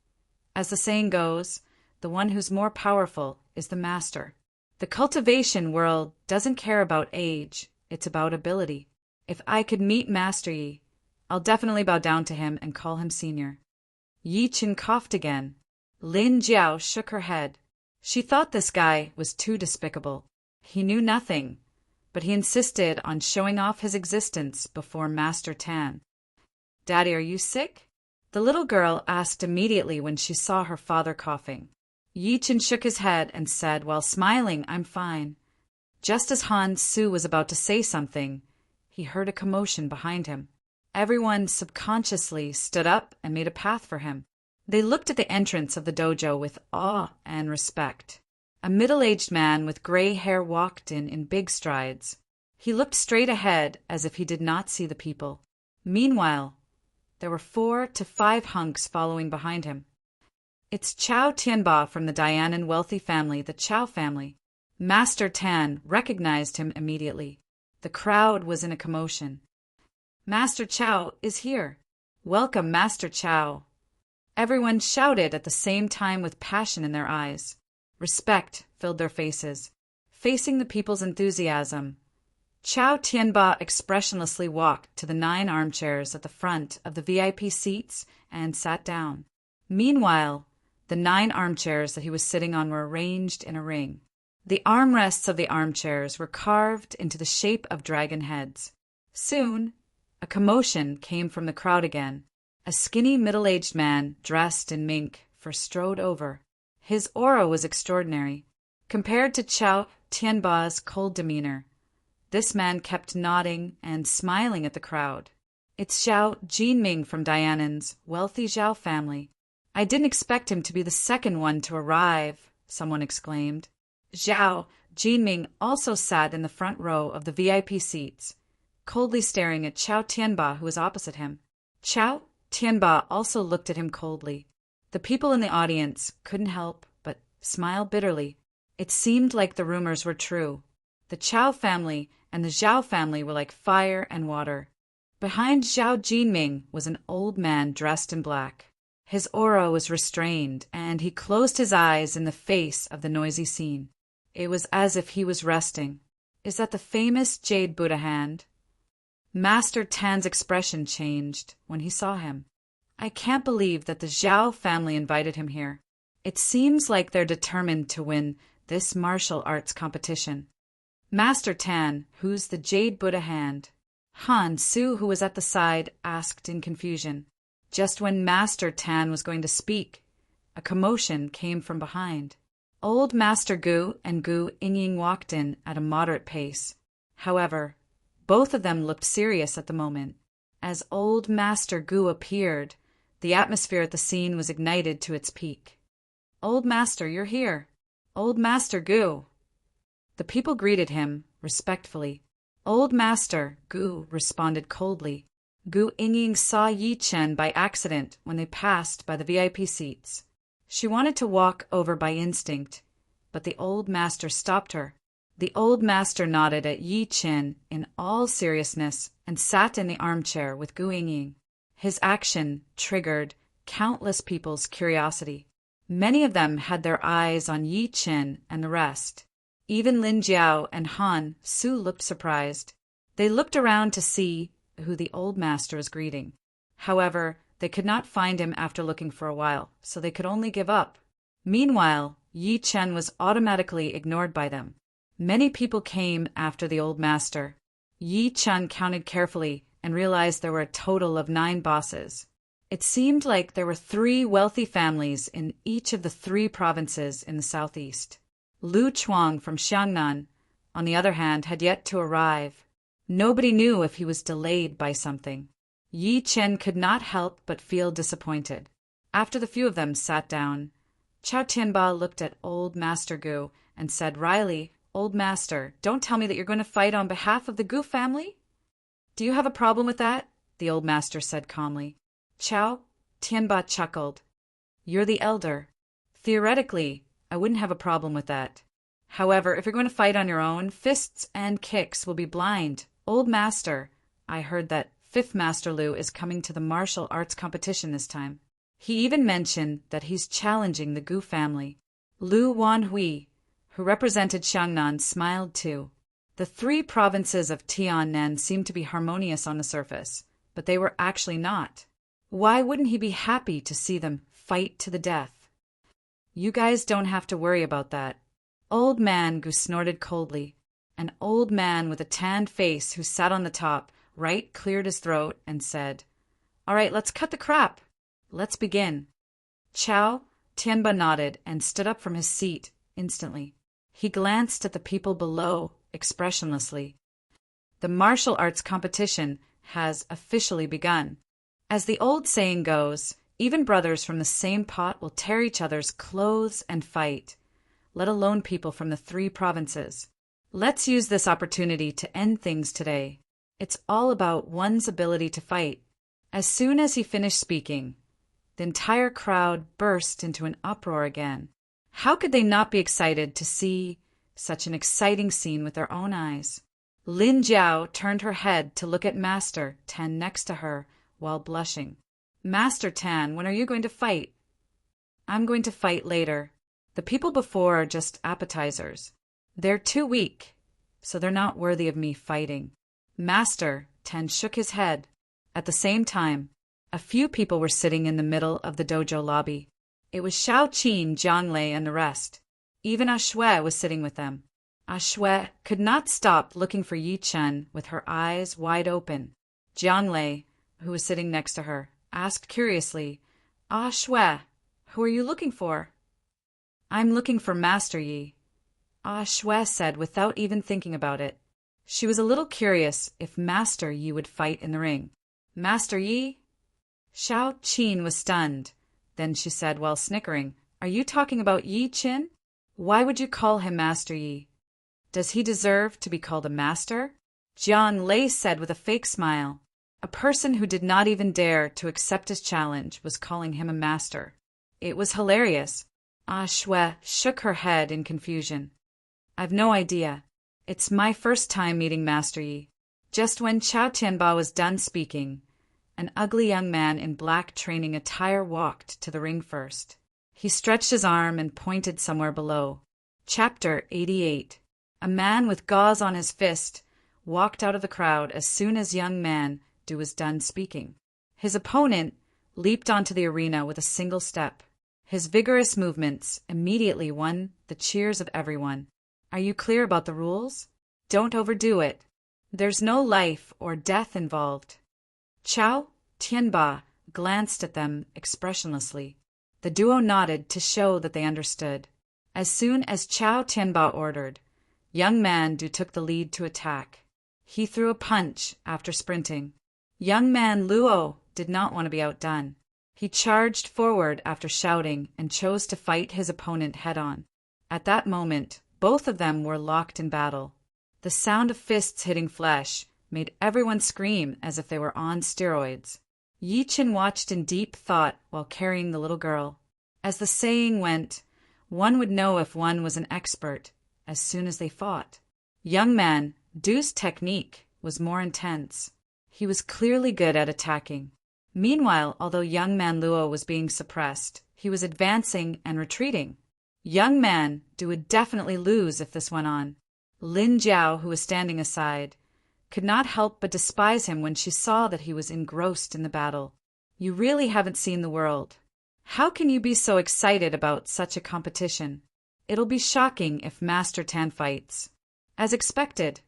[SPEAKER 1] as the saying goes, the one who's more powerful is the master. The cultivation world doesn't care about age, it's about ability. If I could meet Master Yi, I'll definitely bow down to him and call him senior. Yi Chen coughed again. Lin Jiao shook her head. She thought this guy was too despicable. He knew nothing, but he insisted on showing off his existence before Master Tan. Daddy, are you sick? The little girl asked immediately when she saw her father coughing. Yi Chen shook his head and said while smiling, I'm fine. Just as Han Su was about to say something, he heard a commotion behind him. Everyone subconsciously stood up and made a path for him. They looked at the entrance of the dojo with awe and respect. A middle-aged man with gray hair walked in big strides. He looked straight ahead as if he did not see the people. Meanwhile, there were 4 to 5 hunks following behind him. It's Chao Tianba from the Dianan wealthy family, the Chao family. Master Tan recognized him immediately. The crowd was in a commotion. Master Chao is here. Welcome, Master Chao. Everyone shouted at the same time with passion in their eyes. Respect filled their faces. Facing the people's enthusiasm, Chao Tianba expressionlessly walked to the 9 armchairs at the front of the VIP seats and sat down. Meanwhile, the 9 armchairs that he was sitting on were arranged in a ring. The armrests of the armchairs were carved into the shape of dragon heads. Soon, a commotion came from the crowd again. A skinny middle-aged man dressed in mink strode over. His aura was extraordinary. Compared to Chao Tianba's cold demeanor, this man kept nodding and smiling at the crowd. It's Zhao Jinming from Dianan's wealthy Zhao family. I didn't expect him to be the second one to arrive, someone exclaimed. Zhao Jinming also sat in the front row of the VIP seats, coldly staring at Chao Tianba, who was opposite him. Chao Tianba also looked at him coldly. The people in the audience couldn't help but smile bitterly. It seemed like the rumors were true. The Chao family and the Zhao family were like fire and water. Behind Zhao Jinming was an old man dressed in black. His aura was restrained, and he closed his eyes in the face of the noisy scene. It was as if he was resting. Is that the famous Jade Buddha hand? Master Tan's expression changed when he saw him. I can't believe that the Zhao family invited him here. It seems like they're determined to win this martial arts competition. Master Tan, who's the Jade Buddha hand? Han Su, who was at the side, asked in confusion. Just when Master Tan was going to speak, a commotion came from behind. Old Master Gu and Gu Yingying walked in at a moderate pace. However, both of them looked serious at the moment. As old Master Gu appeared, the atmosphere at the scene was ignited to its peak. Old Master, you're here. Old Master Gu. The people greeted him respectfully. Old Master, Gu responded coldly. Gu Yingying saw Yi Chen by accident when they passed by the VIP seats. She wanted to walk over by instinct, but the old master stopped her. The old master nodded at Yi Chen in all seriousness and sat in the armchair with Gu Yingying. His action triggered countless people's curiosity. Many of them had their eyes on Yi Chen and the rest. Even Lin Jiao and Han Su looked surprised. They looked around to see who the old master was greeting. However, they could not find him after looking for a while, so they could only give up. Meanwhile, Yi Chen was automatically ignored by them. Many people came after the old master. Yi Chen counted carefully and realized there were a total of 9 bosses. It seemed like there were 3 wealthy families in each of the 3 provinces in the southeast. Lu Chuang from Xiangnan, on the other hand, had yet to arrive. Nobody knew if he was delayed by something. Yi Chen could not help but feel disappointed. After the few of them sat down, Chao Tianba looked at Old Master Gu and said, "Riley, Old Master, don't tell me that you're going to fight on behalf of the Gu family?" "Do you have a problem with that?" the old master said calmly. Chao Tianba chuckled. "You're the elder. Theoretically, I wouldn't have a problem with that. However, if you're going to fight on your own, fists and kicks will be blind. Old Master, I heard that 5th Master Lu is coming to the martial arts competition this time. He even mentioned that he's challenging the Gu family." Lu Wanhui, who represented Xiangnan, smiled too. The 3 provinces of Tiannan seemed to be harmonious on the surface, but they were actually not. Why wouldn't he be happy to see them fight to the death? "You guys don't have to worry about that." Old Man Gu snorted coldly. An old man with a tanned face who sat on the top right cleared his throat and said, "All right, let's cut the crap. Let's begin." Chao Tianba nodded and stood up from his seat instantly. He glanced at the people below expressionlessly. The martial arts competition has officially begun. As the old saying goes, even brothers from the same pot will tear each other's clothes and fight, let alone people from the 3 provinces. Let's use this opportunity to end things today. It's all about one's ability to fight. As soon as he finished speaking, the entire crowd burst into an uproar again. How could they not be excited to see such an exciting scene with their own eyes? Lin Jiao turned her head to look at Master Tan next to her while blushing. "Master Tan, when are you going to fight?" "I'm going to fight later. The people before are just appetizers. They're too weak, so they're not worthy of me fighting." Master Tan shook his head. At the same time, a few people were sitting in the middle of the dojo lobby. It was Shao Qin, Jiang Lei, and the rest. Even Ah Shui was sitting with them. Ah Shui could not stop looking for Yi Chen with her eyes wide open. Jiang Lei, who was sitting next to her, asked curiously, "Ah Shui, who are you looking for?" "I'm looking for Master Yi," Ah Shui said without even thinking about it. She was a little curious if Master Yi would fight in the ring. "Master Yi?" Shao Qin was stunned. Then she said while snickering, "Are you talking about Yi Chen? Why would you call him Master Yi? Does he deserve to be called a master?" Jiang Lei said with a fake smile. A person who did not even dare to accept his challenge was calling him a master. It was hilarious. Ah Shui shook her head in confusion. "I've no idea. It's my first time meeting Master Yi." Just when Chao Tianba was done speaking, an ugly young man in black training attire walked to the ring first. He stretched his arm and pointed somewhere below. Chapter 88. A man with gauze on his fist walked out of the crowd as soon as young man Du was done speaking. His opponent leaped onto the arena with a single step. His vigorous movements immediately won the cheers of everyone. "Are you clear about the rules? Don't overdo it. There's no life or death involved." Chao Tianba glanced at them expressionlessly. The duo nodded to show that they understood. As soon as Chao Tianba ordered, young man Du took the lead to attack. He threw a punch after sprinting. Young man Luo did not want to be outdone. He charged forward after shouting and chose to fight his opponent head-on. At that moment, both of them were locked in battle. The sound of fists hitting flesh made everyone scream as if they were on steroids. Yi Chen watched in deep thought while carrying the little girl. As the saying went, one would know if one was an expert as soon as they fought. Young man Du's technique was more intense. He was clearly good at attacking. Meanwhile, although young man Luo was being suppressed, he was advancing and retreating. Young man Du would definitely lose if this went on. Lin Jiao, who was standing aside, could not help but despise him when she saw that he was engrossed in the battle. You really haven't seen the world. How can you be so excited about such a competition? It'll be shocking if Master Tan fights. As expected,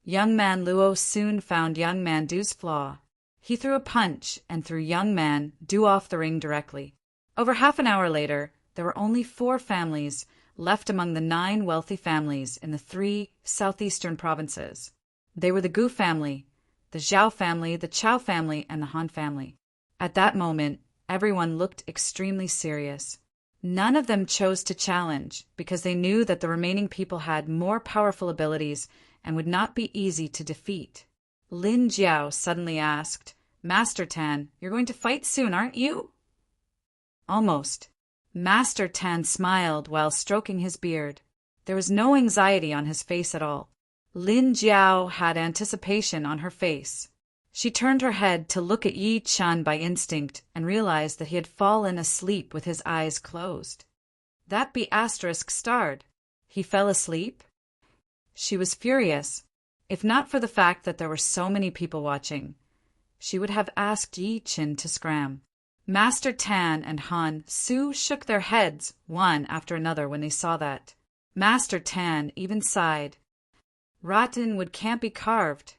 [SPEAKER 1] young man Luo soon found young man Du's flaw. He threw a punch and threw young man Du off the ring directly. Over half an hour later, there were only 4 families left among the 9 wealthy families in the 3 southeastern provinces. They were the Gu family, the Zhao family, the Chao family, and the Han family. At that moment, everyone looked extremely serious. None of them chose to challenge because they knew that the remaining people had more powerful abilities and would not be easy to defeat. Lin Jiao suddenly asked, "Master Tan, you're going to fight soon, aren't you?" Almost. Master Tan smiled while stroking his beard. There was no anxiety on his face at all. Lin Jiao had anticipation on her face. She turned her head to look at Yi Chen by instinct and realized that he had fallen asleep with his eyes closed. That be asterisk starred. He fell asleep? She was furious. If not for the fact that there were so many people watching, she would have asked Yi Chen to scram. Master Tan and Han Su shook their heads one after another when they saw that. Master Tan even sighed. Rotten wood can't be carved.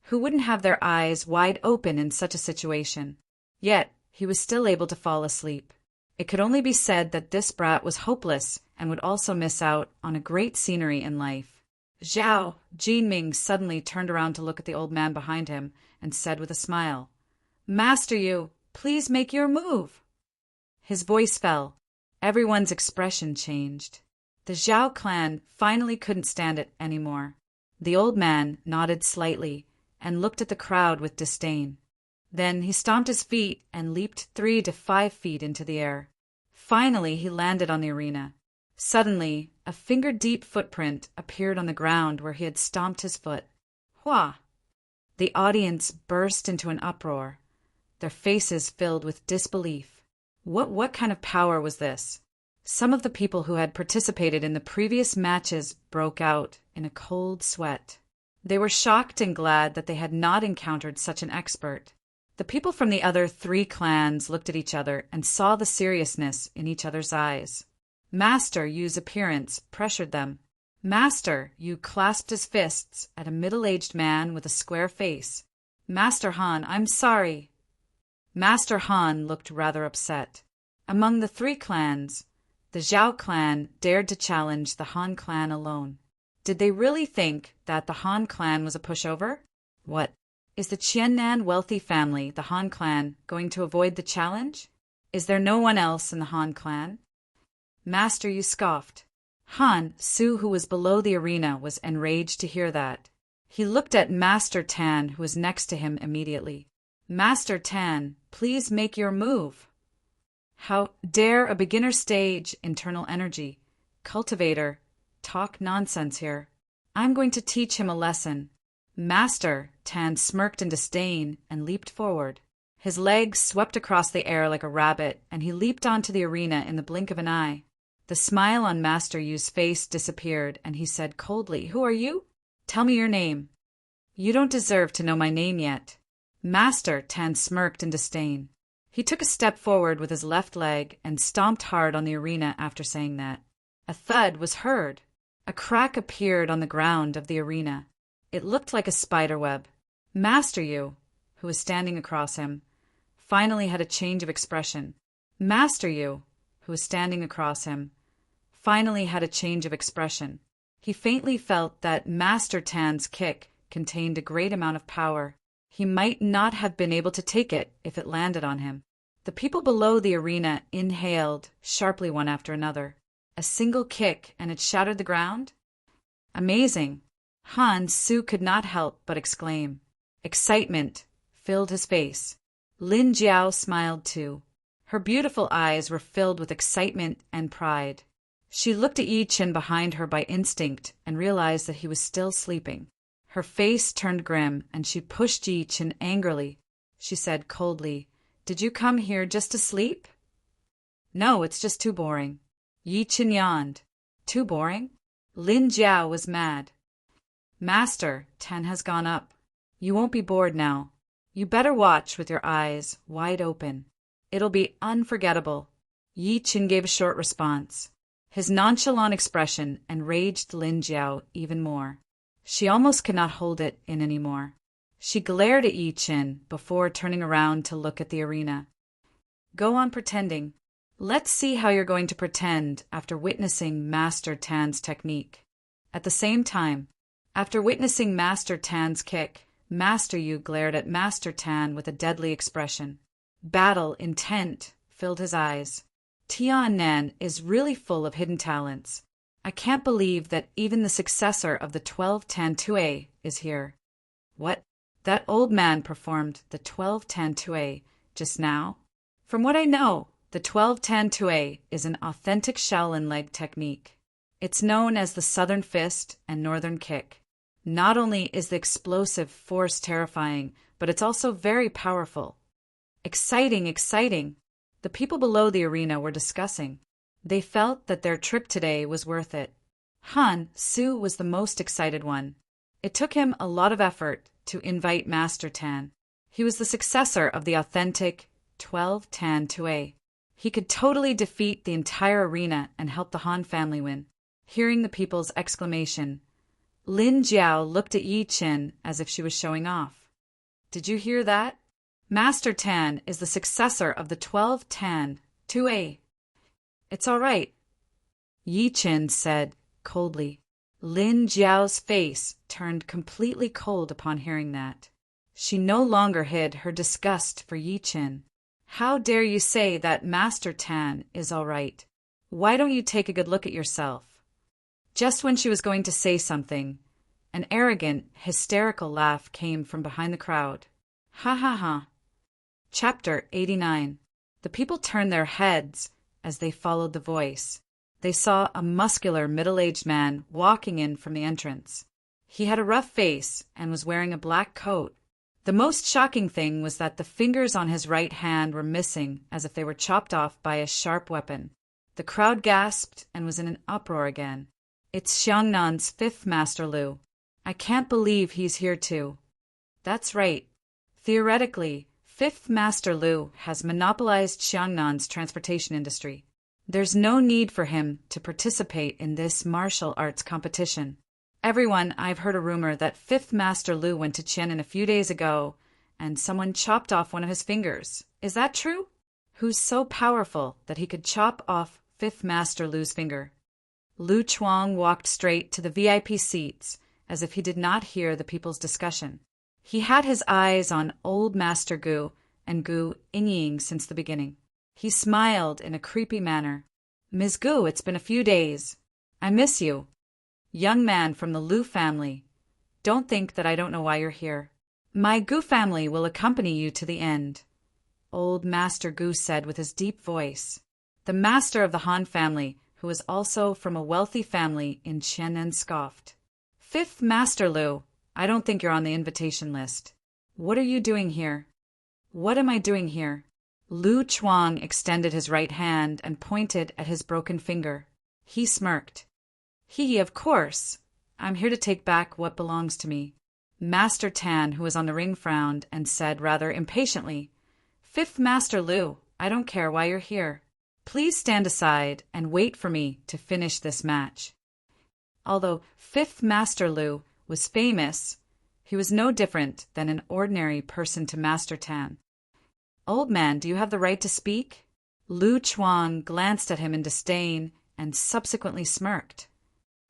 [SPEAKER 1] Who wouldn't have their eyes wide open in such a situation? Yet, he was still able to fall asleep. It could only be said that this brat was hopeless and would also miss out on a great scenery in life. Zhao Jinming suddenly turned around to look at the old man behind him and said with a smile, "Master Yu, please make your move." His voice fell. Everyone's expression changed. The Zhao clan finally couldn't stand it anymore. The old man nodded slightly and looked at the crowd with disdain. Then he stomped his feet and leaped 3 to 5 feet into the air. Finally, he landed on the arena. Suddenly, a finger-deep footprint appeared on the ground where he had stomped his foot. Hua! The audience burst into an uproar, their faces filled with disbelief. What kind of power was this? Some of the people who had participated in the previous matches broke out in a cold sweat. They were shocked and glad that they had not encountered such an expert. The people from the other 3 clans looked at each other and saw the seriousness in each other's eyes. Master Yu's appearance pressured them. Master Yu clasped his fists at a middle-aged man with a square face. "Master Han, I'm sorry." Master Han looked rather upset. Among the 3 clans, the Zhao clan dared to challenge the Han clan alone. Did they really think that the Han clan was a pushover? What? Is the Qiannan wealthy family, the Han clan, going to avoid the challenge? Is there no one else in the Han clan? Master Yu scoffed. Han Su, who was below the arena, was enraged to hear that. He looked at Master Tan, who was next to him immediately. "Master Tan, please make your move." How dare a beginner stage internal energy, Cultivator, talk nonsense here. I'm going to teach him a lesson. Master Tan smirked in disdain and leaped forward. His legs swept across the air like a rabbit, and he leaped onto the arena in the blink of an eye. The smile on Master Yu's face disappeared, and he said coldly, "Who are you? Tell me your name." "You don't deserve to know my name yet." Master Tan smirked in disdain. He took a step forward with his left leg and stomped hard on the arena after saying that. A thud was heard. A crack appeared on the ground of the arena. It looked like a spider web. Master Yu, who was standing across him, finally had a change of expression. Master Yu, who was standing across him, finally had a change of expression. He faintly felt that Master Tan's kick contained a great amount of power. He might not have been able to take it if it landed on him. The people below the arena inhaled sharply one after another. A single kick and it shattered the ground? Amazing! Su could not help but exclaim. Excitement filled his face. Lin Jiao smiled too. Her beautiful eyes were filled with excitement and pride. She looked at Yi Qin behind her by instinct and realized that he was still sleeping. Her face turned grim and she pushed Yi Qin angrily. She said coldly, "Did you come here just to sleep?" "No, it's just too boring." Yi Qin yawned. "Too boring?" Lin Jiao was mad. "Master, 10 has gone up. You won't be bored now. You better watch with your eyes wide open. It'll be unforgettable." Yi Qin gave a short response. His nonchalant expression enraged Lin Jiao even more. She almost could not hold it in anymore. She glared at Yi Qin before turning around to look at the arena. "Go on pretending. Let's see how you're going to pretend after witnessing Master Tan's technique." At the same time, after witnessing Master Tan's kick, Master Yu glared at Master Tan with a deadly expression. Battle intent filled his eyes. Tiannan is really full of hidden talents. I can't believe that even the successor of the 12 Tan Tue is here. What? That old man performed the 12 Tan Tue just now? From what I know, the 12 Tan Tue is an authentic Shaolin leg technique. It's known as the Southern Fist and Northern Kick. Not only is the explosive force terrifying, but it's also very powerful. Exciting, exciting! The people below the arena were discussing. They felt that their trip today was worth it. Su was the most excited one. It took him a lot of effort to invite Master Tan. He was the successor of the authentic 12 Tan Tue. He could totally defeat the entire arena and help the Han family win. Hearing the people's exclamation, Lin Jiao looked at Yi Qin as if she was showing off. "Did you hear that? Master Tan is the successor of the 12 Tan Tue." "It's all right," Yi Qin said coldly. Lin Jiao's face turned completely cold upon hearing that. She no longer hid her disgust for Yi Qin. "How dare you say that Master Tan is all right? Why don't you take a good look at yourself?" Just when she was going to say something, an arrogant, hysterical laugh came from behind the crowd. Ha ha ha. Chapter 89. The people turned their heads as they followed the voice. They saw a muscular, middle-aged man walking in from the entrance. He had a rough face and was wearing a black coat. The most shocking thing was that the fingers on his right hand were missing, as if they were chopped off by a sharp weapon. The crowd gasped and was in an uproar again. "It's Xiangnan's 5th Master Lu. I can't believe he's here too." That's right. Theoretically, 5th Master Lu has monopolized Xiangnan's transportation industry. There's no need for him to participate in this martial arts competition. Everyone, I've heard a rumor that 5th Master Lu went to Qiannan a few days ago and someone chopped off one of his fingers. Is that true? Who's so powerful that he could chop off 5th Master Lu's finger? Lu Chuang walked straight to the VIP seats as if he did not hear the people's discussion. He had his eyes on old Master Gu and Gu Yingying since the beginning. He smiled in a creepy manner. "Ms. Gu, it's been a few days. I miss you. Young man from the Lu family. Don't think that I don't know why you're here. My Gu family will accompany you to the end," old Master Gu said with his deep voice. The master of the Han family, who was also from a wealthy family in Qiannan, scoffed. "5th Master Lu, I don't think you're on the invitation list. What are you doing here?" "What am I doing here?" Lu Chuang extended his right hand and pointed at his broken finger. He smirked. Of course. I'm here to take back what belongs to me." Master Tan, who was on the ring, frowned and said rather impatiently, "5th Master Lu, I don't care why you're here. Please stand aside and wait for me to finish this match." Although 5th Master Lu was famous, he was no different than an ordinary person to Master Tan. "Old man, do you have the right to speak?" Lu Chuang glanced at him in disdain and subsequently smirked.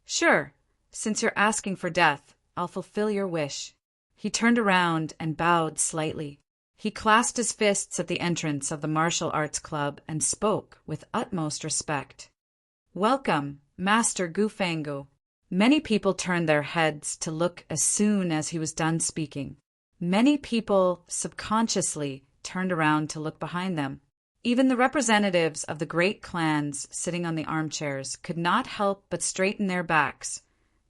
[SPEAKER 1] "Sure, since you're asking for death, I'll fulfill your wish." He turned around and bowed slightly. He clasped his fists at the entrance of the martial arts club and spoke with utmost respect. "Welcome, Master Gufangu." Many people turned their heads to look as soon as he was done speaking. Many people subconsciously turned around to look behind them. Even the representatives of the great clans sitting on the armchairs could not help but straighten their backs,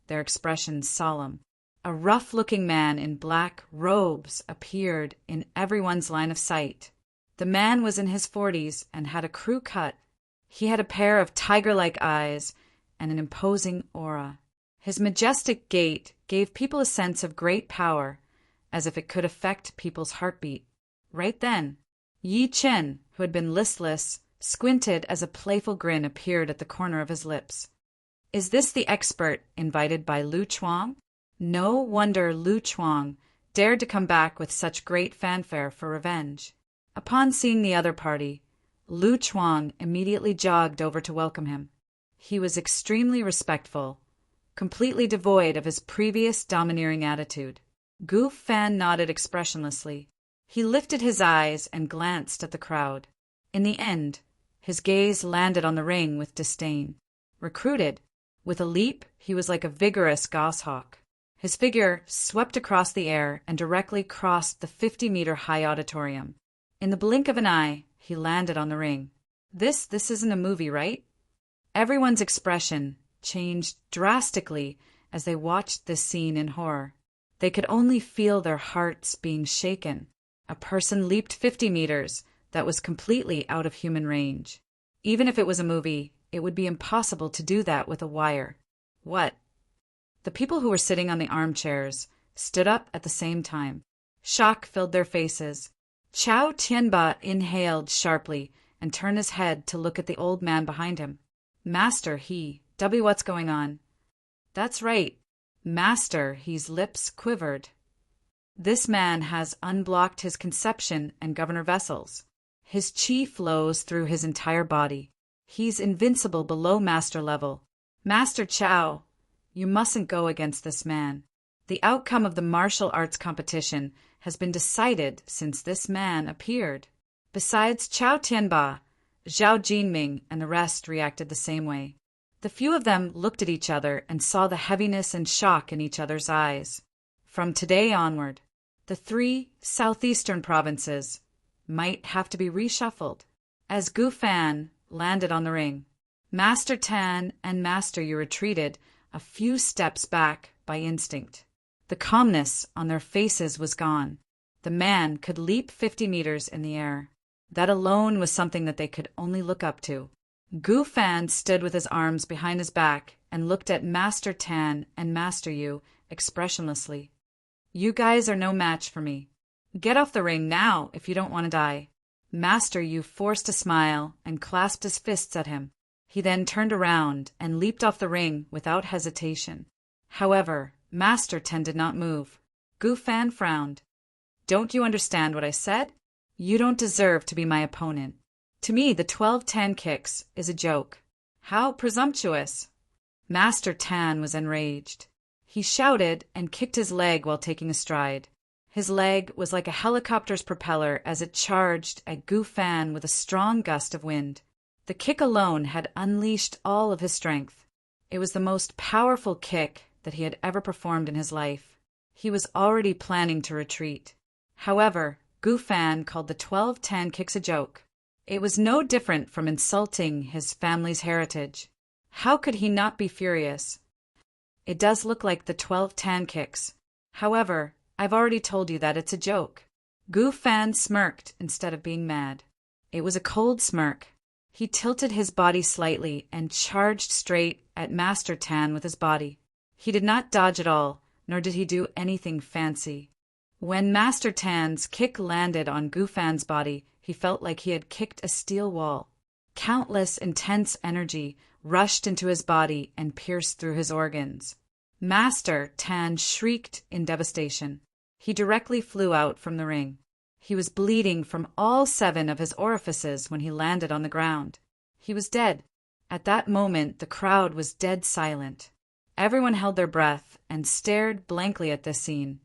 [SPEAKER 1] their expressions solemn. A rough-looking man in black robes appeared in everyone's line of sight. The man was in his 40s and had a crew cut. He had a pair of tiger-like eyes and an imposing aura. His majestic gait gave people a sense of great power, as if it could affect people's heartbeat. Right then, Yi Chen, who had been listless, squinted as a playful grin appeared at the corner of his lips. "Is this the expert invited by Lu Chuang?" No wonder Lu Chuang dared to come back with such great fanfare for revenge. Upon seeing the other party, Lu Chuang immediately jogged over to welcome him. He was extremely respectful, completely devoid of his previous domineering attitude. Gu Fan nodded expressionlessly. He lifted his eyes and glanced at the crowd. In the end, his gaze landed on the ring with disdain. Recruited, with a leap, he was like a vigorous goshawk. His figure swept across the air and directly crossed the 50-meter-high auditorium. In the blink of an eye, he landed on the ring. This isn't a movie, right? Everyone's expression changed drastically as they watched this scene in horror. They could only feel their hearts being shaken. A person leaped 50 meters that was completely out of human range. Even if it was a movie, it would be impossible to do that with a wire. What? The people who were sitting on the armchairs stood up at the same time. Shock filled their faces. Chao Tianba inhaled sharply and turned his head to look at the old man behind him. "Master, what's going on?" "That's right. Master," his lips quivered. "This man has unblocked his conception and governor vessels. His chi flows through his entire body. He's invincible below master level. Master Chao, you mustn't go against this man. The outcome of the martial arts competition has been decided since this man appeared." Besides Chao Tianba, Zhao Jinming and the rest reacted the same way. The few of them looked at each other and saw the heaviness and shock in each other's eyes. From today onward, the 3 southeastern provinces might have to be reshuffled. As Gu Fan landed on the ring, Master Tan and Master Yu retreated a few steps back by instinct. The calmness on their faces was gone. The man could leap 50 meters in the air. That alone was something that they could only look up to. Gu Fan stood with his arms behind his back and looked at Master Tan and Master Yu expressionlessly. "You guys are no match for me. Get off the ring now if you don't want to die." Master Yu forced a smile and clasped his fists at him. He then turned around and leaped off the ring without hesitation. However, Master Tan did not move. Gu Fan frowned. "Don't you understand what I said? You don't deserve to be my opponent. To me, the 12-10 kicks is a joke." "How presumptuous!" Master Tan was enraged. He shouted and kicked his leg while taking a stride. His leg was like a helicopter's propeller as it charged at Gu Fan with a strong gust of wind. The kick alone had unleashed all of his strength. It was the most powerful kick that he had ever performed in his life. He was already planning to retreat. However, Gu Fan called the 12-10 kicks a joke. It was no different from insulting his family's heritage. How could he not be furious? "It does look like the 12-10 kicks. However, I've already told you that it's a joke." Gu Fan smirked instead of being mad. It was a cold smirk. He tilted his body slightly and charged straight at Master Tan with his body. He did not dodge at all, nor did he do anything fancy. When Master Tan's kick landed on Gu Fan's body, he felt like he had kicked a steel wall. Countless intense energy rushed into his body and pierced through his organs. Master Tan shrieked in devastation. He directly flew out from the ring. He was bleeding from all 7 of his orifices when he landed on the ground. He was dead. At that moment, the crowd was dead silent. Everyone held their breath and stared blankly at this scene,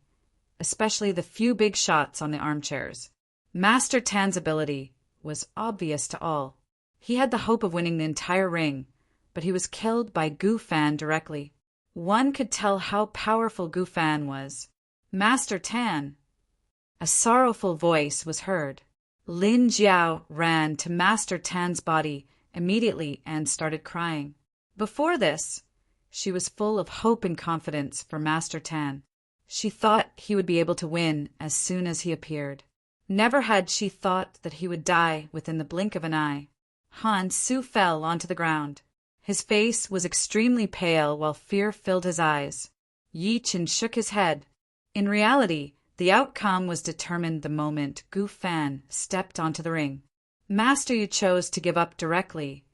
[SPEAKER 1] especially the few big shots on the armchairs. Master Tan's ability was obvious to all. He had the hope of winning the entire ring, but he was killed by Gu Fan directly. One could tell how powerful Gu Fan was. Master Tan! A sorrowful voice was heard. Lin Jiao ran to Master Tan's body immediately and started crying. Before this, she was full of hope and confidence for Master Tan. She thought he would be able to win as soon as he appeared. Never had she thought that he would die within the blink of an eye. Han Su fell onto the ground. His face was extremely pale while fear filled his eyes. Yi Chen shook his head. In reality, the outcome was determined the moment Gu Fan stepped onto the ring. Master Yi chose to give up directly,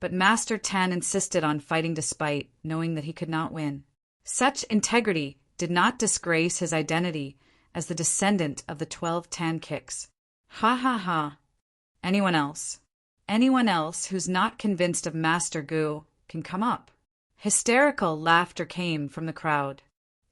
[SPEAKER 1] but Master Tan insisted on fighting despite knowing that he could not win. Such integrity did not disgrace his identity as the descendant of the 12 Tan kicks. Ha ha ha. Anyone else? Anyone else who's not convinced of Master Gu can come up. Hysterical laughter came from the crowd.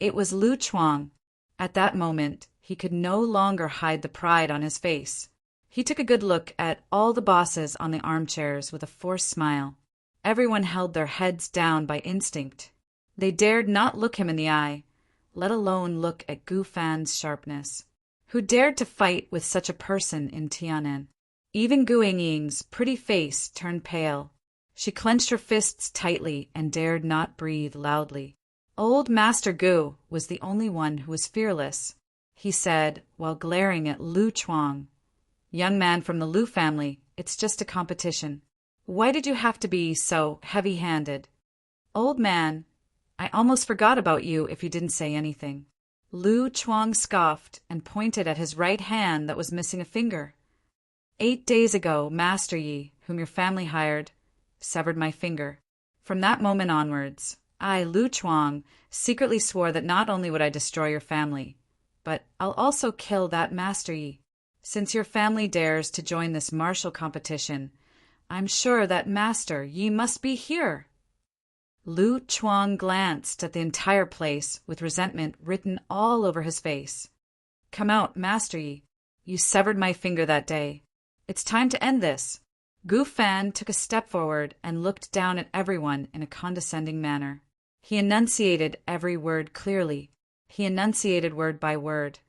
[SPEAKER 1] It was Lu Chuang. At that moment, he could no longer hide the pride on his face. He took a good look at all the bosses on the armchairs with a forced smile. Everyone held their heads down by instinct. They dared not look him in the eye, let alone look at Gu Fan's sharpness. Who dared to fight with such a person in Tianan? Even Gu Yingying's pretty face turned pale. She clenched her fists tightly and dared not breathe loudly. Old Master Gu was the only one who was fearless. He said, while glaring at Lu Chuang, "Young man from the Lu family, it's just a competition. Why did you have to be so heavy-handed? Old man, I almost forgot about you if you didn't say anything." Lu Chuang scoffed and pointed at his right hand that was missing a finger. 8 days ago, Master Yi, whom your family hired, severed my finger. From that moment onwards, I, Lu Chuang, secretly swore that not only would I destroy your family, but I'll also kill that Master Yi. Since your family dares to join this martial competition, I'm sure that Master Yi must be here. Lu Chuang glanced at the entire place with resentment written all over his face. Come out, Master Yi. You severed my finger that day. It's time to end this. Gu Fan took a step forward and looked down at everyone in a condescending manner. He enunciated every word clearly. He enunciated word by word.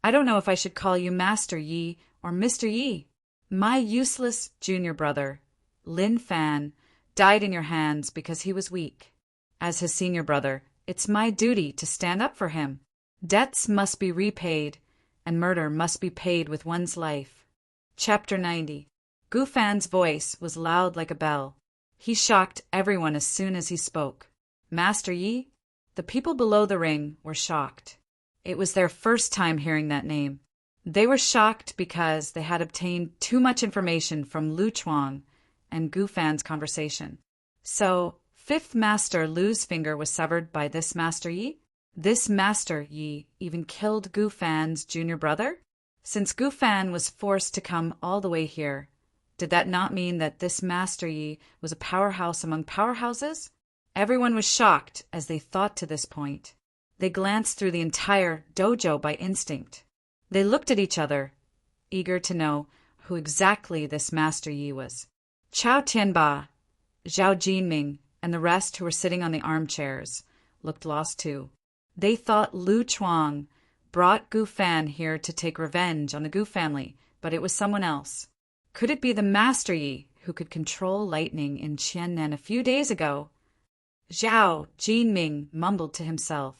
[SPEAKER 1] I don't know if I should call you Master Yi or Mr. Yi. My useless junior brother, Lin Fan, died in your hands because he was weak. As his senior brother, it's my duty to stand up for him. Debts must be repaid, and murder must be paid with one's life. Chapter 90. Gu Fan's voice was loud like a bell. He shocked everyone as soon as he spoke. Master Yi? The people below the ring were shocked. It was their first time hearing that name. They were shocked because they had obtained too much information from Lu Chuang and Gu Fan's conversation. So, 5th Master Lu's finger was severed by this Master Yi? This Master Yi even killed Gu Fan's junior brother? Since Gu Fan was forced to come all the way here, did that not mean that this Master Yi was a powerhouse among powerhouses? Everyone was shocked as they thought to this point. They glanced through the entire dojo by instinct. They looked at each other, eager to know who exactly this Master Yi was. Chao Tianba, Zhao Jinming, and the rest who were sitting on the armchairs looked lost too. They thought Lu Chuang brought Gu Fan here to take revenge on the Gu family, but it was someone else. Could it be the Master Yi who could control lightning in Qiannan a few days ago? Zhao Jinming mumbled to himself.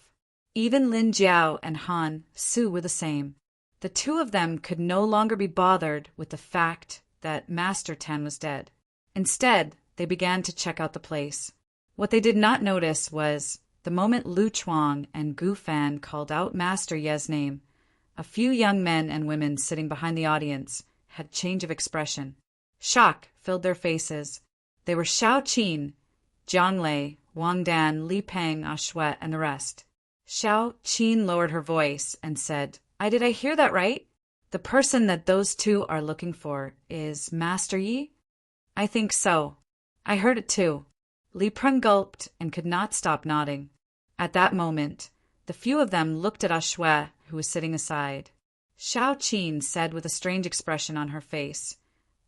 [SPEAKER 1] Even Lin Jiao and Han Su were the same. The two of them could no longer be bothered with the fact that Master Tan was dead. Instead, they began to check out the place. What they did not notice was, the moment Lu Chuang and Gu Fan called out Master Ye's name, a few young men and women sitting behind the audience had change of expression. Shock filled their faces. They were Shao Qin, Jiang Lei, Wang Dan, Li Peng, Ashue, and the rest. Shao Qin lowered her voice and said, Did I hear that right? The person that those two are looking for is Master Yi? I think so. I heard it too. Li Peng gulped and could not stop nodding. At that moment, the few of them looked at Ashue, who was sitting aside. Shao Qin said with a strange expression on her face.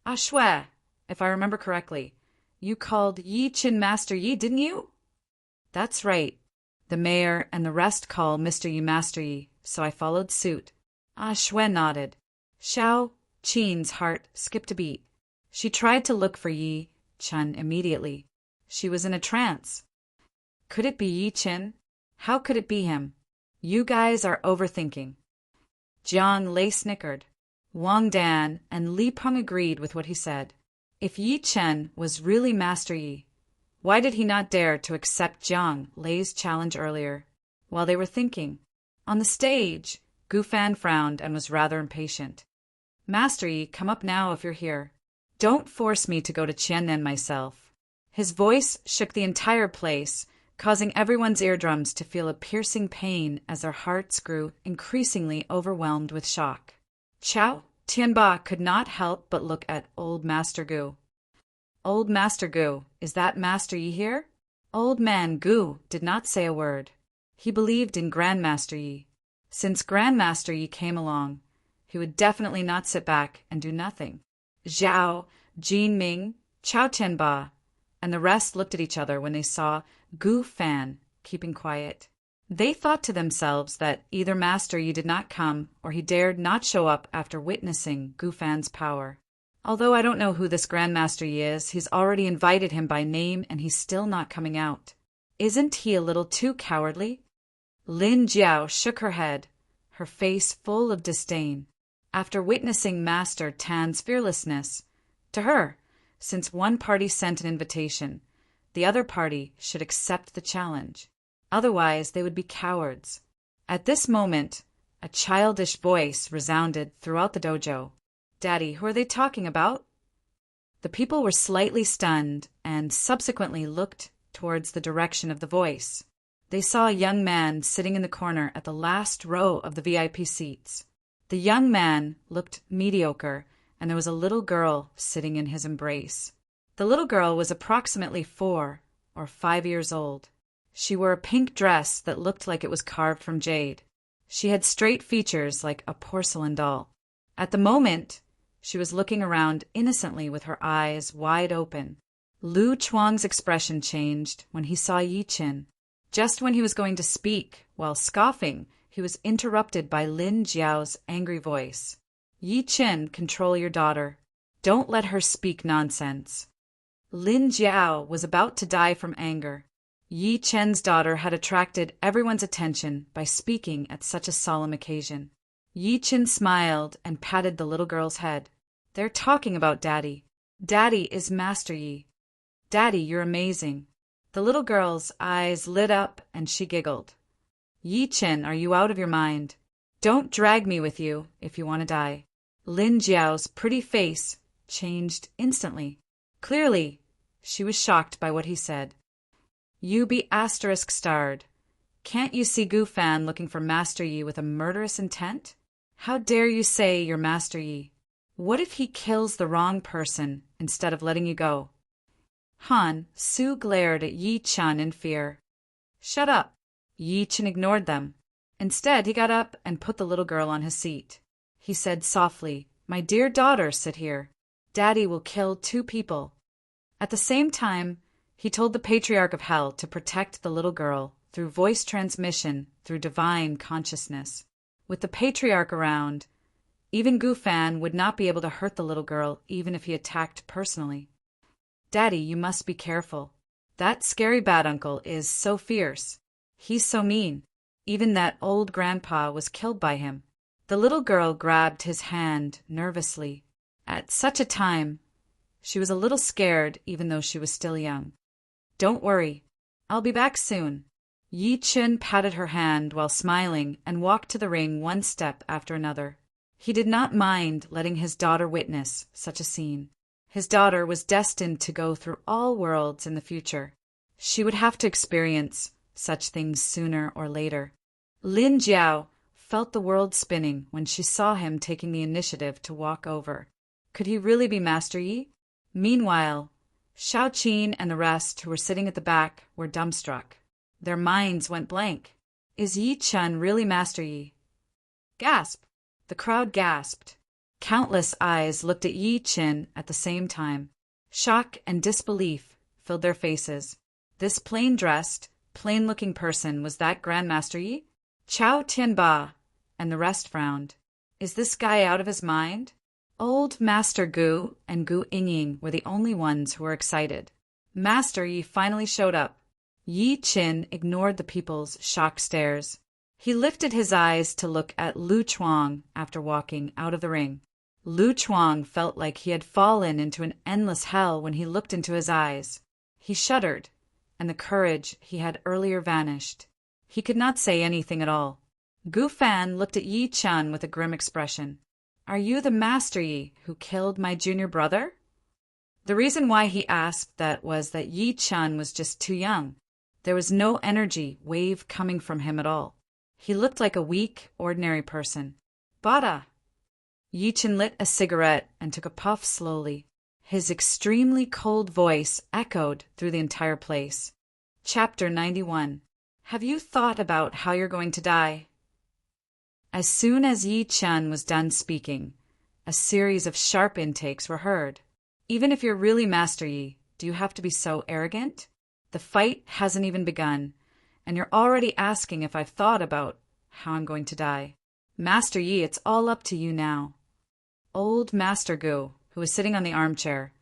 [SPEAKER 1] Ah Shui, if I remember correctly, you called Yi Qin Master Yi, didn't you? That's right. The mayor and the rest call Mr. Yi Master Yi, so I followed suit. Ah Shui nodded. Shao Qin's heart skipped a beat. She tried to look for Yi Chen immediately. She was in a trance. Could it be Yi Chen? How could it be him? You guys are overthinking. Jiang Lei snickered. Wang Dan and Li Peng agreed with what he said. If Yi Chen was really Master Yi, why did he not dare to accept Jiang Lei's challenge earlier? While they were thinking, on the stage, Gu Fan frowned and was rather impatient. Master Yi, come up now if you're here. Don't force me to go to Qian'an myself. His voice shook the entire place, causing everyone's eardrums to feel a piercing pain as their hearts grew increasingly overwhelmed with shock. Chao Tianba could not help but look at old Master Gu. Old Master Gu, is that Master Yi here? Old man Gu did not say a word. He believed in Grandmaster Yi. Since Grandmaster Yi came along, he would definitely not sit back and do nothing. Zhao, Jin Ming, Chao Tianba, and the rest looked at each other when they saw Gu Fan keeping quiet. They thought to themselves that either Master Yi did not come or he dared not show up after witnessing Gu Fan's power. Although I don't know who this Grandmaster Yi is, he's already invited him by name and he's still not coming out. Isn't he a little too cowardly? Lin Jiao shook her head, her face full of disdain. After witnessing Master Tan's fearlessness, to her, since one party sent an invitation, the other party should accept the challenge. Otherwise, they would be cowards. At this moment, a childish voice resounded throughout the dojo. Daddy, who are they talking about? The people were slightly stunned and subsequently looked towards the direction of the voice. They saw a young man sitting in the corner at the last row of the VIP seats. The young man looked mediocre, and there was a little girl sitting in his embrace. The little girl was approximately 4 or 5 years old. She wore a pink dress that looked like it was carved from jade. She had straight features like a porcelain doll. At the moment, she was looking around innocently with her eyes wide open. Lu Chuang's expression changed when he saw Yi Qin. Just when he was going to speak, while scoffing, he was interrupted by Lin Jiao's angry voice. Yi Qin, control your daughter. Don't let her speak nonsense. Lin Jiao was about to die from anger. Yi Qin's daughter had attracted everyone's attention by speaking at such a solemn occasion. Yi Qin smiled and patted the little girl's head. They're talking about Daddy. Daddy is Master Yi. Daddy, you're amazing. The little girl's eyes lit up and she giggled. Yi Qin, are you out of your mind? Don't drag me with you if you want to die. Lin Jiao's pretty face changed instantly. Clearly, she was shocked by what he said. You be asterisk starred. Can't you see Gu Fan looking for Master Yi with a murderous intent? How dare you say you're Master Yi? What if he kills the wrong person instead of letting you go? Han Su glared at Yi Chen in fear. Shut up. Yi Chen ignored them. Instead, he got up and put the little girl on his seat. He said softly, My dear daughter, sit here. Daddy will kill 2 people. At the same time, he told the Patriarch of Hell to protect the little girl through voice transmission through divine consciousness. With the Patriarch around, even Gu Fan would not be able to hurt the little girl even if he attacked personally. Daddy, you must be careful. That scary bad uncle is so fierce. He's so mean. Even that old grandpa was killed by him. The little girl grabbed his hand nervously. At such a time, she was a little scared even though she was still young. Don't worry. I'll be back soon. Yi Qin patted her hand while smiling and walked to the ring one step after another. He did not mind letting his daughter witness such a scene. His daughter was destined to go through all worlds in the future. She would have to experience such things sooner or later. Lin Jiao felt the world spinning when she saw him taking the initiative to walk over. Could he really be Master Yi? Meanwhile, Shao Qin and the rest who were sitting at the back were dumbstruck. Their minds went blank. Is Yi Chen really Master Yi? Gasp! The crowd gasped. Countless eyes looked at Yi Qin at the same time. Shock and disbelief filled their faces. This plain-dressed, plain-looking person was that Grandmaster Yi? Chao Tianba and the rest frowned. Is this guy out of his mind? Old Master Gu and Gu Yingying were the only ones who were excited. Master Yi finally showed up. Yi Qin ignored the people's shocked stares. He lifted his eyes to look at Lu Chuang after walking out of the ring. Lu Chuang felt like he had fallen into an endless hell when he looked into his eyes. He shuddered, and the courage he had earlier vanished. He could not say anything at all. Gu Fan looked at Yi Chen with a grim expression. Are you the Master Yi who killed my junior brother? The reason why he asked that was that Yi Chen was just too young. There was no energy wave coming from him at all. He looked like a weak, ordinary person. Bada! Yi Chen lit a cigarette and took a puff slowly. His extremely cold voice echoed through the entire place. Chapter 91. Have you thought about how you're going to die? As soon as Yi Chen was done speaking, a series of sharp intakes were heard. Even if you're really Master Yi, do you have to be so arrogant? The fight hasn't even begun, and you're already asking if I've thought about how I'm going to die. Master Yi, it's all up to you now. Old Master Gu, who was sitting on the armchair,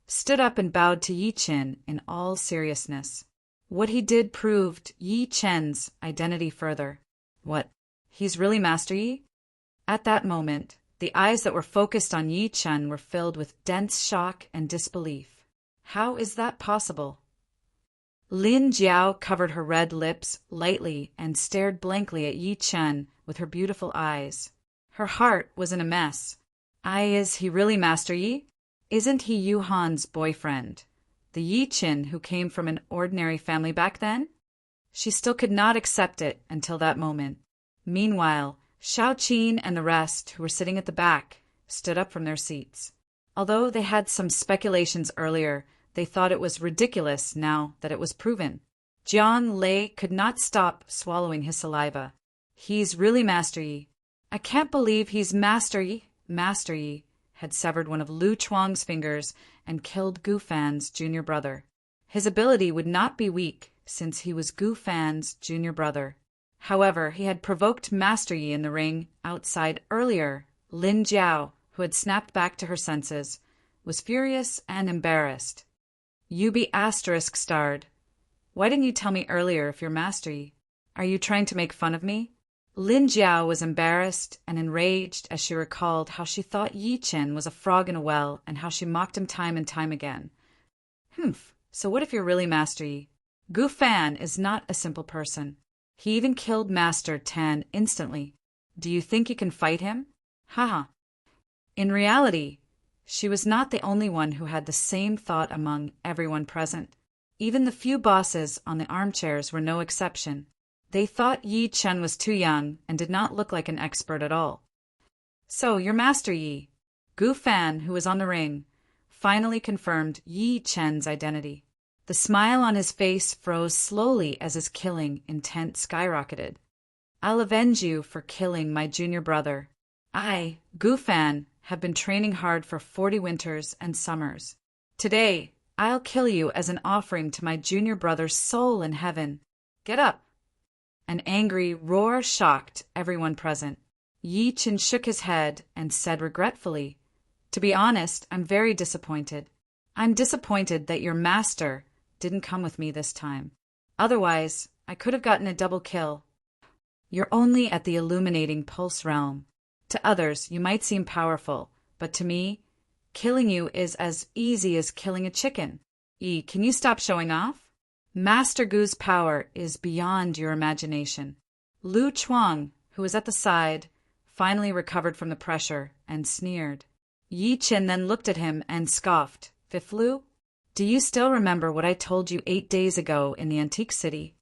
[SPEAKER 1] stood up and bowed to Yi Chen in all seriousness. What he did proved Yi Chen's identity further. What? He's really Master Yi? At that moment, the eyes that were focused on Yi Chen were filled with dense shock and disbelief. How is that possible? Lin Jiao covered her red lips lightly and stared blankly at Yi Chen with her beautiful eyes. Her heart was in a mess. Is he really Master Yi? Isn't he Yu Han's boyfriend? The Yi Chen who came from an ordinary family back then? She still could not accept it until that moment. Meanwhile, Shao Qin and the rest, who were sitting at the back, stood up from their seats. Although they had some speculations earlier, they thought it was ridiculous now that it was proven. Jiang Lei could not stop swallowing his saliva. He's really Master Yi. I can't believe he's Master Yi. Master Yi had severed one of Lu Chuang's fingers and killed Gu Fan's junior brother. His ability would not be weak, since he was Gu Fan's junior brother. However, he had provoked Master Yi in the ring outside earlier. Lin Jiao, who had snapped back to her senses, was furious and embarrassed. You be asterisk starred. Why didn't you tell me earlier if you're Master Yi? Are you trying to make fun of me? Lin Jiao was embarrassed and enraged as she recalled how she thought Yi Chen was a frog in a well and how she mocked him time and time again. So what if you're really Master Yi? Gu Fan is not a simple person. He even killed Master Tan instantly. Do you think you can fight him? Haha. In reality, she was not the only one who had the same thought among everyone present. Even the few bosses on the armchairs were no exception. They thought Yi Chen was too young and did not look like an expert at all. So, you're Master Yi. Gu Fan, who was on the ring, finally confirmed Yi Chen's identity. The smile on his face froze slowly as his killing intent skyrocketed. I'll avenge you for killing my junior brother. I, Gu Fan, have been training hard for 40 winters and summers. Today, I'll kill you as an offering to my junior brother's soul in heaven. Get up! An angry roar shocked everyone present. Yi Chen shook his head and said regretfully, To be honest, I'm very disappointed. I'm disappointed that your master didn't come with me this time. Otherwise, I could have gotten a double kill. You're only at the illuminating pulse realm. To others, you might seem powerful, but to me, killing you is as easy as killing a chicken. Can you stop showing off? Master Gu's power is beyond your imagination. Lu Chuang, who was at the side, finally recovered from the pressure and sneered. Yi Chen then looked at him and scoffed. Fiflu? Do you still remember what I told you 8 days ago in the antique city?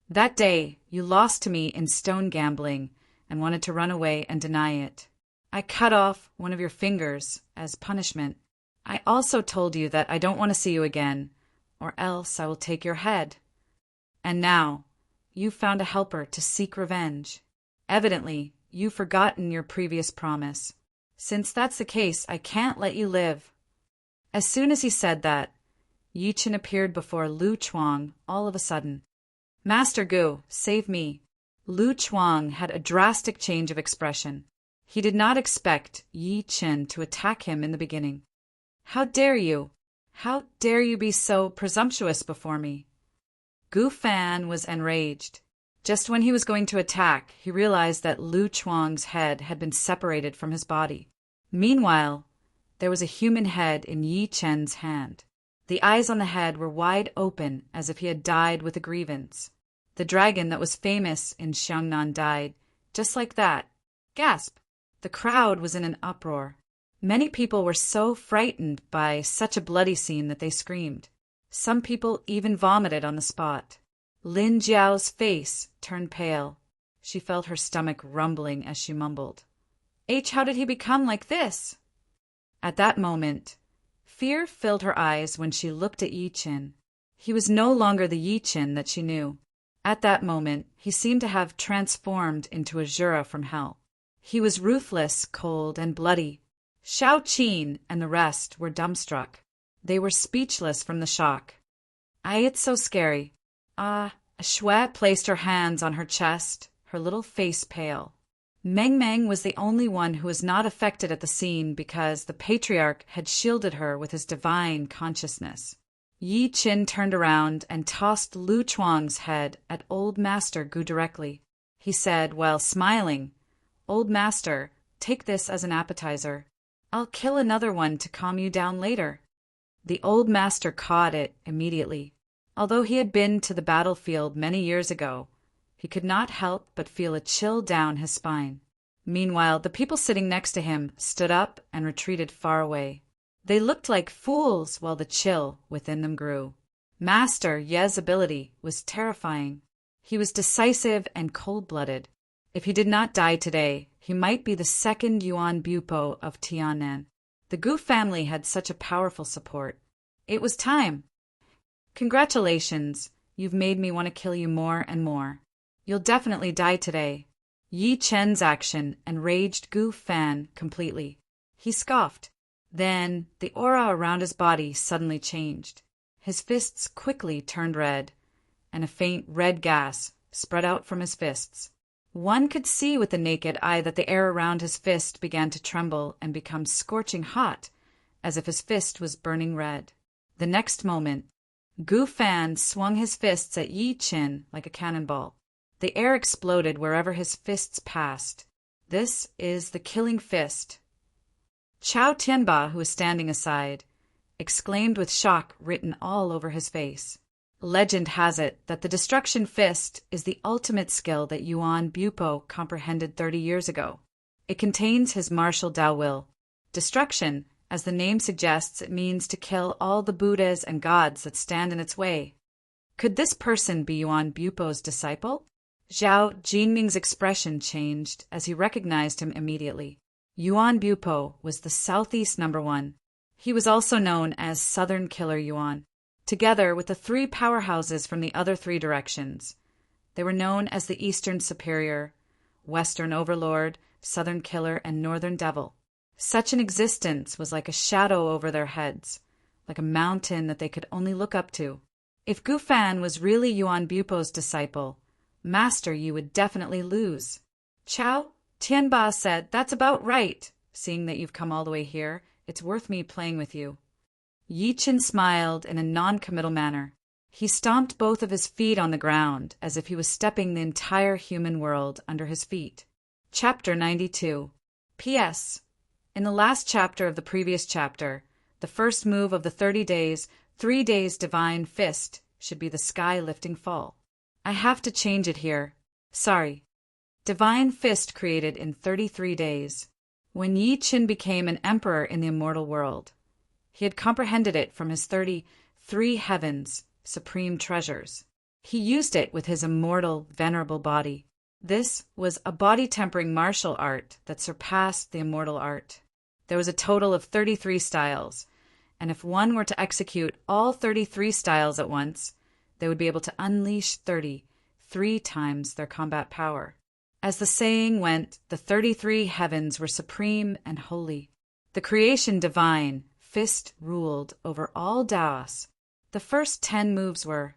[SPEAKER 1] That day, you lost to me in stone gambling and wanted to run away and deny it. I cut off one of your fingers as punishment. I also told you that I don't want to see you again, or else I will take your head. And now, you found a helper to seek revenge. Evidently, you've forgotten your previous promise. Since that's the case, I can't let you live." As soon as he said that, Yi Chen appeared before Lu Chuang all of a sudden. "Master Gu, save me." Lu Chuang had a drastic change of expression. He did not expect Yi Chen to attack him in the beginning. "How dare you? How dare you be so presumptuous before me?" Gu Fan was enraged. Just when he was going to attack, he realized that Lu Chuang's head had been separated from his body. Meanwhile, there was a human head in Yi Chen's hand. The eyes on the head were wide open as if he had died with a grievance. The dragon that was famous in Xiangnan died, just like that. Gasp! The crowd was in an uproar. Many people were so frightened by such a bloody scene that they screamed. Some people even vomited on the spot. Lin Jiao's face turned pale. She felt her stomach rumbling as she mumbled, "How did he become like this?" At that moment, fear filled her eyes when she looked at Yi Chen. He was no longer the Yi Chen that she knew. At that moment, he seemed to have transformed into a Jura from hell. He was ruthless, cold, and bloody. Shao Qin and the rest were dumbstruck. They were speechless from the shock. It's so scary." Shui placed her hands on her chest, her little face pale. Meng Meng was the only one who was not affected at the scene because the patriarch had shielded her with his divine consciousness. Yi Chen turned around and tossed Lu Chuang's head at Old Master Gu directly. He said while smiling, "Old Master, take this as an appetizer. I'll kill another one to calm you down later." The Old Master caught it immediately. Although he had been to the battlefield many years ago, he could not help but feel a chill down his spine. Meanwhile, the people sitting next to him stood up and retreated far away. They looked like fools while the chill within them grew. Master Ye's ability was terrifying. He was decisive and cold-blooded. If he did not die today, he might be the second Yuan Bupo of Tiannan. The Gu family had such a powerful support. It was time. "Congratulations, you've made me want to kill you more and more. You'll definitely die today." Yi Chen's action enraged Gu Fan completely. He scoffed. Then the aura around his body suddenly changed. His fists quickly turned red, and a faint red gas spread out from his fists. One could see with the naked eye that the air around his fist began to tremble and become scorching hot, as if his fist was burning red. The next moment, Gu Fan swung his fists at Yi Chen like a cannonball. The air exploded wherever his fists passed. This is the killing fist. Chao Tianba, who was standing aside, exclaimed with shock written all over his face. Legend has it that the Destruction Fist is the ultimate skill that Yuan Bupo comprehended 30 years ago. It contains his martial Dao will. Destruction, as the name suggests, it means to kill all the Buddhas and gods that stand in its way. Could this person be Yuan Bupo's disciple? Zhao Jinming's expression changed as he recognized him immediately. Yuan Bupo was the Southeast #1. He was also known as Southern Killer Yuan, together with the 3 powerhouses from the other 3 directions. They were known as the Eastern Superior, Western Overlord, Southern Killer, and Northern Devil. Such an existence was like a shadow over their heads, like a mountain that they could only look up to. If Gu Fan was really Yuan Bupo's disciple, Master Yi would definitely lose. Chao Tianba said, "That's about right. Seeing that you've come all the way here, it's worth me playing with you." Yi Chen smiled in a non-committal manner. He stomped both of his feet on the ground as if he was stepping the entire human world under his feet. Chapter 92. P.S. In the last chapter of the previous chapter, the first move of the 30 days, 3 days divine fist should be the sky-lifting fall. I have to change it here. Sorry. Divine fist created in 33 days. When Yi Chen became an emperor in the immortal world, he had comprehended it from his 33 heavens, supreme treasures. He used it with his immortal, venerable body. This was a body-tempering martial art that surpassed the immortal art. There was a total of 33 styles, and if one were to execute all 33 styles at once, they would be able to unleash 33 times their combat power. As the saying went, the 33 heavens were supreme and holy. The creation divine, fist ruled over all Daos. The first 10 moves were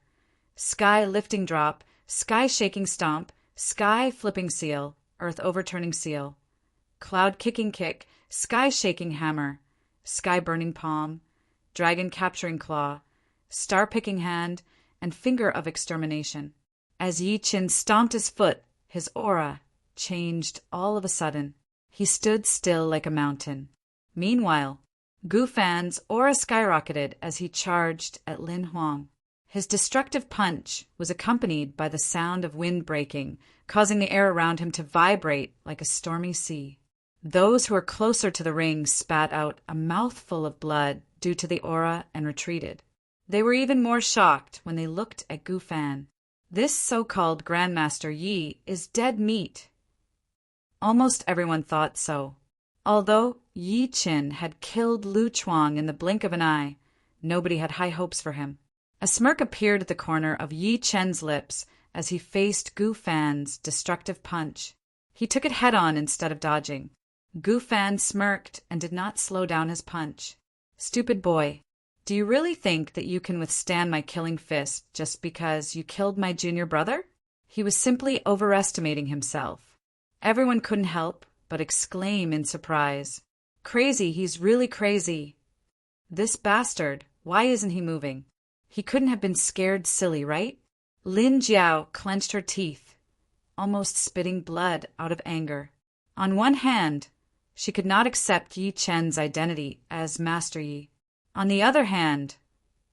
[SPEAKER 1] sky lifting drop, sky shaking stomp, sky flipping seal, earth overturning seal, cloud kicking kick, sky shaking hammer, sky burning palm, dragon capturing claw, star picking hand, and finger of extermination. As Yi Qin stomped his foot, his aura changed all of a sudden. He stood still like a mountain. Meanwhile, Gu Fan's aura skyrocketed as he charged at Lin Huang. His destructive punch was accompanied by the sound of wind breaking, causing the air around him to vibrate like a stormy sea. Those who were closer to the ring spat out a mouthful of blood due to the aura and retreated. They were even more shocked when they looked at Gu Fan. This so-called Grandmaster Yi is dead meat. Almost everyone thought so. Although Yi Qin had killed Lu Chuang in the blink of an eye, nobody had high hopes for him. A smirk appeared at the corner of Yi Chen's lips as he faced Gu Fan's destructive punch. He took it head-on instead of dodging. Gu Fan smirked and did not slow down his punch. "Stupid boy, do you really think that you can withstand my killing fist just because you killed my junior brother?" He was simply overestimating himself. Everyone couldn't help but exclaim in surprise. "Crazy, he's really crazy. This bastard, why isn't he moving? He couldn't have been scared silly, right?" Lin Jiao clenched her teeth, almost spitting blood out of anger. On one hand, she could not accept Yi Chen's identity as Master Yi. On the other hand,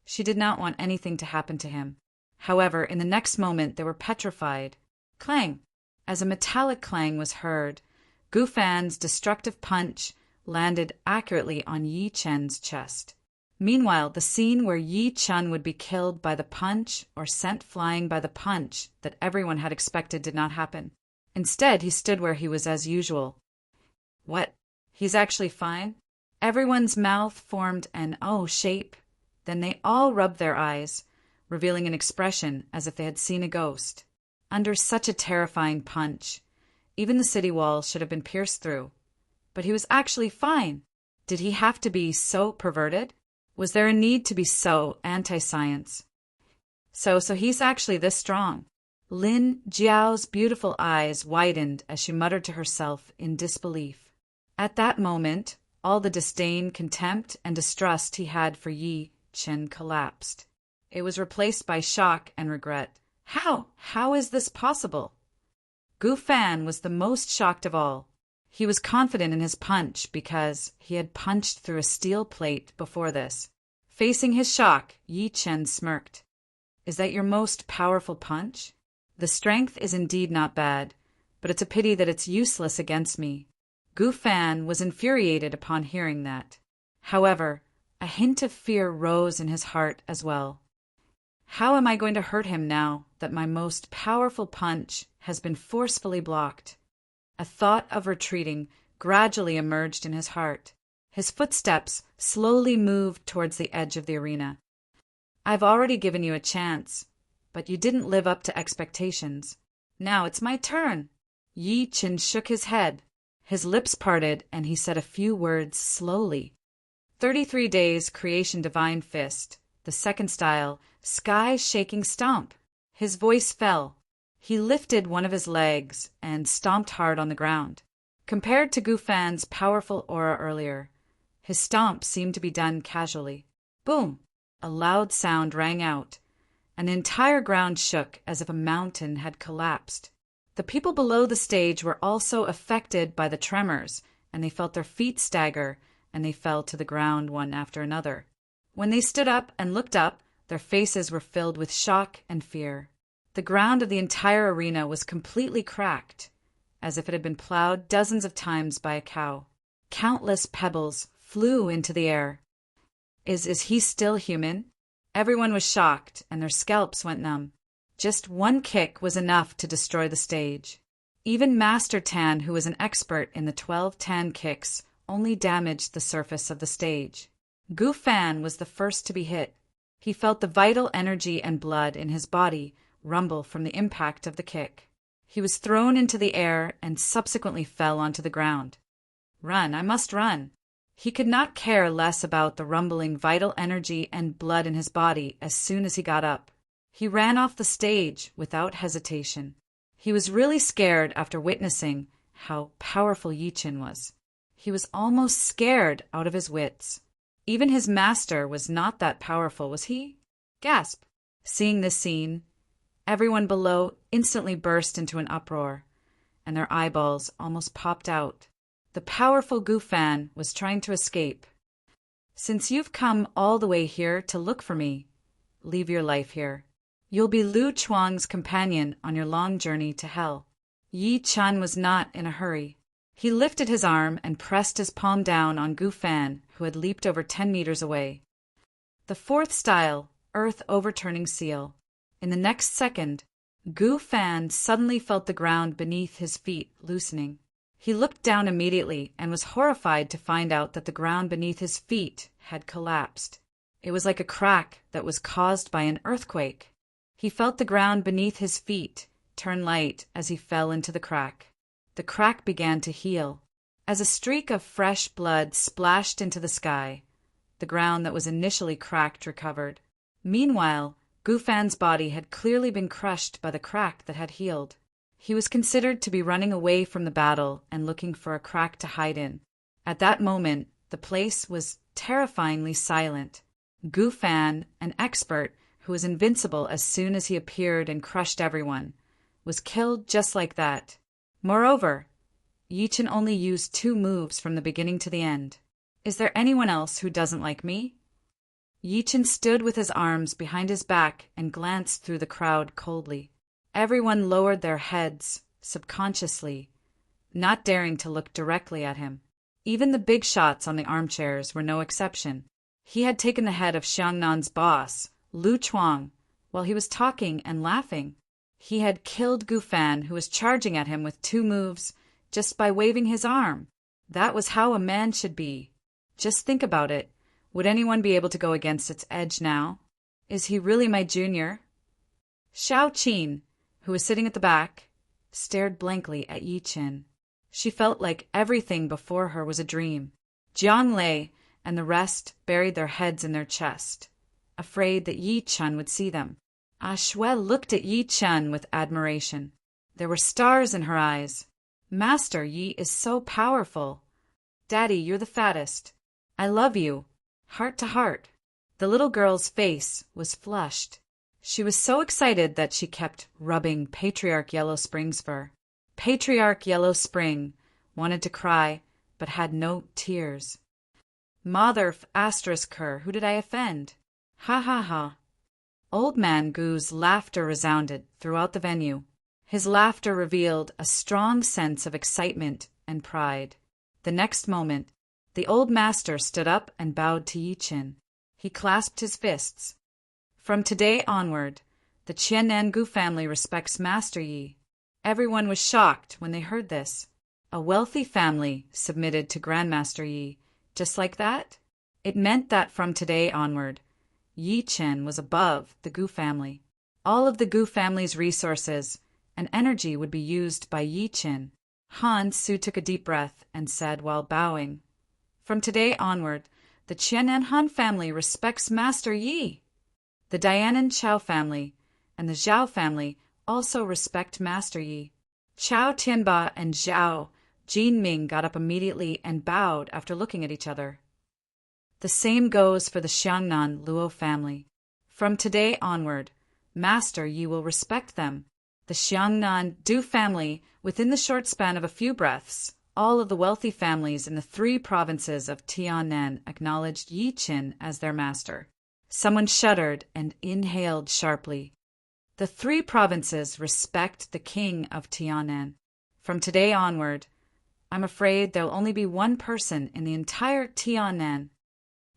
[SPEAKER 1] she did not want anything to happen to him. However, in the next moment they were petrified. Clang! As a metallic clang was heard, Gu Fan's destructive punch landed accurately on Yi Chen's chest. Meanwhile, the scene where Yi Chen would be killed by the punch or sent flying by the punch that everyone had expected did not happen. Instead, he stood where he was as usual. What? He's actually fine? Everyone's mouth formed an O shape. Then they all rubbed their eyes, revealing an expression as if they had seen a ghost. Under such a terrifying punch, even the city walls should have been pierced through. But he was actually fine. Did he have to be so perverted? Was there a need to be so anti-science? So he's actually this strong. Lin Jiao's beautiful eyes widened as she muttered to herself in disbelief. At that moment, all the disdain, contempt, and distrust he had for Yi Qin collapsed. It was replaced by shock and regret. How? How is this possible? Gu Fan was the most shocked of all. He was confident in his punch because he had punched through a steel plate before this. Facing his shock, Yi Chen smirked. "Is that your most powerful punch? The strength is indeed not bad, but it's a pity that it's useless against me." Gu Fan was infuriated upon hearing that. However, a hint of fear rose in his heart as well. How am I going to hurt him now that my most powerful punch has been forcefully blocked? A thought of retreating gradually emerged in his heart. His footsteps slowly moved towards the edge of the arena. "I've already given you a chance, but you didn't live up to expectations. Now it's my turn." Yi Qin shook his head. His lips parted and he said a few words slowly. 33 days creation divine fist. The second style, sky shaking stomp. His voice fell. He lifted one of his legs and stomped hard on the ground. Compared to Gu Fan's powerful aura earlier, his stomp seemed to be done casually. Boom! A loud sound rang out, and the entire ground shook as if a mountain had collapsed. The people below the stage were also affected by the tremors, and they felt their feet stagger, and they fell to the ground one after another. When they stood up and looked up, their faces were filled with shock and fear. The ground of the entire arena was completely cracked, as if it had been plowed dozens of times by a cow. Countless pebbles flew into the air. Is he still human? Everyone was shocked, and their scalps went numb. Just one kick was enough to destroy the stage. Even Master Tan, who was an expert in the 12 Tan kicks, only damaged the surface of the stage. Gu Fan was the first to be hit. He felt the vital energy and blood in his body rumble from the impact of the kick. He was thrown into the air and subsequently fell onto the ground. Run, I must run. He could not care less about the rumbling vital energy and blood in his body as soon as he got up. He ran off the stage without hesitation. He was really scared after witnessing how powerful Yi-Chin was. He was almost scared out of his wits. Even his master was not that powerful, was he? Gasp! Seeing this scene, everyone below instantly burst into an uproar, and their eyeballs almost popped out. The powerful Gu Fan was trying to escape. Since you've come all the way here to look for me, leave your life here. You'll be Lu Chuang's companion on your long journey to hell. Yi Chen was not in a hurry. He lifted his arm and pressed his palm down on Gu Fan, who had leaped over 10 meters away. The fourth style, Earth Overturning Seal. In the next second, Gu Fan suddenly felt the ground beneath his feet loosening. He looked down immediately and was horrified to find out that the ground beneath his feet had collapsed. It was like a crack that was caused by an earthquake. He felt the ground beneath his feet turn light as he fell into the crack. The crack began to heal. As a streak of fresh blood splashed into the sky, the ground that was initially cracked recovered. Meanwhile, Gu Fan's body had clearly been crushed by the crack that had healed. He was considered to be running away from the battle and looking for a crack to hide in. At that moment, the place was terrifyingly silent. Gu Fan, an expert who was invincible as soon as he appeared and crushed everyone, was killed just like that. Moreover, Yi-Chin only used 2 moves from the beginning to the end. Is there anyone else who doesn't like me? Yi-Chin stood with his arms behind his back and glanced through the crowd coldly. Everyone lowered their heads, subconsciously, not daring to look directly at him. Even the big shots on the armchairs were no exception. He had taken the head of Xiangnan's boss, Lu Chuang, while he was talking and laughing. He had killed Gu Fan, who was charging at him with 2 moves, just by waving his arm. That was how a man should be. Just think about it. Would anyone be able to go against its edge now? Is he really my junior? Xiao Qin, who was sitting at the back, stared blankly at Yi-Chin. She felt like everything before her was a dream. Jiang Lei and the rest buried their heads in their chest, afraid that Yi-Chin would see them. Ah Shui looked at Yi-Chin with admiration. There were stars in her eyes. Master Yi is so powerful. Daddy, you're the fattest. I love you. Heart to heart. The little girl's face was flushed. She was so excited that she kept rubbing Patriarch Yellow Spring's fur. Patriarch Yellow Spring wanted to cry, but had no tears. Mother asterisk her, who did I offend? Ha ha ha. Old Man Gu's laughter resounded throughout the venue. His laughter revealed a strong sense of excitement and pride. The next moment, the old master stood up and bowed to Yi-Chin. He clasped his fists. From today onward, the Qiannan Gu family respects Master Yi. Everyone was shocked when they heard this. A wealthy family submitted to Grandmaster Yi. Just like that? It meant that from today onward, Yi-Chin was above the Gu family. All of the Gu family's resources and energy would be used by Yi-Chin. Han Su took a deep breath and said while bowing, "From today onward, the Qiannan Han family respects Master Yi. The Dianan Chao family and the Zhao family also respect Master Yi." Chao Tianba and Zhao Jinming got up immediately and bowed after looking at each other. The same goes for the Xiangnan Luo family. From today onward, Master Yi will respect them. The Xiangnan Du family, within the short span of a few breaths, all of the wealthy families in the 3 provinces of Tiannan acknowledged Yi-Chin as their master. Someone shuddered and inhaled sharply. The 3 provinces respect the king of Tiannan. From today onward, I'm afraid there'll only be one person in the entire Tiannan.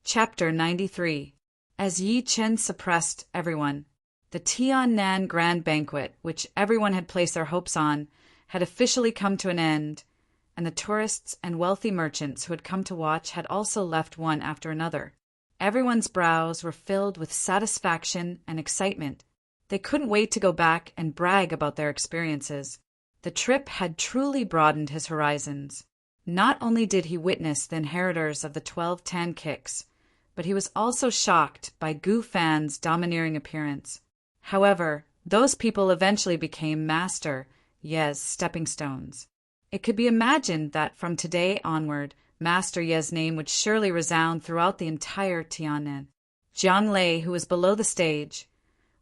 [SPEAKER 1] Chapter 93. As Yi-Chin suppressed everyone, the Tiannan Grand Banquet, which everyone had placed their hopes on, had officially come to an end, and the tourists and wealthy merchants who had come to watch had also left one after another. Everyone's brows were filled with satisfaction and excitement. They couldn't wait to go back and brag about their experiences. The trip had truly broadened his horizons. Not only did he witness the inheritors of the 12 tan kicks, but he was also shocked by Gu Fan's domineering appearance. However, those people eventually became Master Ye's stepping stones. It could be imagined that from today onward, Master Ye's name would surely resound throughout the entire Tianan. Jiang Lei, who was below the stage,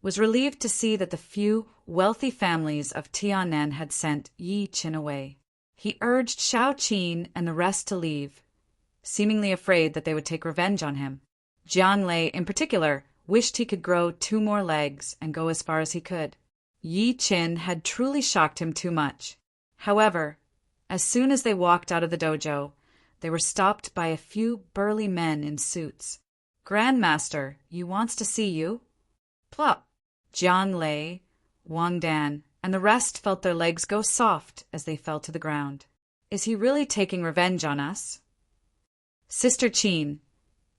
[SPEAKER 1] was relieved to see that the few wealthy families of Tianan had sent Yi Qin away. He urged Shao Qin and the rest to leave, seemingly afraid that they would take revenge on him. Jiang Lei, in particular, wished he could grow 2 more legs and go as far as he could. Yi Qin had truly shocked him too much. However, as soon as they walked out of the dojo, they were stopped by a few burly men in suits. "Grandmaster, Yi wants to see you." Plop! Jiang Lei, Wang Dan, and the rest felt their legs go soft as they fell to the ground. "Is he really taking revenge on us?" "Sister Qin,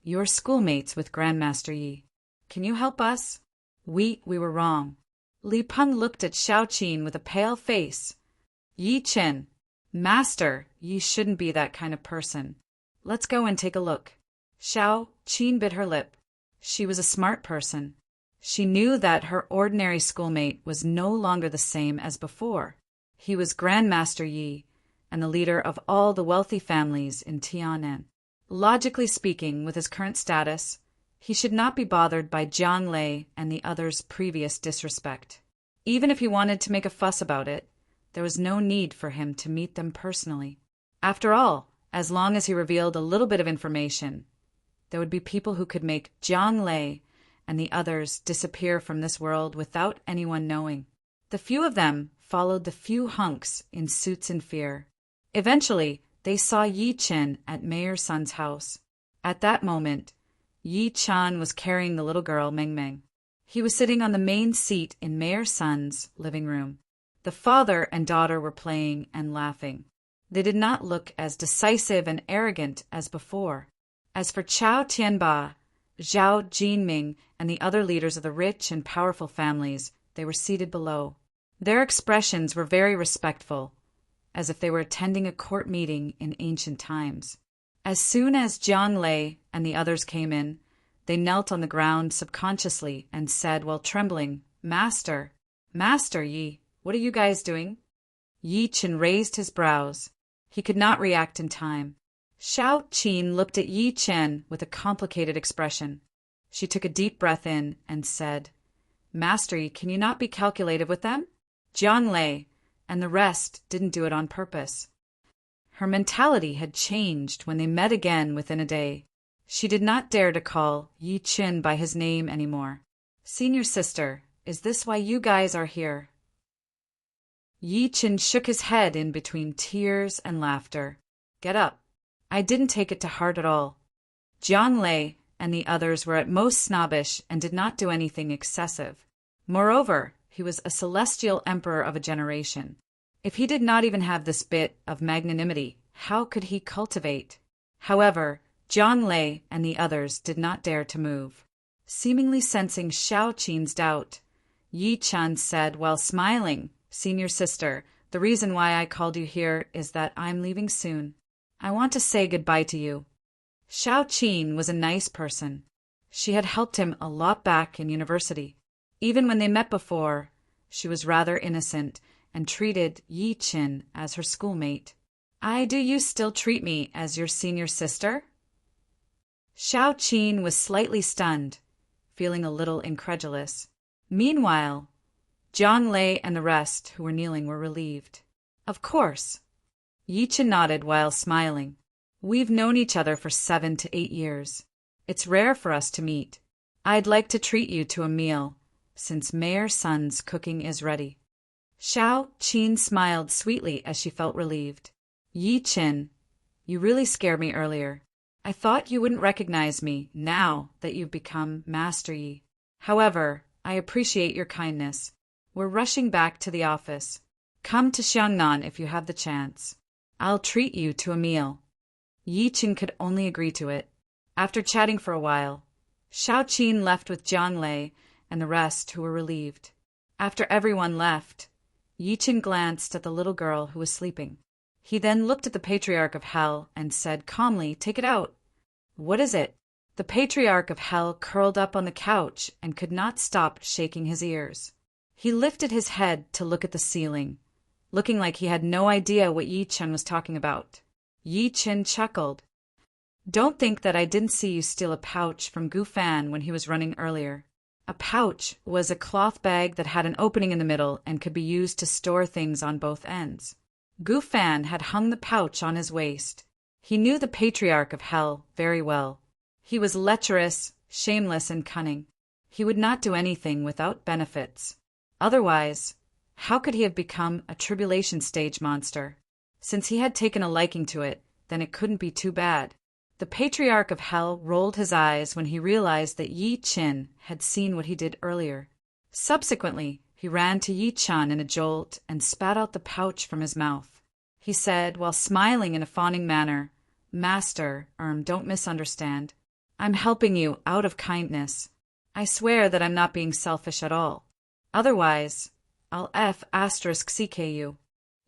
[SPEAKER 1] you're schoolmates with Grandmaster Yi. Can you help us? We were wrong." Li Peng looked at Shao Qin with a pale face. "Yi Qin, Master, Yi shouldn't be that kind of person. Let's go and take a look." Shao Qin bit her lip. She was a smart person. She knew that her ordinary schoolmate was no longer the same as before. He was Grandmaster Yi, and the leader of all the wealthy families in Tianan. Logically speaking, with his current status, he should not be bothered by Jiang Lei and the others' previous disrespect. Even if he wanted to make a fuss about it, there was no need for him to meet them personally. After all, as long as he revealed a little bit of information, there would be people who could make Jiang Lei and the others disappear from this world without anyone knowing. The few of them followed the few hunks in suits in fear. Eventually, they saw Yi Qin at Mayor Sun's house. At that moment, Yi Chan was carrying the little girl Meng Meng. He was sitting on the main seat in Mayor Sun's living room. The father and daughter were playing and laughing. They did not look as decisive and arrogant as before. As for Chao Tianba, Zhao Jinming, and the other leaders of the rich and powerful families, they were seated below. Their expressions were very respectful, as if they were attending a court meeting in ancient times. As soon as Jiang Lei and the others came in, they knelt on the ground subconsciously and said while trembling, "Master, Master Yi, what are you guys doing?" Yi Qin raised his brows. He could not react in time. Shao Qin looked at Yi Qin with a complicated expression. She took a deep breath in and said, "Master Yi, can you not be calculated with them? Jiang Lei and the rest didn't do it on purpose." Her mentality had changed when they met again within a day. She did not dare to call Yi Qin by his name anymore. "Senior sister, is this why you guys are here?" Yi Qin shook his head in between tears and laughter. "Get up. I didn't take it to heart at all. Jiang Lei and the others were at most snobbish and did not do anything excessive. Moreover, he was a celestial emperor of a generation. If he did not even have this bit of magnanimity, how could he cultivate?" However, Jiang Lei and the others did not dare to move. Seemingly sensing Shao Qin's doubt, Yi Chan said while smiling, "Senior sister, the reason why I called you here is that I'm leaving soon. I want to say goodbye to you." Shao Qin was a nice person. She had helped him a lot back in university. Even when they met before, she was rather innocent and treated Yi Qin as her schoolmate. Do you still treat me as your senior sister?" Shao Qin was slightly stunned, feeling a little incredulous. Meanwhile, Jiang Lei and the rest who were kneeling were relieved. "Of course." Yi Qin nodded while smiling. "We've known each other for 7 to 8 years. It's rare for us to meet. I'd like to treat you to a meal, since Mayor Sun's cooking is ready." Shao Qin smiled sweetly as she felt relieved. "Yi Qin, you really scared me earlier. I thought you wouldn't recognize me now that you've become Master Yi. However, I appreciate your kindness. We're rushing back to the office. Come to Xiangnan if you have the chance. I'll treat you to a meal." Yi Qin could only agree to it. After chatting for a while, Shao Qin left with Jiang Lei and the rest who were relieved. After everyone left, Yi Chen glanced at the little girl who was sleeping. He then looked at the Patriarch of Hell and said calmly, "Take it out." "What is it?" The Patriarch of Hell curled up on the couch and could not stop shaking his ears. He lifted his head to look at the ceiling, looking like he had no idea what Yi Chen was talking about. Yi Chen chuckled. "Don't think that I didn't see you steal a pouch from Gu Fan when he was running earlier." A pouch was a cloth bag that had an opening in the middle and could be used to store things on both ends. Gu Fan had hung the pouch on his waist. He knew the Patriarch of Hell very well. He was lecherous, shameless, and cunning. He would not do anything without benefits. Otherwise, how could he have become a tribulation stage monster? Since he had taken a liking to it, then it couldn't be too bad. The Patriarch of Hell rolled his eyes when he realized that Yi Chen had seen what he did earlier. Subsequently, he ran to Yi Chen in a jolt and spat out the pouch from his mouth. He said, while smiling in a fawning manner, "Master, don't misunderstand. I'm helping you out of kindness. I swear that I'm not being selfish at all. Otherwise, I'll *CK you."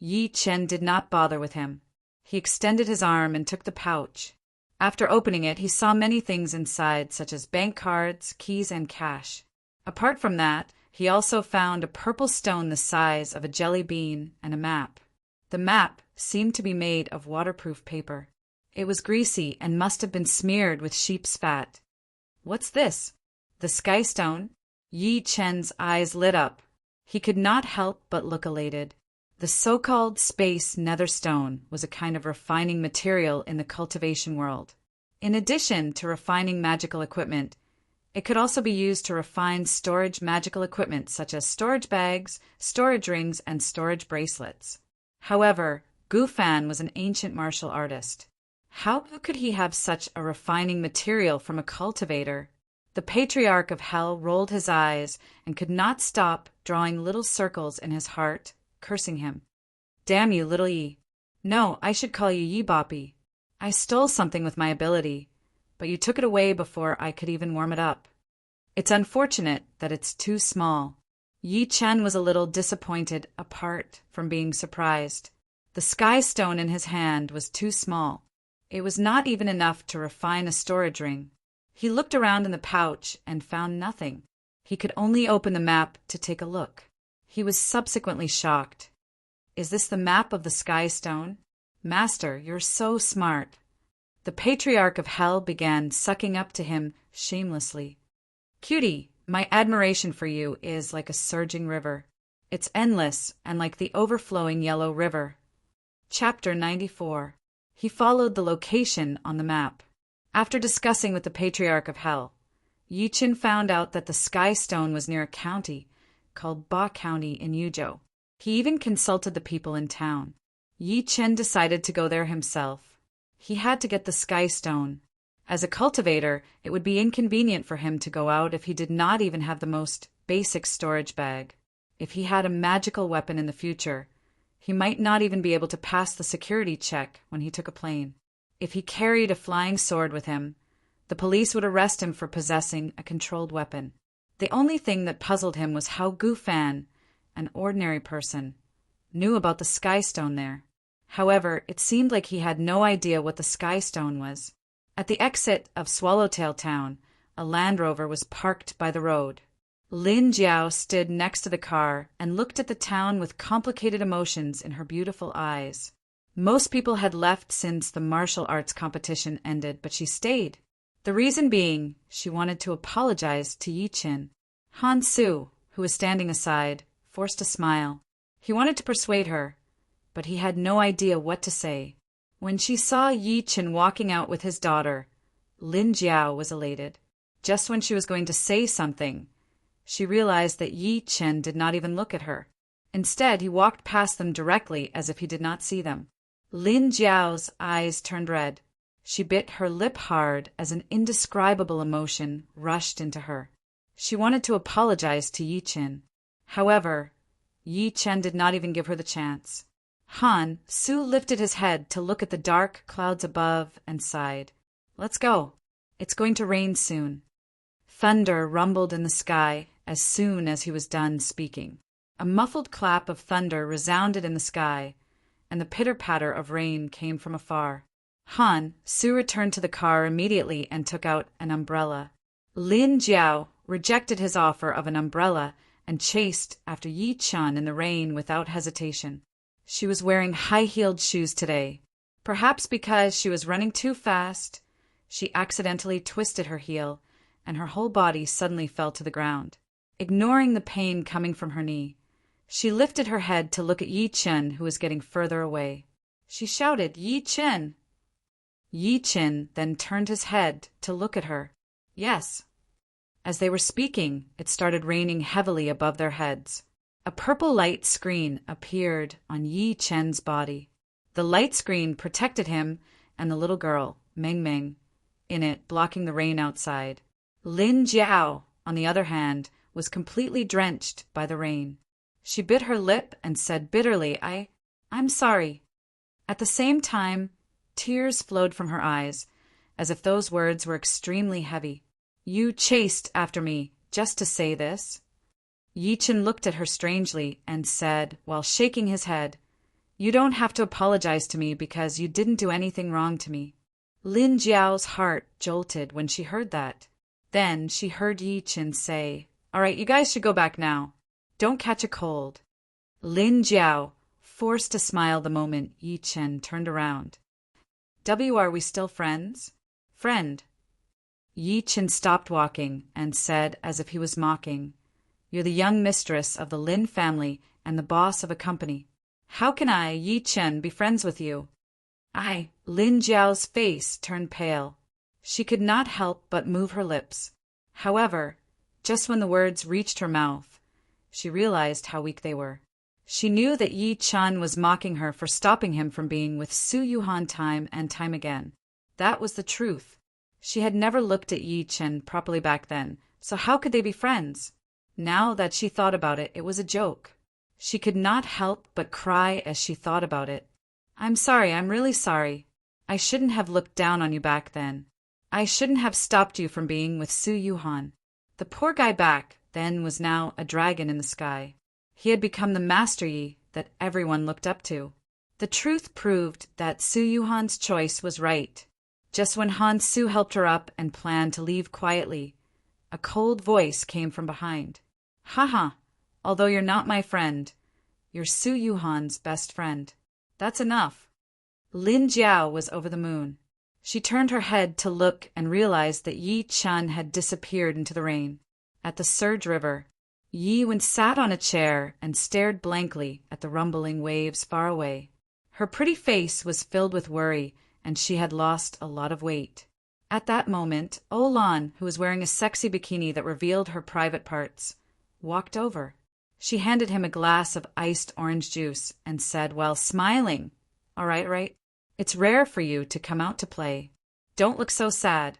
[SPEAKER 1] Yi Chen did not bother with him. He extended his arm and took the pouch. After opening it, he saw many things inside, such as bank cards, keys, and cash. Apart from that, he also found a purple stone the size of a jelly bean and a map. The map seemed to be made of waterproof paper. It was greasy and must have been smeared with sheep's fat. "What's this? The Sky Stone?" Yi Chen's eyes lit up. He could not help but look elated. The so-called space nether stone was a kind of refining material in the cultivation world. In addition to refining magical equipment, it could also be used to refine storage magical equipment such as storage bags, storage rings, and storage bracelets. However, Gu Fan was an ancient martial artist. How could he have such a refining material from a cultivator? The Patriarch of Hell rolled his eyes and could not stop drawing little circles in his heart, cursing him. "Damn you, little Yi. No, I should call you Yi Boppy. I stole something with my ability, but you took it away before I could even warm it up. It's unfortunate that it's too small." Yi Chen was a little disappointed apart from being surprised. The Sky Stone in his hand was too small. It was not even enough to refine a storage ring. He looked around in the pouch and found nothing. He could only open the map to take a look. He was subsequently shocked. "Is this the map of the Sky Stone? Master, you're so smart." The Patriarch of Hell began sucking up to him shamelessly. "Cutie, my admiration for you is like a surging river. It's endless and like the overflowing Yellow River." Chapter 94. He followed the location on the map. After discussing with the Patriarch of Hell, Yi Chen found out that the Sky Stone was near a county called Ba County in Yuzhou. He even consulted the people in town. Yi Chen decided to go there himself. He had to get the Sky Stone. As a cultivator, it would be inconvenient for him to go out if he did not even have the most basic storage bag. If he had a magical weapon in the future, he might not even be able to pass the security check when he took a plane. If he carried a flying sword with him, the police would arrest him for possessing a controlled weapon. The only thing that puzzled him was how Gu Fan, an ordinary person, knew about the Sky Stone there. However, it seemed like he had no idea what the Sky Stone was. At the exit of Swallowtail Town, a Land Rover was parked by the road. Lin Jiao stood next to the car and looked at the town with complicated emotions in her beautiful eyes. Most people had left since the martial arts competition ended, but she stayed. The reason being, she wanted to apologize to Yi Chen. Han Su, who was standing aside, forced a smile. He wanted to persuade her, but he had no idea what to say. When she saw Yi Chen walking out with his daughter, Lin Jiao was elated. Just when she was going to say something, she realized that Yi Chen did not even look at her. Instead, he walked past them directly as if he did not see them. Lin Jiao's eyes turned red. She bit her lip hard as an indescribable emotion rushed into her. She wanted to apologize to Yi Chen. However, Yi Chen did not even give her the chance. Han Su lifted his head to look at the dark clouds above and sighed. "Let's go. It's going to rain soon." Thunder rumbled in the sky as soon as he was done speaking. A muffled clap of thunder resounded in the sky, and the pitter-patter of rain came from afar. Su returned to the car immediately and took out an umbrella. Lin Jiao rejected his offer of an umbrella and chased after Yi Chun in the rain without hesitation. She was wearing high-heeled shoes today. Perhaps because she was running too fast, she accidentally twisted her heel, and her whole body suddenly fell to the ground. Ignoring the pain coming from her knee, she lifted her head to look at Yi Chun, who was getting further away. She shouted, "Yi Chun!" Yi Chun then turned his head to look at her. Yes. As they were speaking, it started raining heavily above their heads. A purple light screen appeared on Yi Chun's body. The light screen protected him and the little girl, Meng Meng, in it, blocking the rain outside. Lin Jiao, on the other hand, was completely drenched by the rain. She bit her lip and said bitterly, I'm sorry. At the same time, tears flowed from her eyes, as if those words were extremely heavy. You chased after me just to say this? Yi Chun looked at her strangely and said, while shaking his head, You don't have to apologize to me because you didn't do anything wrong to me. Lin Jiao's heart jolted when she heard that. Then she heard Yi Chun say, All right, you guys should go back now. Don't catch a cold. Lin Jiao forced a smile the moment Yi Chun turned around. Are we still friends? Friend. Yi Chun stopped walking and said, as if he was mocking, You're the young mistress of the Lin family and the boss of a company. How can I, Yi Chun, be friends with you? Lin Jiao's face turned pale. She could not help but move her lips. However, just when the words reached her mouth, she realized how weak they were. She knew that Yi Chun was mocking her for stopping him from being with Su Yuhan time and time again. That was the truth. She had never looked at Yi Chun properly back then, so how could they be friends? Now that she thought about it, it was a joke. She could not help but cry as she thought about it. I'm sorry, I'm really sorry. I shouldn't have looked down on you back then. I shouldn't have stopped you from being with Su Yuhan. The poor guy back then was now a dragon in the sky. He had become the Master Yi that everyone looked up to. The truth proved that Su Yuhan's choice was right. Just when Han Su helped her up and planned to leave quietly, a cold voice came from behind. Haha, although you're not my friend, you're Su Yuhan's best friend. That's enough. Lin Jiao was over the moon. She turned her head to look and realized that Yi Chun had disappeared into the rain. At the Surge River, Yi Wen sat on a chair and stared blankly at the rumbling waves far away. Her pretty face was filled with worry, and she had lost a lot of weight. At that moment, Olan, who was wearing a sexy bikini that revealed her private parts, walked over. She handed him a glass of iced orange juice and said while smiling, All right. It's rare for you to come out to play. Don't look so sad.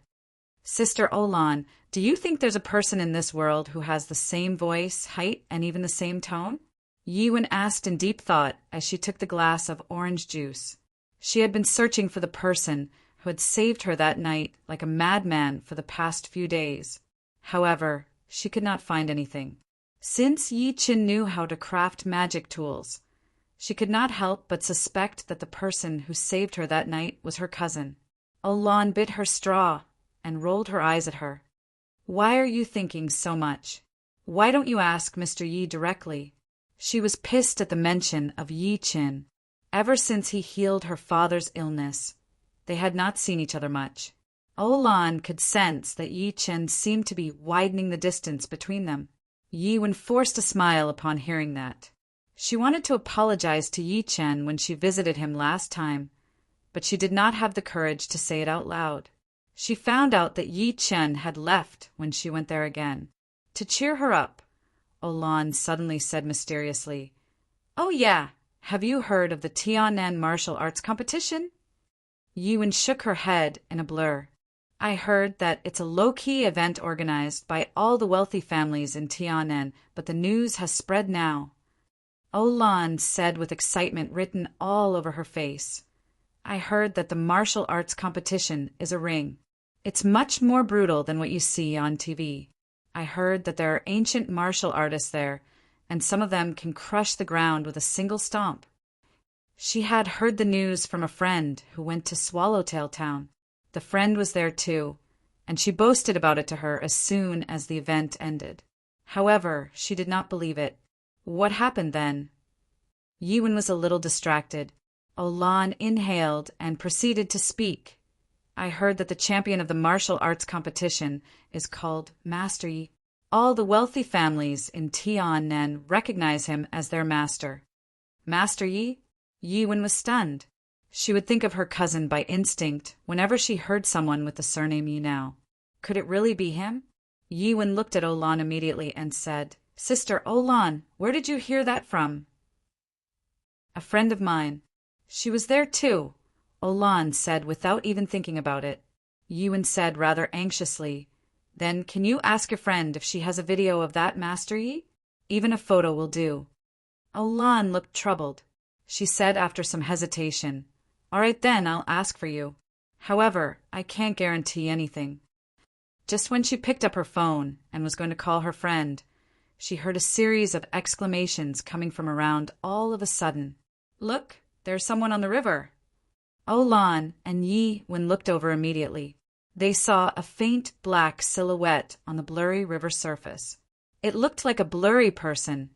[SPEAKER 1] Sister Olan, do you think there's a person in this world who has the same voice, height, and even the same tone? Yi Wen asked in deep thought as she took the glass of orange juice. She had been searching for the person who had saved her that night like a madman for the past few days. However, she could not find anything. Since Yi Chun knew how to craft magic tools, she could not help but suspect that the person who saved her that night was her cousin. Olan bit her straw and rolled her eyes at her. Why are you thinking so much? Why don't you ask Mr. Yi directly? She was pissed at the mention of Yi Chun. Ever since he healed her father's illness, they had not seen each other much. Olan could sense that Yi Chun seemed to be widening the distance between them. Yi Wen forced a smile upon hearing that. She wanted to apologize to Yi Chun when she visited him last time, but she did not have the courage to say it out loud. She found out that Yi Chun had left when she went there again. To cheer her up, Olan suddenly said mysteriously, Oh yeah, have you heard of the Tianan martial arts competition? Yi Wen shook her head in a blur. I heard that it's a low-key event organized by all the wealthy families in Tianan, but the news has spread now. Olan said with excitement written all over her face. I heard that the martial arts competition is a ring. It's much more brutal than what you see on TV. I heard that there are ancient martial artists there, and some of them can crush the ground with a single stomp. She had heard the news from a friend who went to Swallowtail Town. The friend was there too, and she boasted about it to her as soon as the event ended. However, she did not believe it. What happened then? Yiwen was a little distracted. Olan inhaled and proceeded to speak. I heard that the champion of the martial arts competition is called Master Yi. All the wealthy families in Tiannan recognize him as their master. Master Yi? Yiwen was stunned. She would think of her cousin by instinct whenever she heard someone with the surname Yi now. Could it really be him? Yiwen looked at Olan immediately and said, "Sister Olan, where did you hear that from?" "A friend of mine." "She was there too," Olan said without even thinking about it. Yiwen said rather anxiously, "Then can you ask your friend if she has a video of that Master Yi? Even a photo will do." Olan looked troubled. She said after some hesitation, "All right then, I'll ask for you. However, I can't guarantee anything." Just when she picked up her phone and was going to call her friend, she heard a series of exclamations coming from around all of a sudden. "Look, there's someone on the river." Olan and Yiwen looked over immediately. They saw a faint black silhouette on the blurry river surface. It looked like a blurry person,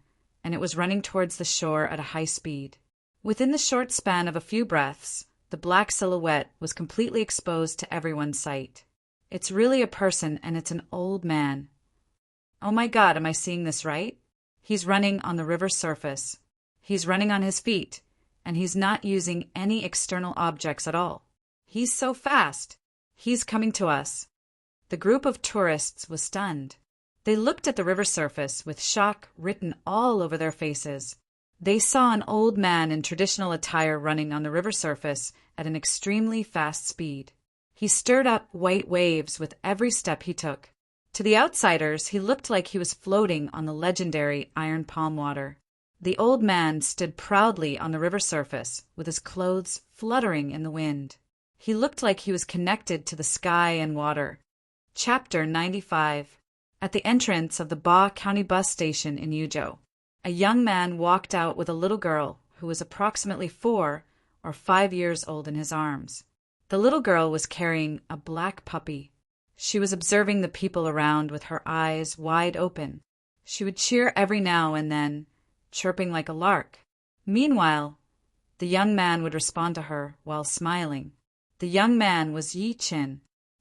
[SPEAKER 1] and it was running towards the shore at a high speed. Within the short span of a few breaths, the black silhouette was completely exposed to everyone's sight. It's really a person, and it's an old man. Oh my God, am I seeing this right? He's running on the river surface. He's running on his feet, and he's not using any external objects at all. He's so fast. He's coming to us. The group of tourists was stunned. They looked at the river surface with shock written all over their faces. They saw an old man in traditional attire running on the river surface at an extremely fast speed. He stirred up white waves with every step he took. To the outsiders, he looked like he was floating on the legendary iron palm water. The old man stood proudly on the river surface, with his clothes fluttering in the wind. He looked like he was connected to the sky and water. Chapter 95. At the entrance of the Ba County bus station in Yuzhou, a young man walked out with a little girl who was approximately 4 or 5 years old in his arms. The little girl was carrying a black puppy. She was observing the people around with her eyes wide open. She would cheer every now and then, chirping like a lark. Meanwhile, the young man would respond to her while smiling. The young man was Yi Qin.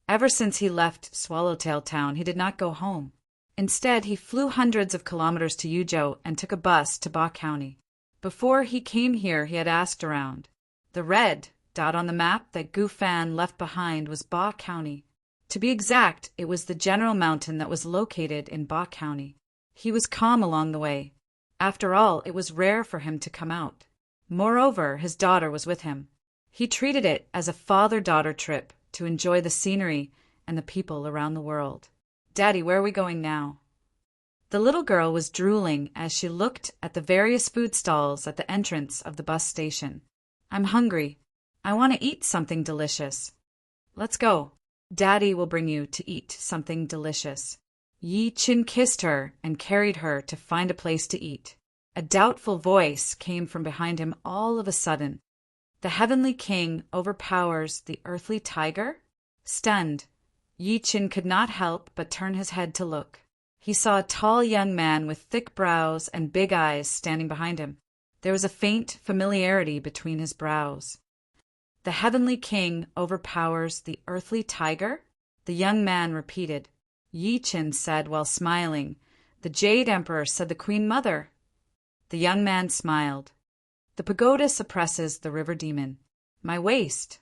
[SPEAKER 1] Ever since he left Swallowtail Town, he did not go home. Instead, he flew hundreds of kilometers to Yuzhou and took a bus to Ba County. Before he came here, he had asked around. The red dot on the map that Gu Fan left behind was Ba County. To be exact, it was the general mountain that was located in Ba County. He was calm along the way. After all, it was rare for him to come out. Moreover, his daughter was with him. He treated it as a father-daughter trip to enjoy the scenery and the people around the world. "Daddy, where are we going now?" The little girl was drooling as she looked at the various food stalls at the entrance of the bus station. "I'm hungry. I want to eat something delicious." "Let's go. Daddy will bring you to eat something delicious." Yi Qin kissed her and carried her to find a place to eat. A doubtful voice came from behind him all of a sudden. "The heavenly king overpowers the earthly tiger?" Stunned, Yi Qin could not help but turn his head to look. He saw a tall young man with thick brows and big eyes standing behind him. There was a faint familiarity between his brows. "The heavenly king overpowers the earthly tiger?" the young man repeated. Yi Qin said while smiling, "The Jade Emperor said the Queen Mother." The young man smiled. "The pagoda suppresses the river demon. My waist."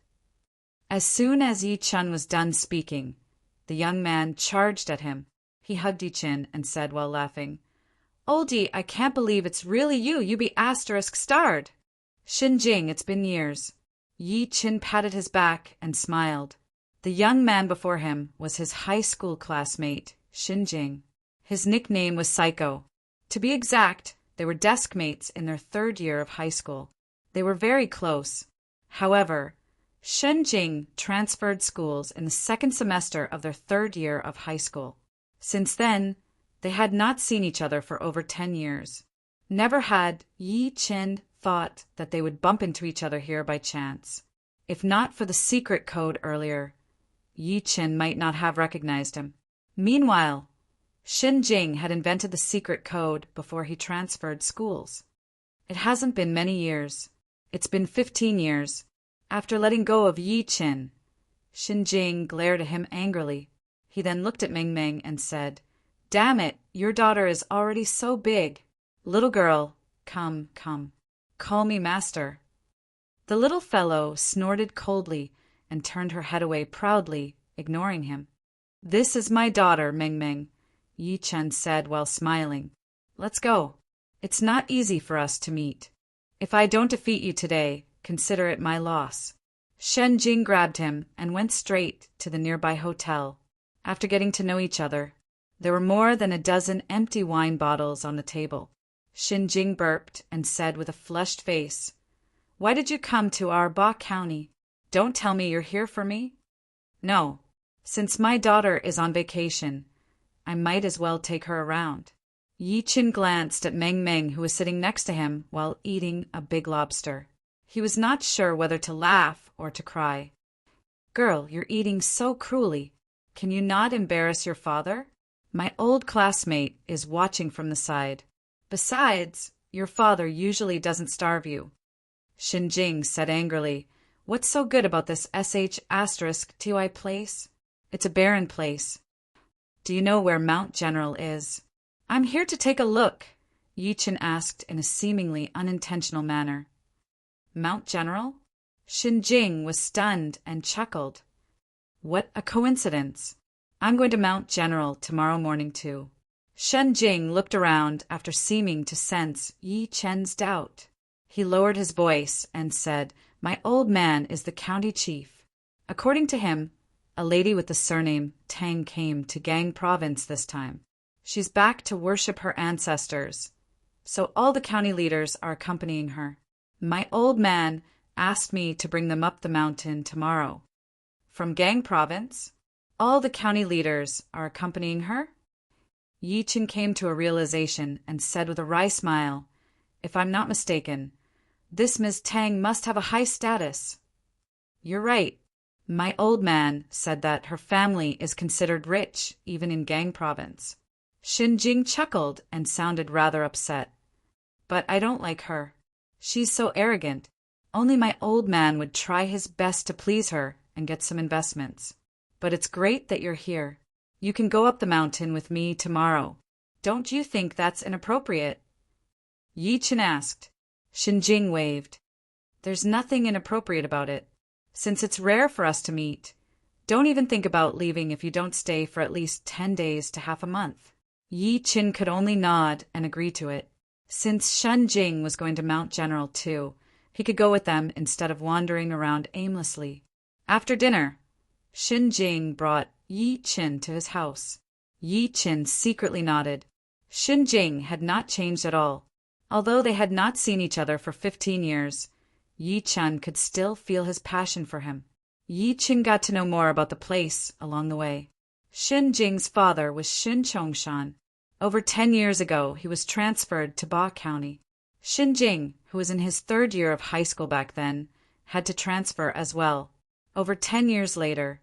[SPEAKER 1] As soon as Yi Qin was done speaking, the young man charged at him. He hugged Yi Qin and said while laughing, "Oldie, I can't believe it's really you. You be asterisk starred." "Xinjing, it's been years." Yi Qin patted his back and smiled. The young man before him was his high school classmate, Xinjing. His nickname was Psycho. To be exact, they were desk mates in their 3rd year of high school. They were very close. However, Xinjing transferred schools in the 2nd semester of their 3rd year of high school. Since then, they had not seen each other for over 10 years. Never had Yi Chin thought that they would bump into each other here by chance. If not for the secret code earlier, Yi Chin might not have recognized him. Meanwhile, Xin Jing had invented the secret code before he transferred schools. It hasn't been many years. It's been 15 years. After letting go of Yi Chin, Xin Jing glared at him angrily. He then looked at Meng Meng and said, "Damn it, your daughter is already so big. Little girl, come, come. Call me master." The little fellow snorted coldly and turned her head away proudly, ignoring him. "This is my daughter, Meng Meng," Yi Chen said while smiling. "Let's go. It's not easy for us to meet. If I don't defeat you today, consider it my loss." Shen Jing grabbed him and went straight to the nearby hotel. After getting to know each other, there were more than a dozen empty wine bottles on the table. Shen Jing burped and said with a flushed face, "Why did you come to our Ba County? Don't tell me you're here for me?" "No. Since my daughter is on vacation, I might as well take her around." Yi Chin glanced at Meng Meng, who was sitting next to him while eating a big lobster. He was not sure whether to laugh or to cry. "Girl, you're eating so cruelly. Can you not embarrass your father? My old classmate is watching from the side. Besides, your father usually doesn't starve you." Xin Jing said angrily, "What's so good about this **TY place? It's a barren place. Do you know where Mount General is?" "I'm here to take a look," Yi Chen asked in a seemingly unintentional manner. "Mount General?" Xin Jing was stunned and chuckled. "What a coincidence. I'm going to Mount General tomorrow morning too." Shen Jing looked around after seeming to sense Yi Chen's doubt. He lowered his voice and said, "My old man is the county chief. According to him, a lady with the surname Tang came to Gang Province this time. She's back to worship her ancestors, so all the county leaders are accompanying her. My old man asked me to bring them up the mountain tomorrow." "From Gang Province? All the county leaders are accompanying her?" Yi Chen came to a realization and said with a wry smile, "If I'm not mistaken, this Ms. Tang must have a high status." "You're right. My old man said that her family is considered rich even in Gang Province." Xin Jing chuckled and sounded rather upset. "But I don't like her. She's so arrogant. Only my old man would try his best to please her and get some investments. But it's great that you're here. You can go up the mountain with me tomorrow. Don't you think that's inappropriate?" Yi Chen asked. Xin Jing waved. "There's nothing inappropriate about it. Since it's rare for us to meet, don't even think about leaving if you don't stay for at least 10 days to half a month." Yi Chen could only nod and agree to it. Since Shen Jing was going to Mount General too, he could go with them instead of wandering around aimlessly. After dinner, Xin Jing brought Yi Chen to his house. Yi Chen secretly nodded. Xin Jing had not changed at all. Although they had not seen each other for 15 years, Yi Chen could still feel his passion for him. Yi Chen got to know more about the place along the way. Xin Jing's father was Xin Chongshan. Over 10 years ago, he was transferred to Ba County. Xin Jing, who was in his 3rd year of high school back then, had to transfer as well. Over 10 years later,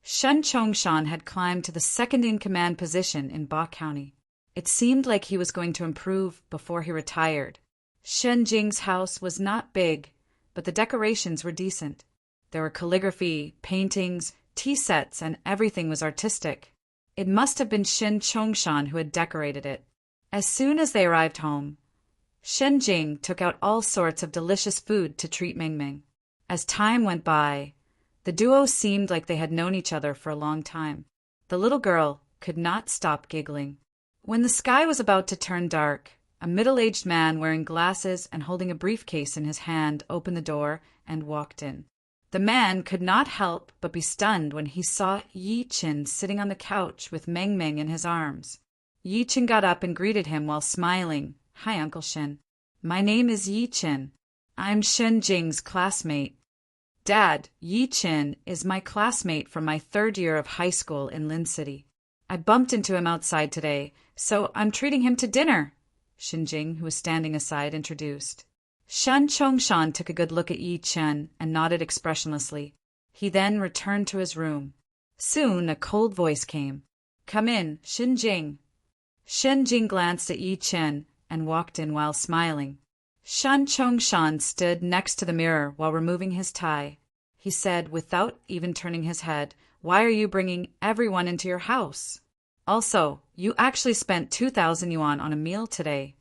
[SPEAKER 1] Shen Chongshan had climbed to the second-in-command position in Ba County. It seemed like he was going to improve before he retired. Shen Jing's house was not big, but the decorations were decent. There were calligraphy, paintings, tea sets, and everything was artistic. It must have been Shen Chongshan who had decorated it. As soon as they arrived home, Shen Jing took out all sorts of delicious food to treat Meng Meng. As time went by, the duo seemed like they had known each other for a long time. The little girl could not stop giggling. When the sky was about to turn dark, a middle-aged man wearing glasses and holding a briefcase in his hand opened the door and walked in. The man could not help but be stunned when he saw Yi Chen sitting on the couch with Meng Meng in his arms. Yi Chen got up and greeted him while smiling. "Hi, Uncle Shen. My name is Yi Chen. I'm Shen Jing's classmate." "Dad, Yi Chen is my classmate from my 3rd year of high school in Lin City. I bumped into him outside today, so I'm treating him to dinner," Xinjing, who was standing aside, introduced. Shen Chongshan took a good look at Yi Chen and nodded expressionlessly. He then returned to his room. Soon a cold voice came. "Come in, Xinjing." Xinjing glanced at Yi Chen and walked in while smiling. Shen Chongshan stood next to the mirror while removing his tie. He said, without even turning his head, "Why are you bringing everyone into your house? Also, you actually spent 2,000 yuan on a meal today."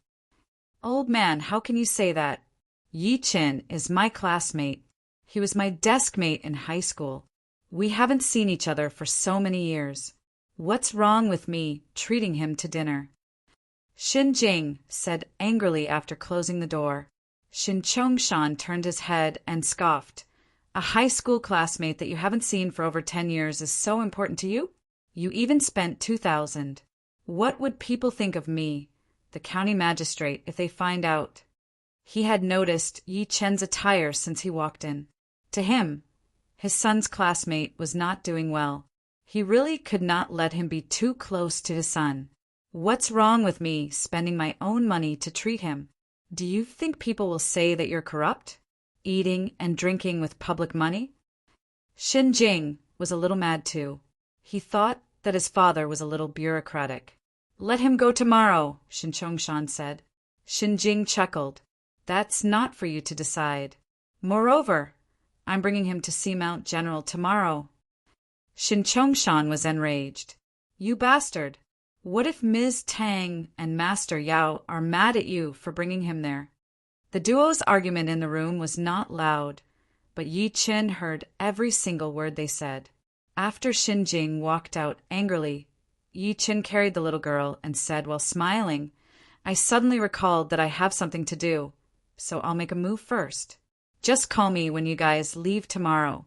[SPEAKER 1] "Old man, how can you say that? Yi Chen is my classmate. He was my desk mate in high school. We haven't seen each other for so many years. What's wrong with me treating him to dinner?" Xinjing said angrily after closing the door. Shin Chongshan turned his head and scoffed. "A high school classmate that you haven't seen for over 10 years is so important to you? You even spent 2,000. What would people think of me, the county magistrate, if they find out?" He had noticed Yi Chen's attire since he walked in. To him, his son's classmate was not doing well. He really could not let him be too close to his son. "What's wrong with me spending my own money to treat him? Do you think people will say that you're corrupt? Eating and drinking with public money?" Xinjing was a little mad too. He thought that his father was a little bureaucratic. "Let him go tomorrow," Shin Chongshan said. Xinjing chuckled. "That's not for you to decide. Moreover, I'm bringing him to see Mount General tomorrow." Shin Chongshan was enraged. "You bastard! What if Ms. Tang and Master Yao are mad at you for bringing him there?" The duo's argument in the room was not loud, but Yi Chen heard every single word they said. After Xinjing walked out angrily, Yi Chen carried the little girl and said while smiling, "I suddenly recalled that I have something to do, so I'll make a move first. Just call me when you guys leave tomorrow."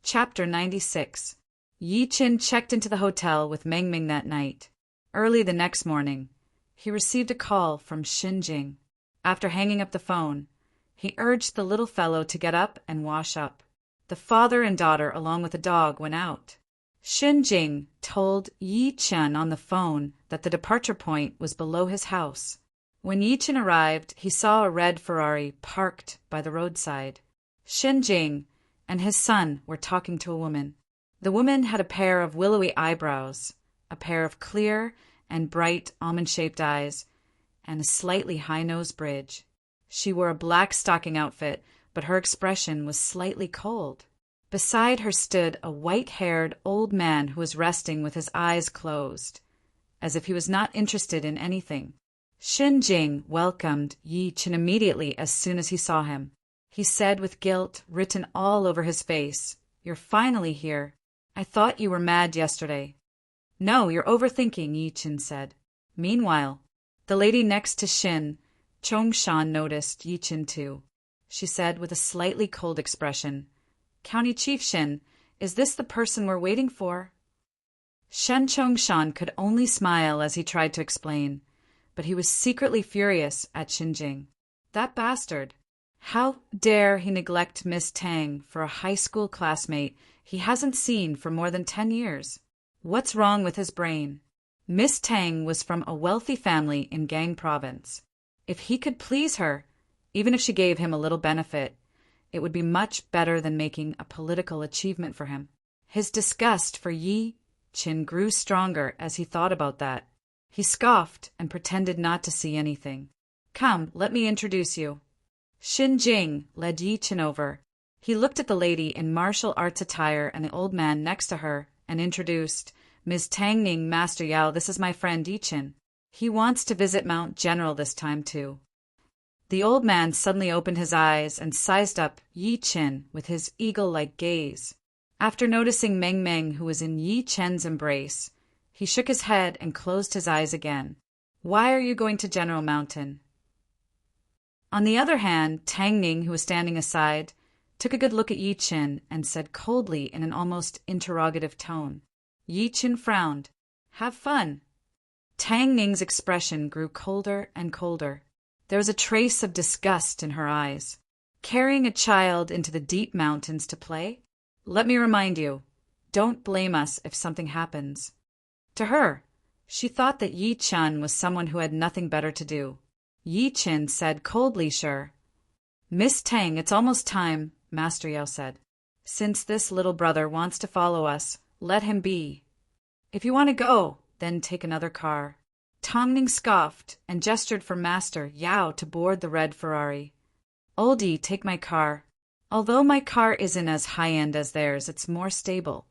[SPEAKER 1] Chapter 96. Yi Chen checked into the hotel with Meng Ming that night. Early the next morning, he received a call from Xinjing. After hanging up the phone, he urged the little fellow to get up and wash up. The father and daughter, along with the dog, went out. Xinjing told Yi Chen on the phone that the departure point was below his house. When Yi Chen arrived, he saw a red Ferrari parked by the roadside. Xinjing and his son were talking to a woman. The woman had a pair of willowy eyebrows, a pair of clear and bright almond-shaped eyes, and a slightly high-nosed bridge. She wore a black stocking outfit, but her expression was slightly cold. Beside her stood a white-haired old man who was resting with his eyes closed, as if he was not interested in anything. Xinjing welcomed Yi Chen immediately as soon as he saw him. He said with guilt written all over his face, "You're finally here. I thought you were mad yesterday." "No, you're overthinking," Yi Chen said. Meanwhile, the lady next to Shin Chongshan noticed Yi Chen too. She said with a slightly cold expression, "County Chief Shin, is this the person we're waiting for?" Shen Chongshan could only smile as he tried to explain, but he was secretly furious at Xinjing. That bastard! How dare he neglect Miss Tang for a high school classmate he hasn't seen for more than 10 years? What's wrong with his brain? Miss Tang was from a wealthy family in Gang Province. If he could please her, even if she gave him a little benefit, it would be much better than making a political achievement for him. His disgust for Yi Chen grew stronger as he thought about that. He scoffed and pretended not to see anything. "Come, let me introduce you." Xinjing led Yi Chen over. He looked at the lady in martial arts attire and the old man next to her and introduced, "Ms. Tang Ning, Master Yao, this is my friend Yi Chen. He wants to visit Mount General this time too." The old man suddenly opened his eyes and sized up Yi Chen with his eagle-like gaze. After noticing Meng Meng, who was in Yi Chen's embrace, he shook his head and closed his eyes again. "Why are you going to General Mountain?" On the other hand, Tang Ning, who was standing aside, took a good look at Yi Chen and said coldly in an almost interrogative tone. Yi Chen frowned. "Have fun." Tang Ning's expression grew colder and colder. There was a trace of disgust in her eyes. "Carrying a child into the deep mountains to play? Let me remind you, don't blame us if something happens." To her, she thought that Yi Chen was someone who had nothing better to do. Yi Qin said coldly, sure. Miss Tang, it's almost time, Master Yao said. Since this little brother wants to follow us, let him be. If you want to go, then take another car. Tongning scoffed and gestured for Master Yao to board the red Ferrari. Oldie, take my car. Although my car isn't as high-end as theirs, it's more stable.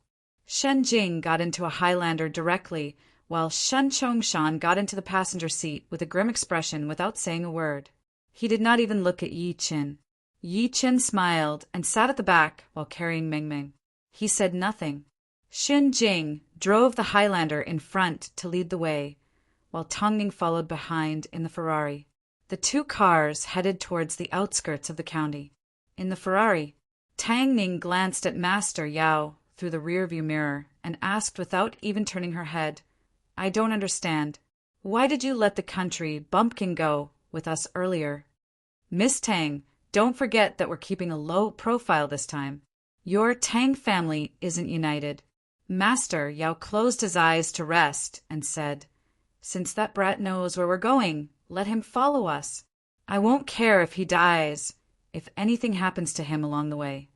[SPEAKER 1] Shen Jing got into a Highlander directly, while Shen Chongshan got into the passenger seat with a grim expression without saying a word. He did not even look at Yi Qin. Yi Qin smiled and sat at the back while carrying Mingming. He said nothing. Shen Jing drove the Highlander in front to lead the way, while Tongning followed behind in the Ferrari. The two cars headed towards the outskirts of the county. In the Ferrari, Tang Ning glanced at Master Yao through the rearview mirror and asked without even turning her head, I don't understand. Why did you let the country bumpkin go with us earlier? Miss Tang, don't forget that we're keeping a low profile this time. Your Tang family isn't united. Master Yao closed his eyes to rest and said, Since that brat knows where we're going, let him follow us. I won't care if he dies, if anything happens to him along the way.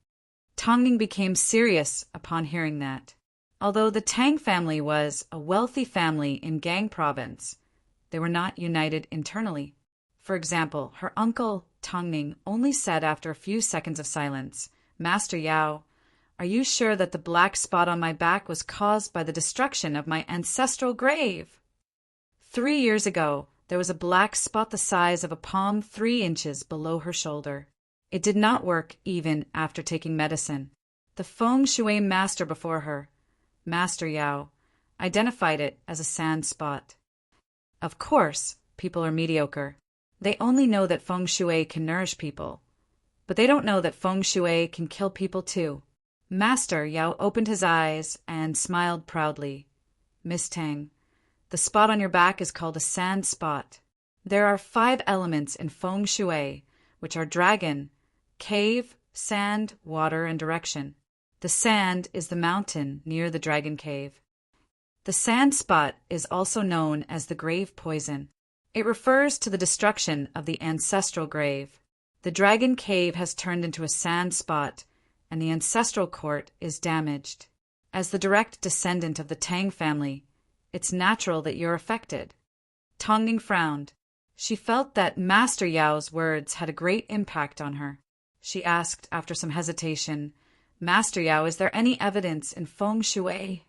[SPEAKER 1] Tongning became serious upon hearing that. Although the Tang family was a wealthy family in Gang province, they were not united internally. For example, her uncle Tongning only said after a few seconds of silence, Master Yao, are you sure that the black spot on my back was caused by the destruction of my ancestral grave? 3 years ago, there was a black spot the size of a palm 3 inches below her shoulder. It did not work even after taking medicine. The feng shui master before her, Master Yao, identified it as a sand spot. Of course, people are mediocre. They only know that feng shui can nourish people, but they don't know that feng shui can kill people too. Master Yao opened his eyes and smiled proudly. Miss Tang, the spot on your back is called a sand spot. There are 5 elements in feng shui, which are dragon, cave, sand, water, and direction. The sand is the mountain near the dragon cave. The sand spot is also known as the grave poison. It refers to the destruction of the ancestral grave. The dragon cave has turned into a sand spot, and the ancestral court is damaged. As the direct descendant of the Tang family, it's natural that you're affected. Tongning frowned. She felt that Master Yao's words had a great impact on her. She asked after some hesitation, Master Yao, is there any evidence in feng shui?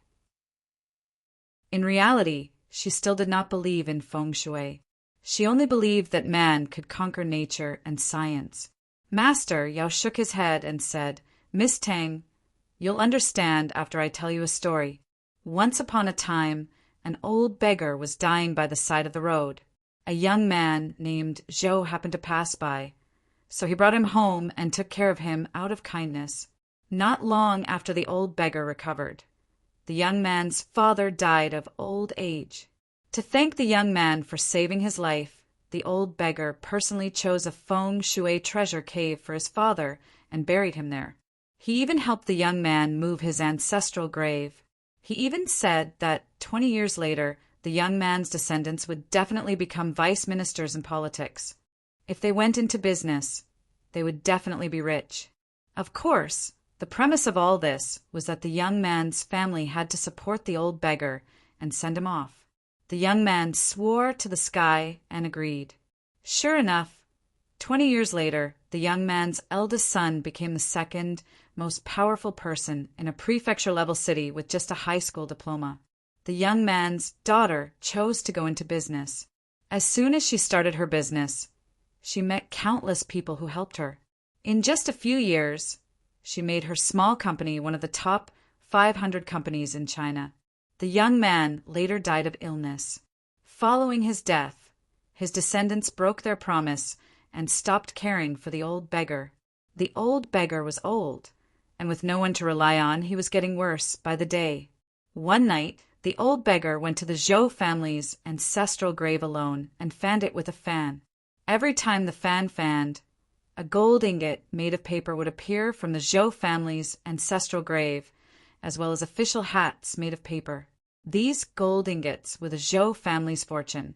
[SPEAKER 1] In reality, she still did not believe in feng shui. She only believed that man could conquer nature and science. Master Yao shook his head and said, Miss Tang, you'll understand after I tell you a story. Once upon a time, an old beggar was dying by the side of the road. A young man named Zhou happened to pass by, so he brought him home and took care of him out of kindness. Not long after the old beggar recovered, the young man's father died of old age. To thank the young man for saving his life, the old beggar personally chose a feng shui treasure cave for his father and buried him there. He even helped the young man move his ancestral grave. He even said that 20 years later, the young man's descendants would definitely become vice ministers in politics. If they went into business, they would definitely be rich. Of course, the premise of all this was that the young man's family had to support the old beggar and send him off. The young man swore to the sky and agreed. Sure enough, 20 years later, the young man's eldest son became the second most powerful person in a prefecture-level city with just a high school diploma. The young man's daughter chose to go into business. As soon as she started her business, she met countless people who helped her. In just a few years, she made her small company one of the top 500 companies in China. The young man later died of illness. Following his death, his descendants broke their promise and stopped caring for the old beggar. The old beggar was old, and with no one to rely on, he was getting worse by the day. One night, the old beggar went to the Zhou family's ancestral grave alone and fanned it with a fan. Every time the fan fanned, a gold ingot made of paper would appear from the Zhou family's ancestral grave, as well as official hats made of paper. These gold ingots were the Zhou family's fortune,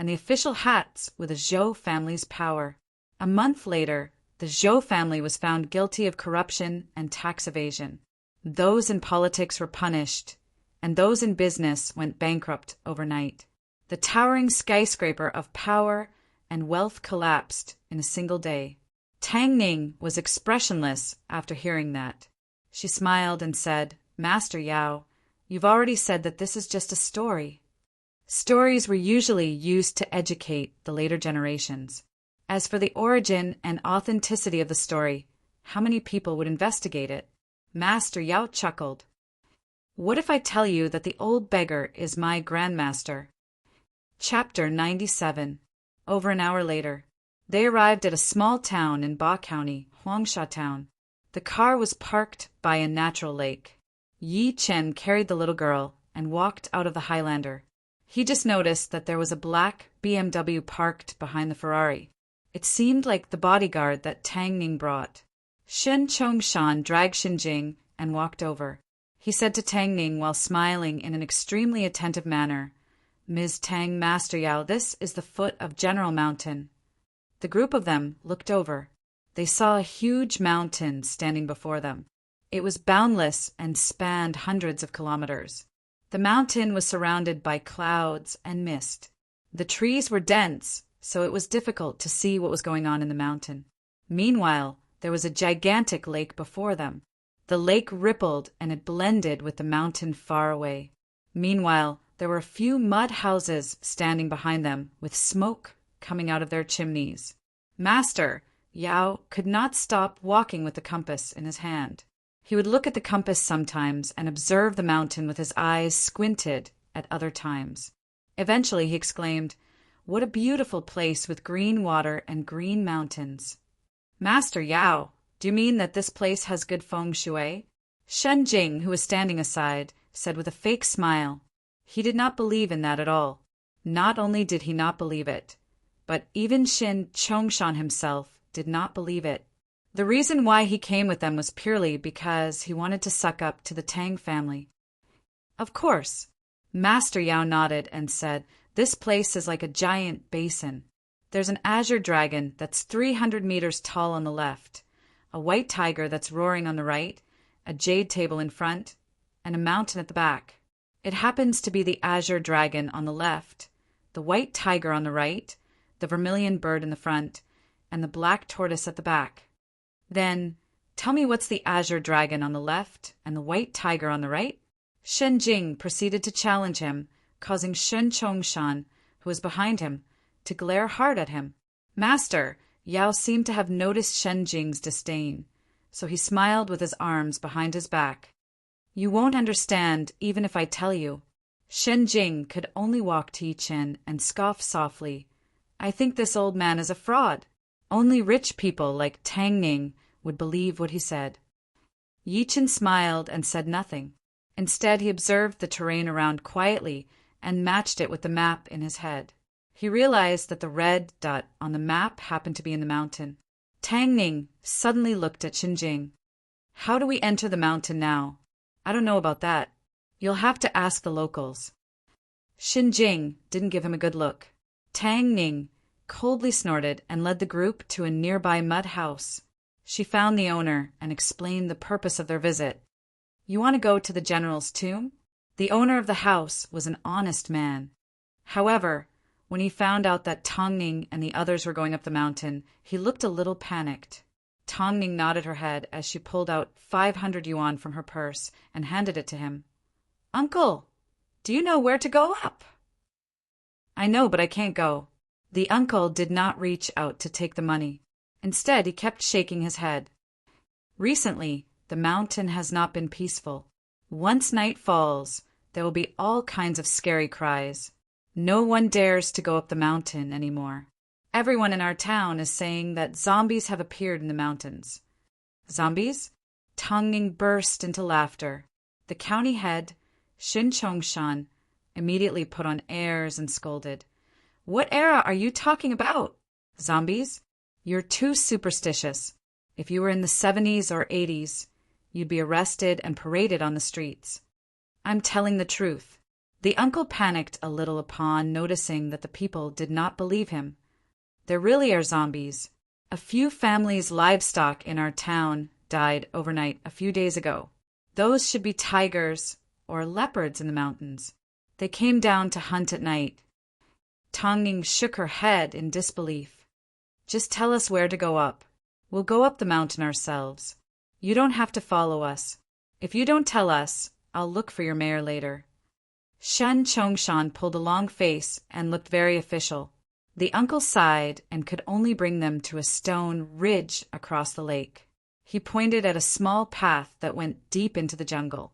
[SPEAKER 1] and the official hats were the Zhou family's power. A month later, the Zhou family was found guilty of corruption and tax evasion. Those in politics were punished, and those in business went bankrupt overnight. The towering skyscraper of power and wealth collapsed in a single day. Tang Ning was expressionless after hearing that. She smiled and said, "Master Yao, you've already said that this is just a story." Stories were usually used to educate the later generations. As for the origin and authenticity of the story, how many people would investigate it? Master Yao chuckled. "What if I tell you that the old beggar is my grandmaster?" Chapter 97. Over an hour later, they arrived at a small town in Ba County, Huangsha Town. The car was parked by a natural lake. Yi Chen carried the little girl and walked out of the Highlander. He just noticed that there was a black BMW parked behind the Ferrari. It seemed like the bodyguard that Tang Ning brought. Shen Chongshan dragged Xinjing and walked over. He said to Tang Ning while smiling in an extremely attentive manner, "Ms. Tang, Master Yao, this is the foot of General Mountain." The group of them looked over. They saw a huge mountain standing before them. It was boundless and spanned hundreds of kilometers. The mountain was surrounded by clouds and mist. The trees were dense, so it was difficult to see what was going on in the mountain. Meanwhile, there was a gigantic lake before them. The lake rippled and it blended with the mountain far away. Meanwhile, there were a few mud houses standing behind them, with smoke coming out of their chimneys. Master Yao could not stop walking with the compass in his hand. He would look at the compass sometimes and observe the mountain with his eyes squinted at other times. Eventually he exclaimed, "What a beautiful place with green water and green mountains." "Master Yao, do you mean that this place has good feng shui?" Shen Jing, who was standing aside, said with a fake smile. He did not believe in that at all. Not only did he not believe it, but even Shin Chongshan himself did not believe it. The reason why he came with them was purely because he wanted to suck up to the Tang family. "Of course." Master Yao nodded and said, "This place is like a giant basin. There's an azure dragon that's 300 meters tall on the left, a white tiger that's roaring on the right, a jade table in front, and a mountain at the back. It happens to be the azure dragon on the left, the white tiger on the right, the vermilion bird in the front, and the black tortoise at the back." "Then, tell me what's the azure dragon on the left and the white tiger on the right?" Shen Jing proceeded to challenge him, causing Shen Chongshan, who was behind him, to glare hard at him. Master Yao seemed to have noticed Shen Jing's disdain, so he smiled with his arms behind his back. "You won't understand even if I tell you." Shen Jing could only walk to Yi Chen and scoff softly. "I think this old man is a fraud. Only rich people like Tang Ning would believe what he said." Yi Chen smiled and said nothing. Instead, he observed the terrain around quietly and matched it with the map in his head. He realized that the red dot on the map happened to be in the mountain. Tang Ning suddenly looked at Xinjing. "How do we enter the mountain now?" "I don't know about that. You'll have to ask the locals." Xinjing didn't give him a good look. Tang Ning coldly snorted and led the group to a nearby mud house. She found the owner and explained the purpose of their visit. "You want to go to the general's tomb?" The owner of the house was an honest man. However, when he found out that Tang Ning and the others were going up the mountain, he looked a little panicked. Tang Ning nodded her head as she pulled out 500 yuan from her purse and handed it to him. "Uncle, do you know where to go up?" "I know, but I can't go." The uncle did not reach out to take the money. Instead, he kept shaking his head. Recently, the mountain has not been peaceful. Once night falls, there will be all kinds of scary cries. No one dares to go up the mountain anymore. Everyone in our town is saying that zombies have appeared in the mountains. Zombies? Tang Ning burst into laughter. The county head, Shin Chongshan, immediately put on airs and scolded. "What era are you talking about? Zombies? You're too superstitious. If you were in the 70s or 80s, you'd be arrested and paraded on the streets." "I'm telling the truth. The uncle panicked a little upon noticing that the people did not believe him. There really are zombies. A few families' livestock in our town died overnight a few days ago. Those should be tigers or leopards in the mountains. They came down to hunt at night. Tongning shook her head in disbelief. Just tell us where to go up. We'll go up the mountain ourselves. You don't have to follow us. If you don't tell us, I'll look for your mare later. Shen Chongshan pulled a long face and looked very official. The uncle sighed and could only bring them to a stone ridge across the lake. He pointed at a small path that went deep into the jungle.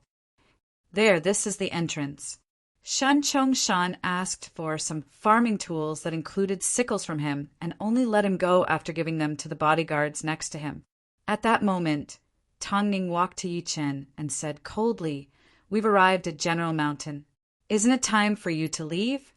[SPEAKER 1] There, this is the entrance. Shen Chongshan asked for some farming tools that included sickles from him and only let him go after giving them to the bodyguards next to him. At that moment, Tongning walked to Yi Chen and said coldly, "We've arrived at General Mountain. Isn't it time for you to leave?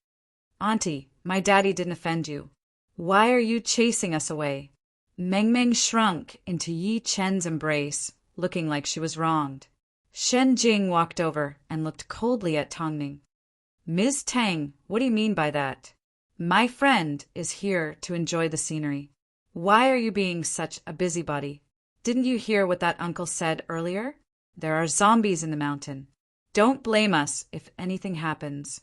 [SPEAKER 1] Auntie, my daddy didn't offend you. Why are you chasing us away?" Meng Meng shrunk into Yi Chen's embrace, looking like she was wronged. Shen Jing walked over and looked coldly at Tongning. "Ms. Tang, what do you mean by that? My friend is here to enjoy the scenery. Why are you being such a busybody? Didn't you hear what that uncle said earlier? There are zombies in the mountain. Don't blame us if anything happens."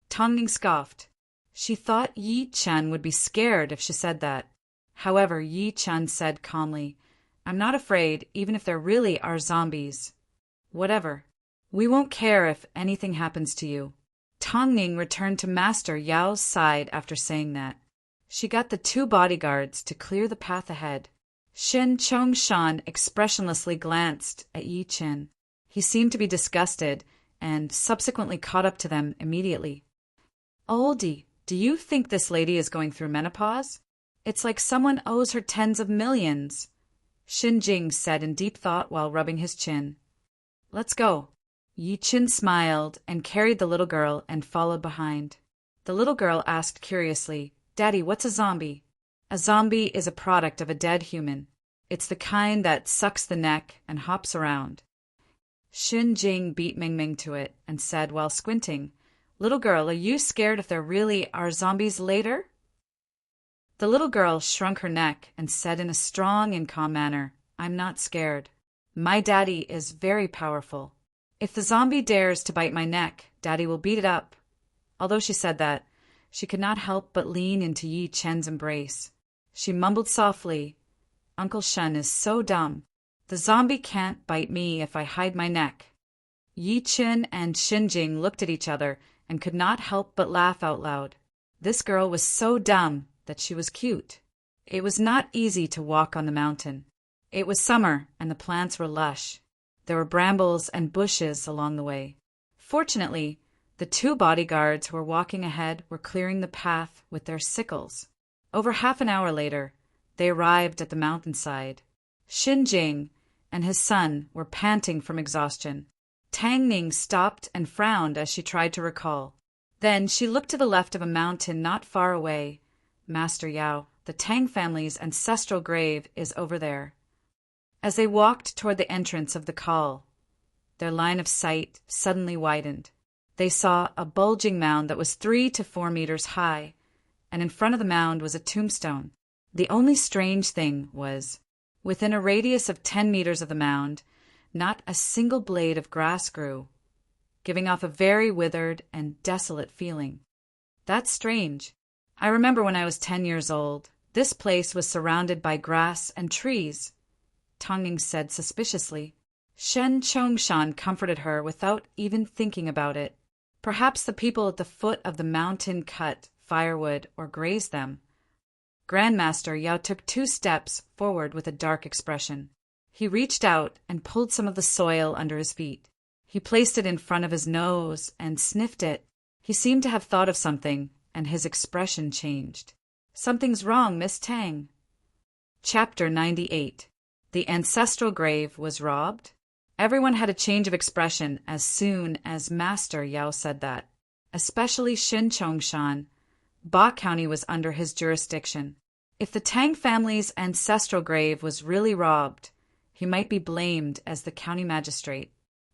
[SPEAKER 1] Tongning scoffed. She thought Yi Chen would be scared if she said that. However, Yi Chen said calmly, "I'm not afraid, even if there really are zombies. Whatever. We won't care if anything happens to you." Tongning returned to Master Yao's side after saying that. She got the two bodyguards to clear the path ahead. Shen Chongshan expressionlessly glanced at Yi Chen. He seemed to be disgusted and subsequently caught up to them immediately. "Oldie, do you think this lady is going through menopause? It's like someone owes her tens of millions," Shin Jing said in deep thought while rubbing his chin. "Let's go." Yi Chen smiled and carried the little girl and followed behind. The little girl asked curiously, "Daddy, what's a zombie?" "A zombie is a product of a dead human. It's the kind that sucks the neck and hops around." Shin Jing beat Ming Ming to it and said while squinting, "Little girl, are you scared if there really are zombies later?" The little girl shrunk her neck and said in a strong and calm manner, "I'm not scared. My daddy is very powerful. If the zombie dares to bite my neck, Daddy will beat it up." Although she said that, she could not help but lean into Yi Chen's embrace. She mumbled softly, "Uncle Shen is so dumb. The zombie can't bite me if I hide my neck." Yi Chen and Xinjing looked at each other and could not help but laugh out loud. This girl was so dumb that she was cute. It was not easy to walk on the mountain. It was summer and the plants were lush. There were brambles and bushes along the way. Fortunately, the two bodyguards who were walking ahead were clearing the path with their sickles. Over half an hour later, they arrived at the mountainside. Shin Jing and his son were panting from exhaustion. Tang Ning stopped and frowned as she tried to recall. Then she looked to the left of a mountain not far away. "Master Yao, the Tang family's ancestral grave is over there." As they walked toward the entrance of the call, their line of sight suddenly widened. They saw a bulging mound that was 3 to 4 meters high, and in front of the mound was a tombstone. The only strange thing was, within a radius of 10 meters of the mound, not a single blade of grass grew, giving off a very withered and desolate feeling. "That's strange. I remember when I was 10 years old, this place was surrounded by grass and trees," Tongning said suspiciously. Shen Chongshan comforted her without even thinking about it. Perhaps the people at the foot of the mountain cut firewood or grazed them. Grandmaster Yao took 2 steps forward with a dark expression. He reached out and pulled some of the soil under his feet. He placed it in front of his nose and sniffed it. He seemed to have thought of something, and his expression changed. "Something's wrong, Miss Tang." Chapter 98. The ancestral grave was robbed. Everyone had a change of expression as soon as Master Yao said that, especially Shin Chongshan. Ba County was under his jurisdiction. If the Tang family's ancestral grave was really robbed, he might be blamed as the county magistrate.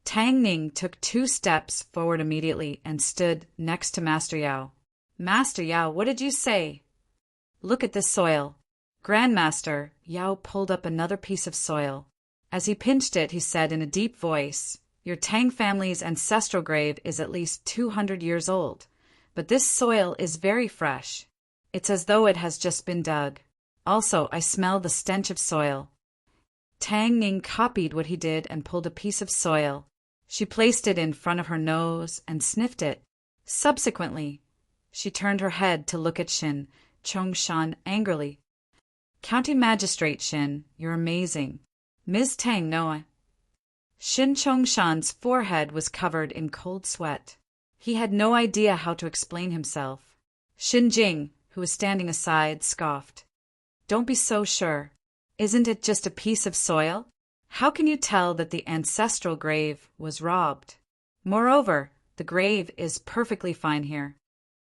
[SPEAKER 1] Tang Ning took 2 steps forward immediately and stood next to Master Yao. Master Yao, what did you say? Look at this soil. Grandmaster Yao pulled up another piece of soil. As he pinched it, he said in a deep voice, Your Tang family's ancestral grave is at least 200 years old, but this soil is very fresh. It's as though it has just been dug. Also, I smell the stench of soil. Tang Ning copied what he did and pulled a piece of soil. She placed it in front of her nose and sniffed it. Subsequently, she turned her head to look at Shin Chongshan angrily. County Magistrate Shin, you're amazing. Ms. Tang Noa. Shin Chongshan's forehead was covered in cold sweat. He had no idea how to explain himself. Shin Jing, who was standing aside, scoffed. Don't be so sure. Isn't it just a piece of soil? How can you tell that the ancestral grave was robbed? Moreover, the grave is perfectly fine here.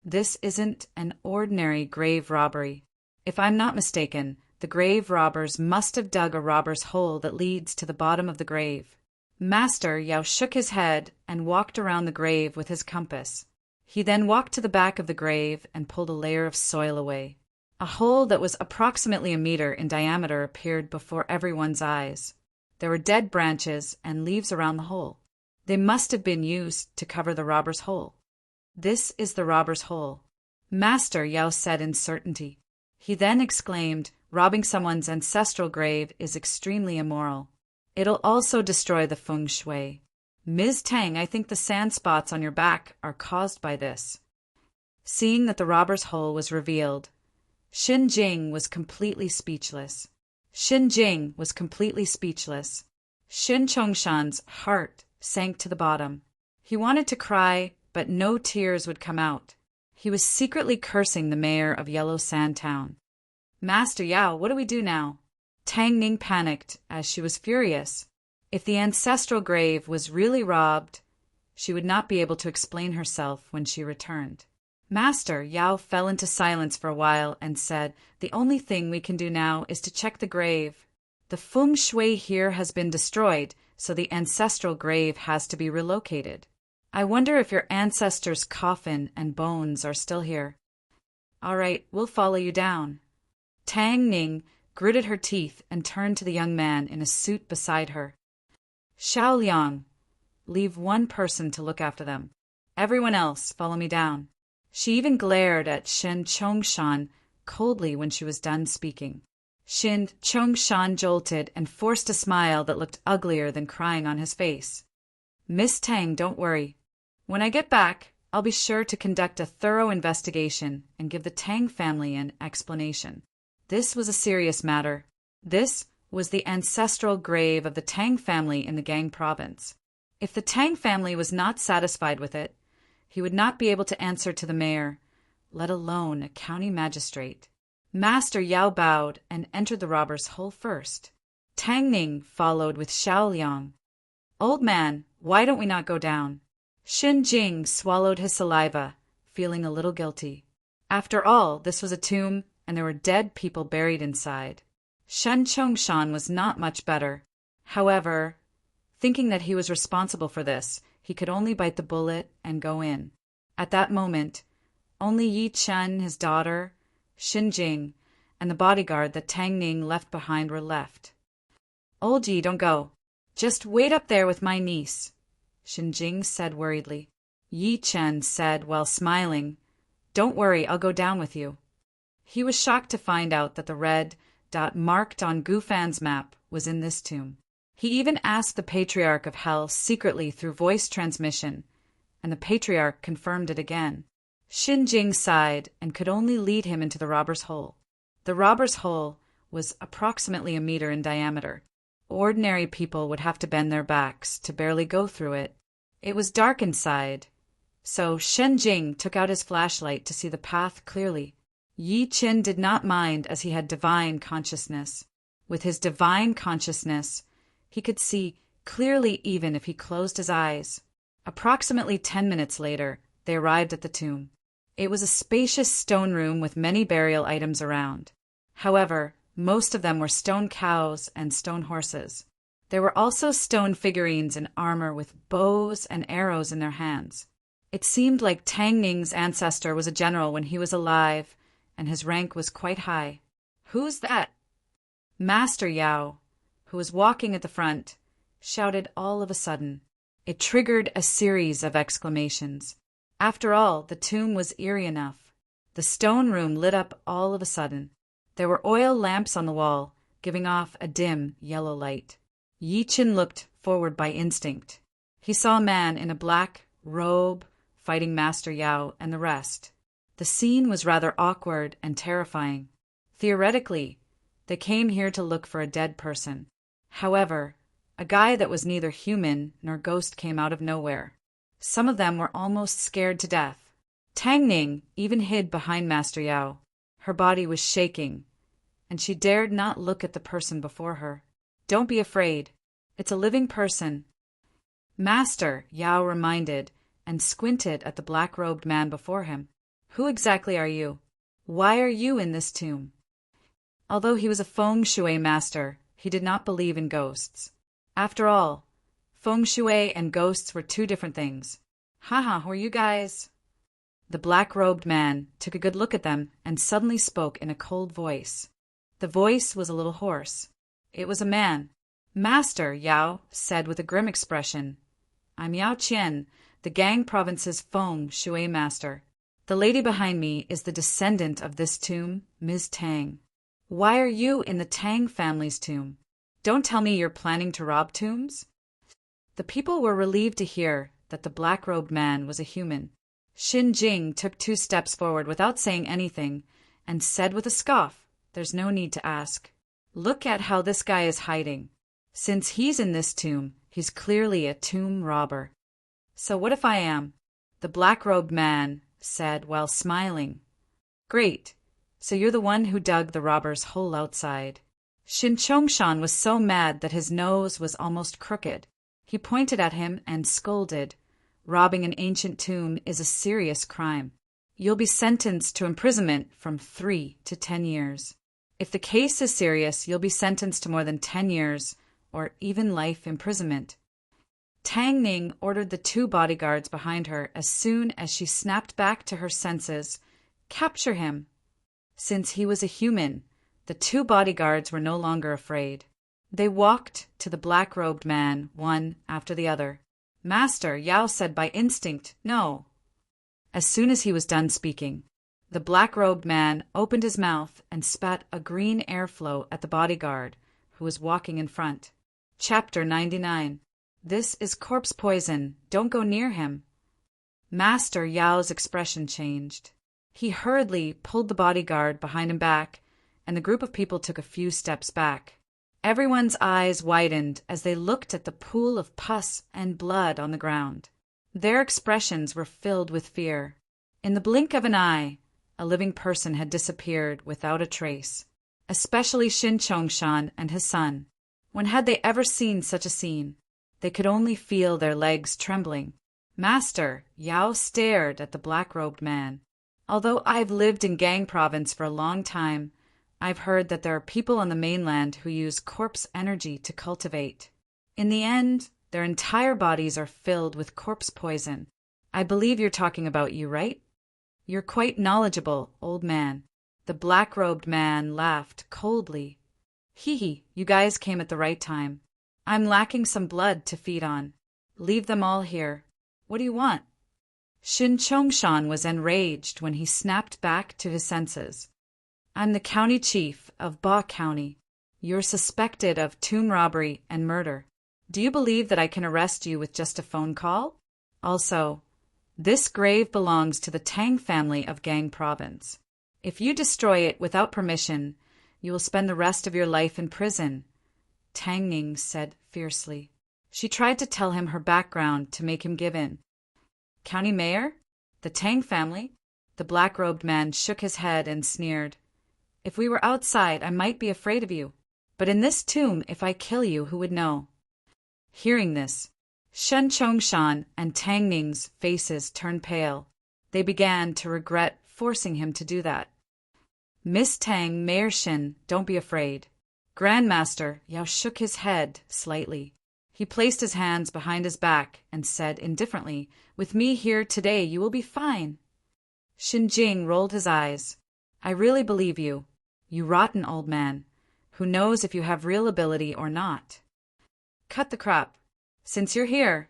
[SPEAKER 1] This isn't an ordinary grave robbery. If I'm not mistaken, the grave robbers must have dug a robber's hole that leads to the bottom of the grave. Master Yao shook his head and walked around the grave with his compass. He then walked to the back of the grave and pulled a layer of soil away. A hole that was approximately a meter in diameter appeared before everyone's eyes. There were dead branches and leaves around the hole. They must have been used to cover the robber's hole. This is the robber's hole, Master Yao said in certainty. He then exclaimed, robbing someone's ancestral grave is extremely immoral. It'll also destroy the feng shui. Ms. Tang, I think the sand spots on your back are caused by this. Seeing that the robber's hole was revealed, Shin Jing was completely speechless. Shin Jing was completely speechless. Shin Chongshan's heart sank to the bottom. He wanted to cry, but no tears would come out. He was secretly cursing the mayor of Yellow Sand Town. Master Yao, what do we do now? Tang Ning panicked, as she was furious. If the ancestral grave was really robbed, she would not be able to explain herself when she returned. Master Yao fell into silence for a while and said, The only thing we can do now is to check the grave. The feng shui here has been destroyed, so the ancestral grave has to be relocated. I wonder if your ancestors' coffin and bones are still here. All right, we'll follow you down. Tang Ning gritted her teeth and turned to the young man in a suit beside her. Xiao Liang, leave one person to look after them. Everyone else, follow me down. She even glared at Shin Chongshan coldly when she was done speaking. Shin Chongshan jolted and forced a smile that looked uglier than crying on his face. Miss Tang, don't worry. When I get back, I'll be sure to conduct a thorough investigation and give the Tang family an explanation. This was a serious matter. This was the ancestral grave of the Tang family in the Gang province. If the Tang family was not satisfied with it, he would not be able to answer to the mayor, let alone a county magistrate. Master Yao bowed and entered the robber's hole first. Tang Ning followed with Xiao Liang. Old man, why don't we not go down? Shin Jing swallowed his saliva, feeling a little guilty. After all, this was a tomb, and there were dead people buried inside. Shen Chongshan was not much better. However, thinking that he was responsible for this, he could only bite the bullet and go in. At that moment, only Yi Chen, his daughter, Shin Jing, and the bodyguard that Tang Ning left behind were left. Old Yi, don't go. Just wait up there with my niece, Shin Jing said worriedly. Yi Chen said while smiling, Don't worry, I'll go down with you. He was shocked to find out that the red dot marked on Gufan's map was in this tomb. He even asked the Patriarch of Hell secretly through voice transmission, and the Patriarch confirmed it again. Shin Jing sighed and could only lead him into the robber's hole. The robber's hole was approximately a meter in diameter. Ordinary people would have to bend their backs to barely go through it. It was dark inside, so Shen Jing took out his flashlight to see the path clearly. Yi Qin did not mind as he had divine consciousness. With his divine consciousness, he could see clearly even if he closed his eyes. Approximately 10 minutes later, they arrived at the tomb. It was a spacious stone room with many burial items around. However, most of them were stone cows and stone horses. There were also stone figurines in armor with bows and arrows in their hands. It seemed like Tang Ning's ancestor was a general when he was alive, and his rank was quite high. "Who's that?" Master Yao, who was walking at the front, shouted all of a sudden. It triggered a series of exclamations. After all, the tomb was eerie enough. The stone room lit up all of a sudden. There were oil lamps on the wall, giving off a dim yellow light. Yi Qin looked forward by instinct. He saw a man in a black robe fighting Master Yao and the rest. The scene was rather awkward and terrifying. Theoretically, they came here to look for a dead person. However, a guy that was neither human nor ghost came out of nowhere. Some of them were almost scared to death. Tang Ning even hid behind Master Yao. Her body was shaking, and she dared not look at the person before her. "Don't be afraid. It's a living person." Master Yao reminded and squinted at the black-robed man before him. "Who exactly are you? Why are you in this tomb?" Although he was a feng shui master, he did not believe in ghosts. After all, feng shui and ghosts were two different things. "Haha, who are you guys?" The black-robed man took a good look at them and suddenly spoke in a cold voice. The voice was a little hoarse. It was a man. "Master," Yao said with a grim expression, "I'm Yao Qian, the Gang Province's feng shui master. The lady behind me is the descendant of this tomb, Ms. Tang. Why are you in the Tang family's tomb? Don't tell me you're planning to rob tombs?" The people were relieved to hear that the black-robed man was a human. Xin Jing took 2 steps forward without saying anything and said with a scoff, "There's no need to ask. Look at how this guy is hiding. Since he's in this tomb, he's clearly a tomb robber." "So what if I am?" the black-robed man said while smiling. "Great. So you're the one who dug the robber's hole outside." Shin Chongshan was so mad that his nose was almost crooked. He pointed at him and scolded. "Robbing an ancient tomb is a serious crime. You'll be sentenced to imprisonment from 3 to 10 years. If the case is serious, you'll be sentenced to more than 10 years, or even life imprisonment." Tang Ning ordered the 2 bodyguards behind her as soon as she snapped back to her senses. "Capture him." Since he was a human, the 2 bodyguards were no longer afraid. They walked to the black-robed man, one after the other. "Master," Yao said by instinct, "no." As soon as he was done speaking, the black-robed man opened his mouth and spat a green airflow at the bodyguard, who was walking in front. Chapter 99. "This is corpse poison. Don't go near him." Master Yao's expression changed. He hurriedly pulled the bodyguard behind him back, and the group of people took a few steps back. Everyone's eyes widened as they looked at the pool of pus and blood on the ground. Their expressions were filled with fear. In the blink of an eye, a living person had disappeared without a trace, especially Shin Chongshan and his son. When had they ever seen such a scene? They could only feel their legs trembling. "Master," Yao stared at the black-robed man. "Although I've lived in Gang Province for a long time, I've heard that there are people on the mainland who use corpse energy to cultivate. In the end, their entire bodies are filled with corpse poison. I believe you're talking about you, right? You're quite knowledgeable, old man." The black-robed man laughed coldly. "Hee, you guys came at the right time. I'm lacking some blood to feed on. Leave them all here. What do you want?" Shin Chongshan was enraged when he snapped back to his senses. "I'm the county chief of Ba County. You're suspected of tomb robbery and murder. Do you believe that I can arrest you with just a phone call? Also, this grave belongs to the Tang family of Gang Province. If you destroy it without permission, you will spend the rest of your life in prison," Tang Ning said fiercely. She tried to tell him her background to make him give in. "County mayor? The Tang family?" The black-robed man shook his head and sneered. "If we were outside, I might be afraid of you. But in this tomb, if I kill you, who would know?" Hearing this, Shen Chongshan and Tang Ning's faces turned pale. They began to regret forcing him to do that. "Miss Tang, Mayor Shin, don't be afraid. Grandmaster Yao shook his head slightly. He placed his hands behind his back and said indifferently, "With me here today you will be fine." Jing rolled his eyes. "I really believe you. You rotten old man. Who knows if you have real ability or not? Cut the crap. Since you're here,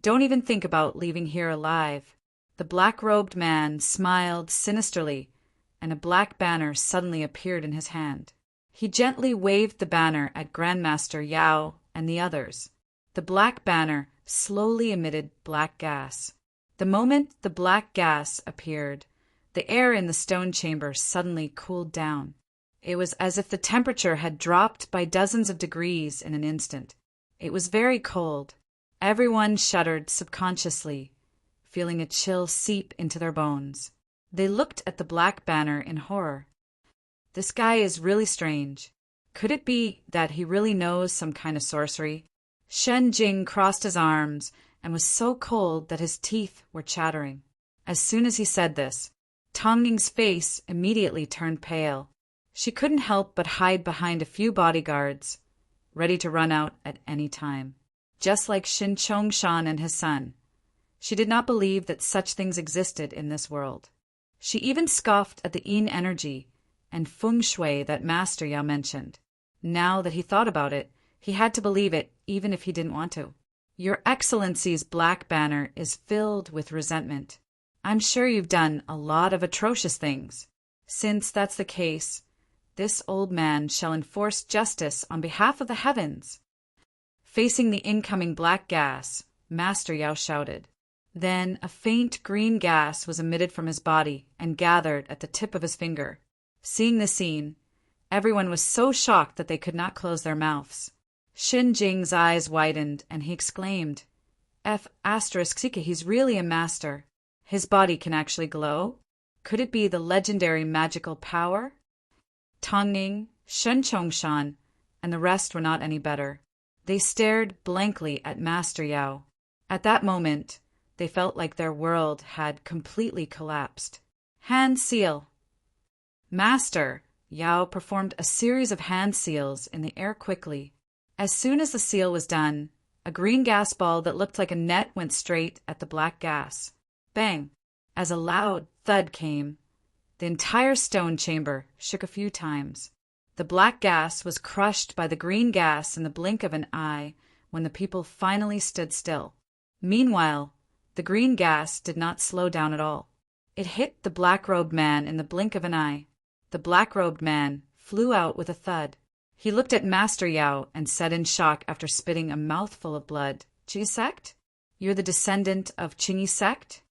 [SPEAKER 1] don't even think about leaving here alive." The black-robed man smiled sinisterly, and a black banner suddenly appeared in his hand. He gently waved the banner at Grandmaster Yao and the others. The black banner slowly emitted black gas. The moment the black gas appeared, the air in the stone chamber suddenly cooled down. It was as if the temperature had dropped by dozens of degrees in an instant. It was very cold. Everyone shuddered subconsciously, feeling a chill seep into their bones. They looked at the black banner in horror. This guy is really strange. Could it be that he really knows some kind of sorcery? Jing crossed his arms and was so cold that his teeth were chattering. As soon as he said this, Tongning's face immediately turned pale. She couldn't help but hide behind a few bodyguards, ready to run out at any time. Just like Chongshan and his son, she did not believe that such things existed in this world. She even scoffed at the yin energy and feng shui that Master Yao mentioned. Now that he thought about it, he had to believe it even if he didn't want to. Your Excellency's black banner is filled with resentment. I'm sure you've done a lot of atrocious things. Since that's the case, this old man shall enforce justice on behalf of the heavens. Facing the incoming black gas, Master Yao shouted. Then a faint green gas was emitted from his body and gathered at the tip of his finger. Seeing the scene, everyone was so shocked that they could not close their mouths. Jing's eyes widened and he exclaimed, he's really a master. His body can actually glow? Could it be the legendary magical power? Tongning, Chongshan, and the rest were not any better. They stared blankly at Master Yao. At that moment, they felt like their world had completely collapsed. Hand seal. Master Yao performed a series of hand seals in the air quickly. As soon as the seal was done, a green gas ball that looked like a net went straight at the black gas. Bang! As a loud thud came, the entire stone chamber shook a few times. The black gas was crushed by the green gas in the blink of an eye when the people finally stood still. Meanwhile, the green gas did not slow down at all. It hit the black-robed man in the blink of an eye. The black-robed man flew out with a thud. He looked at Master Yao and said in shock after spitting a mouthful of blood, "Qingyi sect? You're the descendant of Qingyi sect?"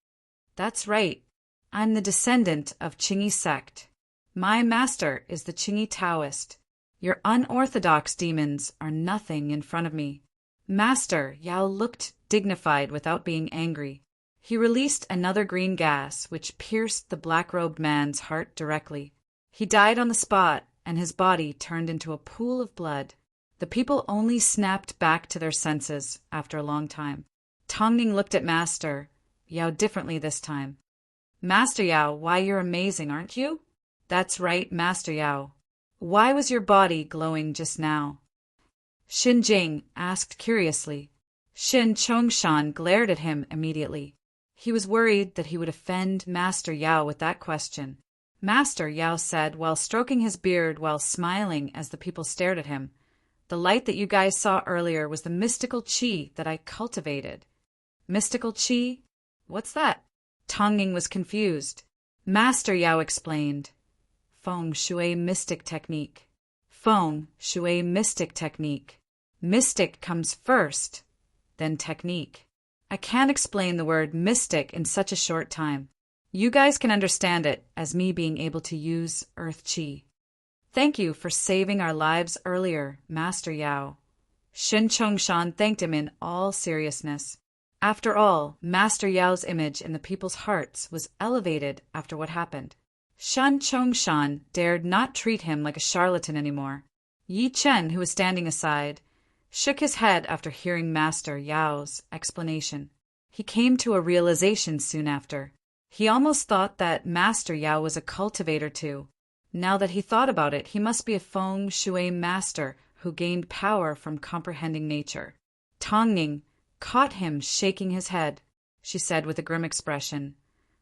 [SPEAKER 1] "That's right. I'm the descendant of Qingyi sect. My master is the Qingyi Taoist. Your unorthodox demons are nothing in front of me." Master Yao looked dignified without being angry. He released another green gas, which pierced the black-robed man's heart directly. He died on the spot, and his body turned into a pool of blood. The people only snapped back to their senses after a long time. Tongning looked at Master Yao differently this time. "Master Yao, why you're amazing, aren't you?" "That's right, Master Yao. Why was your body glowing just now?" Jing asked curiously. Chongshan glared at him immediately. He was worried that he would offend Master Yao with that question. Master Yao said while stroking his beard while smiling as the people stared at him, "The light that you guys saw earlier was the mystical qi that I cultivated." "Mystical qi? What's that?" Tongning was confused. Master Yao explained. "Feng shui mystic technique. Feng shui mystic technique. Mystic comes first, then technique. I can't explain the word mystic in such a short time. You guys can understand it as me being able to use Earth Qi. Thank you for saving our lives earlier, Master Yao." Chongshan thanked him in all seriousness. After all, Master Yao's image in the people's hearts was elevated after what happened. Chongshan dared not treat him like a charlatan anymore. Yi Chen, who was standing aside, shook his head after hearing Master Yao's explanation. He came to a realization soon after. He almost thought that Master Yao was a cultivator too. Now that he thought about it, he must be a feng shui master who gained power from comprehending nature. Tongning caught him shaking his head. She said with a grim expression,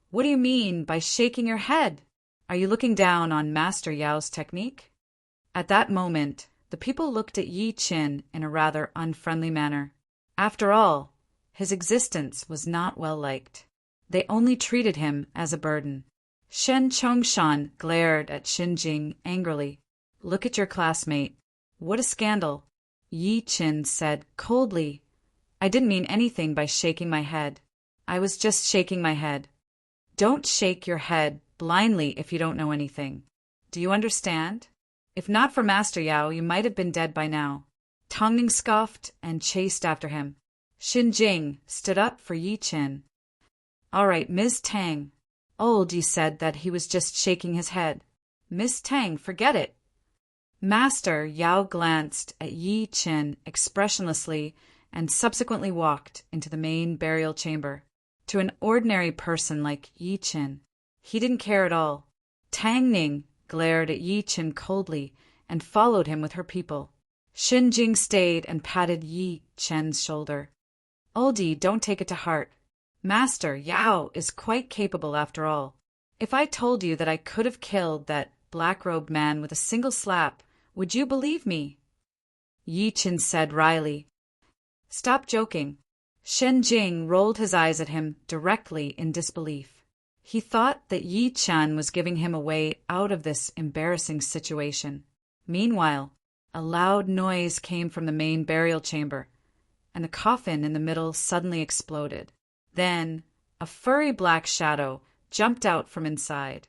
[SPEAKER 1] "What do you mean by shaking your head? Are you looking down on Master Yao's technique?" At that moment, the people looked at Yi Qin in a rather unfriendly manner. After all, his existence was not well liked. They only treated him as a burden. Shen Chongshan glared at Xin Jing angrily. "Look at your classmate. What a scandal." Yi Qin said coldly, "I didn't mean anything by shaking my head. I was just shaking my head." Don't shake your head blindly if you don't know anything. Do you understand? If not for Master Yao, you might have been dead by now. Tongning scoffed and chased after him. Xin Jing stood up for Yi Qin. "All right, Ms. Tang. Old Yi said that he was just shaking his head. Miss Tang, forget it." Master Yao glanced at Yi Qin expressionlessly and subsequently walked into the main burial chamber. To an ordinary person like Yi Qin, he didn't care at all. Tang Ning glared at Yi Qin coldly and followed him with her people. Xin Jing stayed and patted Yi Qin's shoulder. "Oldie, don't take it to heart. Master Yao is quite capable after all. If I told you that I could have killed that black-robed man with a single slap, would you believe me?" Yi Qin said wryly. "Stop joking." Shen Jing rolled his eyes at him directly in disbelief. He thought that Yi Qian was giving him a way out of this embarrassing situation. Meanwhile, a loud noise came from the main burial chamber, and the coffin in the middle suddenly exploded. Then a furry black shadow jumped out from inside.